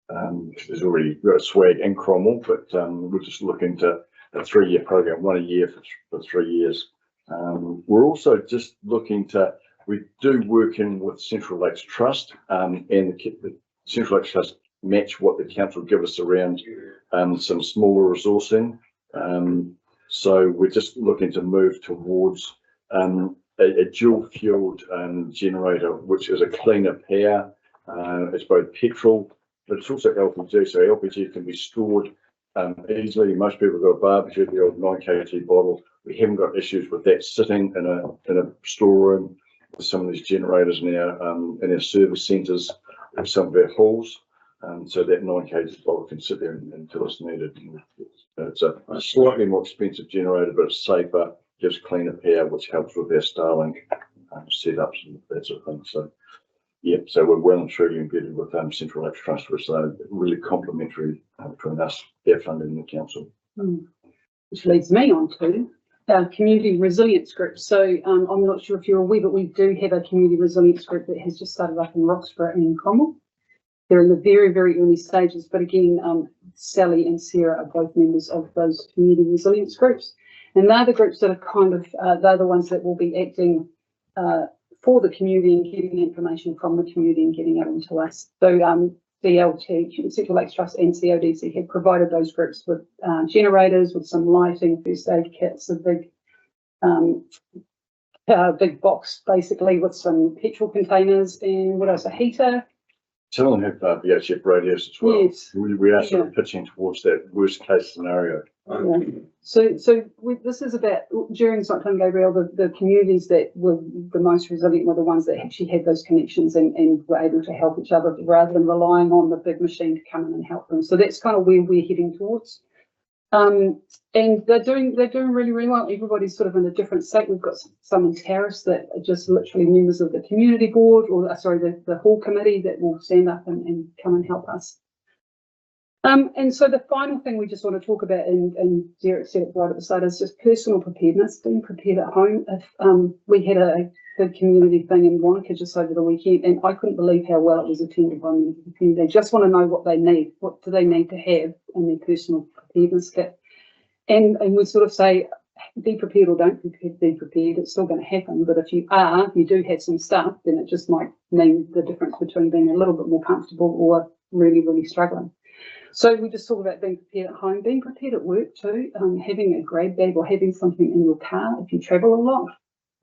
There's already got Swag and Cromwell, but we're just looking to a 3-year program, 1 a year for 3 years. We're also just looking to, we do work in with Central Lakes Trust, and the Central Lakes Trust match what the council give us around some smaller resourcing. So we're just looking to move towards a dual fueled generator, which is a cleaner power. It's both petrol, but it's also LPG. So LPG can be stored easily. Most people have got a barbecue, the old 9 kg bottle. We haven't got issues with that sitting in a storeroom with some of these generators in our service centres and some of our halls. So that 9 kg bottle can sit there until it's needed. It's a slightly more expensive generator, but it's safer, gives cleaner power, which helps with our Starlink setups and that sort of thing. So yeah, so we're well and truly embedded with Central Lakes Trust, which are really complementary between us, our funding, and the council. Which leads me on to our community resilience group. So I'm not sure if you're aware, but we do have a community resilience group that has just started up in Roxburgh and in Cromwell. They're in the very, very early stages, but again, Sally and Sarah are both members of those community resilience groups. And they're the groups that are kind of, they're the ones that will be acting for the community and getting information from the community and getting it into us. So CLT, Central Lakes Trust and CODC have provided those groups with generators, with some lighting, first aid kits, a big box basically with some petrol containers and what else, a heater. Some of them have VHF radios as well. Yes. We are sort of pitching towards that worst case scenario. Yeah. So this is about, during Cyclone Gabrielle, the communities that were the most resilient were the ones that actually had those connections and were able to help each other rather than relying on the big machine to come in and help them. So that's kind of where we're heading towards. And they're doing really, really well. Everybody's sort of in a different state. We've got some in Terrace that are just literally members of the community board, or sorry, the hall committee that will stand up and come and help us. And so the final thing we just want to talk about, and Derek said it right at the start, is just personal preparedness, being prepared at home. If we had a big community thing in Wanaka just over the weekend, and I couldn't believe how well it was attended by members of the community. They just want to know what they need. What do they need to have in their personal preparedness kit? And we sort of say, be prepared or don't be prepared. It's still going to happen. But if you do have some stuff, then it just might mean the difference between being a little bit more comfortable or really, really struggling. So we just talk about being prepared at home, being prepared at work too, having a grab bag or having something in your car if you travel a lot.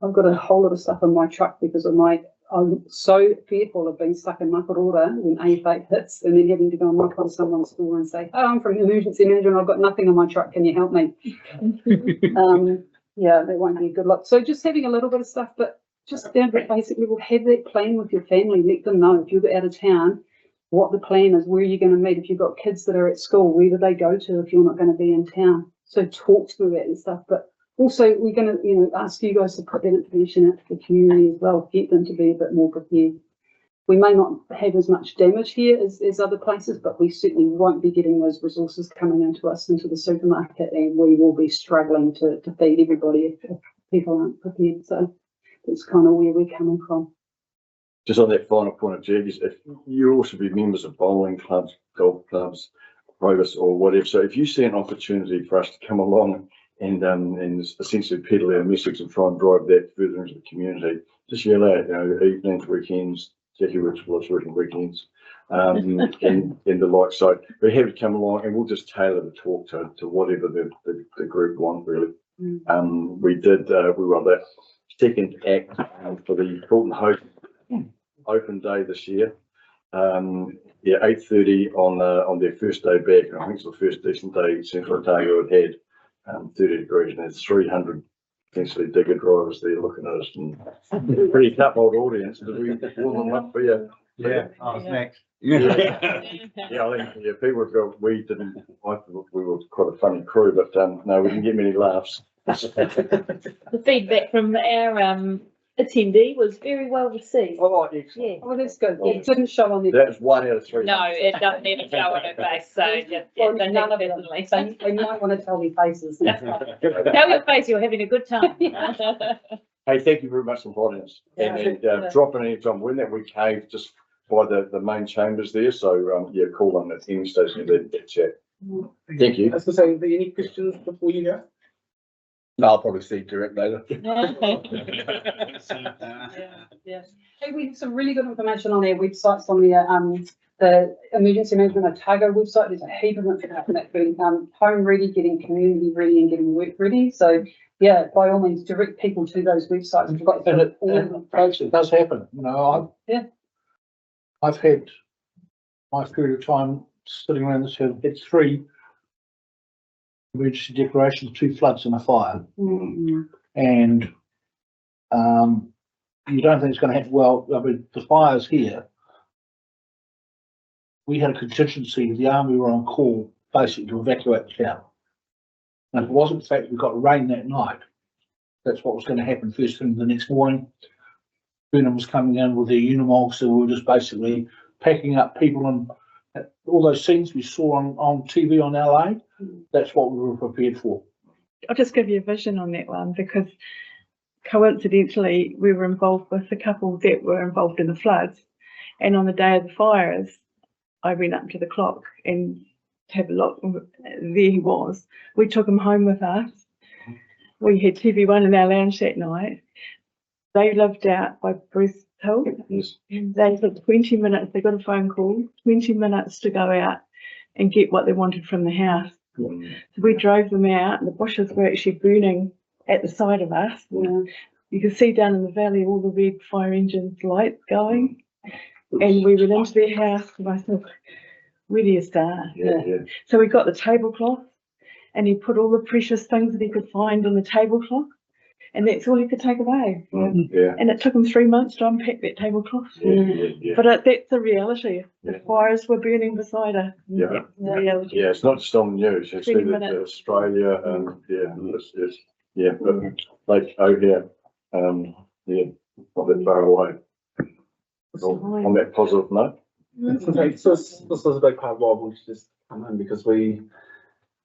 I've got a whole lot of stuff in my truck because I'm so fearful of being stuck in muppet order when A8 hits and then having to go and knock on someone's door and say, oh, I'm from the emergency manager and I've got nothing in my truck, can you help me? Yeah, that won't be a good luck. So just having a little bit of stuff, but just down to basic level, have that plan with your family, let them know if you're out of town, what the plan is, where you're going to meet. If you've got kids that are at school, where do they go to if you're not going to be in town? So talk to them about and stuff, but also we're going to, ask you guys to put that information out to the community as well, get them to be a bit more prepared. We may not have as much damage here as other places, but we certainly won't be getting those resources coming into us into the supermarket, and we will be struggling to feed everybody if people aren't prepared. So that's kind of where we're coming from. Just on that final point of Jaggy's, if you also be members of bowling clubs, golf clubs, Provis or whatever. So if you see an opportunity for us to come along and essentially peddle our message and try and drive that further into the community, just yell out, evenings, weekends, Jackie works for us working weekends. and the like. So we have to come along and we'll just tailor the talk to whatever the group want really. We did, we were on that second act for the Fulton Hope Open Day this year. Yeah, 8:30 on their first day back. I think it's the first decent day Central Otago had 30 degrees, and there's 300 essentially digger drivers there looking at us, and pretty tough old audience. Did we warm them up for you? Yeah, I was next. Yeah, yeah, I think people felt we didn't. I thought we were quite a funny crew, but no, we didn't get many laughs. The feedback from our attendee was very well received. Oh, excellent. Yeah. Oh, that's good. It didn't show on the. That's 1 out of 3. No, it doesn't even show on her face, so just, Well, don't none take of it them. personally. So we might want to tell their faces. Tell your face you're having a good time. Hey, thank you very much for inviting us. And drop in any time. We're in that wee cave just by the main chambers there. So yeah, call them at any station that chat. Thank you. I was going to say, any questions before you go? No, I'll probably see direct later. Yeah. Hey, we have some really good information on our websites on the Emergency Management Otago website. There's a heap of information that's been home ready, getting community ready, and getting work ready. So yeah, by all means, direct people to those websites. We've got And it, all of and them. folks, it does happen, you know, I've had my period of time sitting around this hill, had 3 emergency declarations, 2 floods and a fire. And you don't think it's going to happen. Well, I mean, the fires here, we had a contingency, the army were on call basically to evacuate the town. And if it wasn't the fact we got rain that night, that's what was going to happen first thing the next morning. Burnham was coming in with their Unimog, so we were just basically packing up people, and all those scenes we saw on TV on LA, that's what we were prepared for. I'll just give you a vision on that one, because coincidentally we were involved with the couple that were involved in the floods, and on the day of the fires I went up to the clock and to have a look. There he was. We took him home with us. We had TV1 in our lounge that night. They lived out by Bruce Hill. Yes. They took 20 minutes, they got a phone call, 20 minutes to go out and get what they wanted from the house. So we drove them out, and the bushes were actually burning at the side of us. You could see down in the valley all the red fire engines lights going. And we went into their house, and I thought, where do you start? So we got the tablecloth, and he put all the precious things that he could find in the tablecloth, and that's all he could take away. And it took him 3 months to unpack that tablecloth. But that's the reality. The fires were burning beside us. Yeah, reality. yeah, it's not just on the news. It's 20 in minutes. Australia, and yeah, but like here, yeah, not that far away. On that positive note. This is a big part of why we should just come in, because I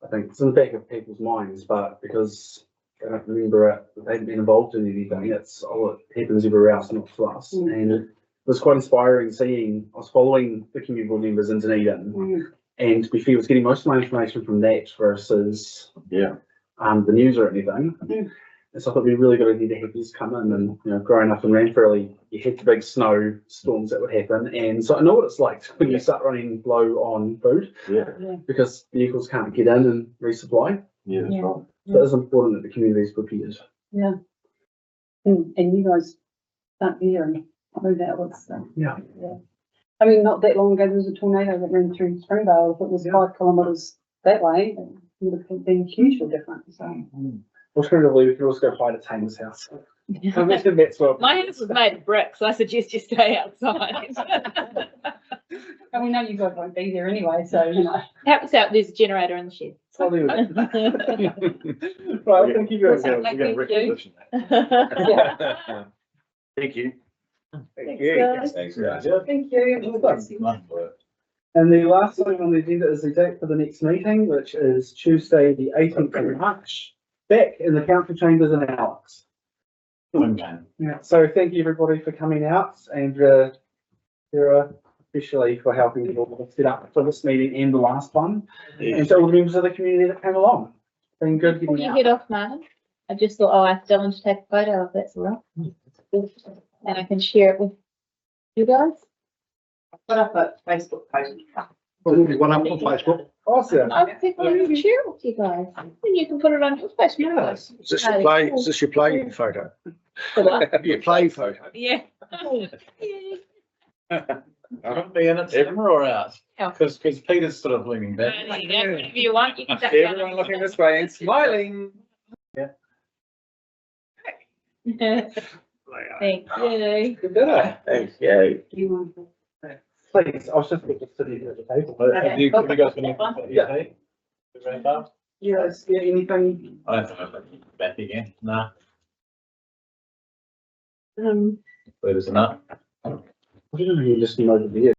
think it's in the back of people's minds, but because they don't remember it, they haven't been involved in anything, it's all it happens everywhere else, not to us. And it was quite inspiring seeing, I was following the community board members in Dunedin, and to be fair, I was getting most of my information from that versus the news or anything. And so I thought it'd be a really good idea to have these come in. And you know, growing up in Ranfurly, you had the big snow storms that would happen, and so I know what it's like when you start running low on food, because vehicles can't get in and resupply. That's right. So it is important that the community is prepared. And you guys aren't there and move outwards. So. Yeah. I mean, not that long ago, there was a tornado that ran through Springvale. If it was 5 kilometres that way, it would have been hugely different. So. Alternatively, we could also go hide at Tamer's house. So that's what My house was made of bricks, so I suggest you stay outside. And we know you guys won't be there anyway, so you know. Help us out, there's a generator in the shed. Right, thank you guys. We're going to recognition that. Thank you. Thank you. Thanks, guys. Thank you. And the last thing on the agenda is the date for the next meeting, which is Tuesday, the 18th of March, back in the council chambers in Alex. Yeah, so thank you everybody for coming out, and Sarah, especially for helping people set up for this meeting and the last one, and to all the members of the community that came along. It's been good Before getting you out. get off, Martin, I just thought, I asked Dylan to take a photo if that's all right. And I can share it with you guys. Put up a Facebook post. One up on Facebook. Awesome. I think I will share it with you guys. And you can put it on your Facebook. post. Is this your play, is this your play photo? The what? Your play photo? Yeah. Be in it, camera or out? Yeah. Because Peter's sort of leaning back. There you go. Whatever you want, you can duck down. Everyone looking this way and smiling. Thank you. Good dinner. Thanks, yeah. Please, I was just sitting at the table. But Okay. You guys can Yeah. Yes, yeah, anything? I don't think I'll back again. No, Um, Peter's enough. you just know the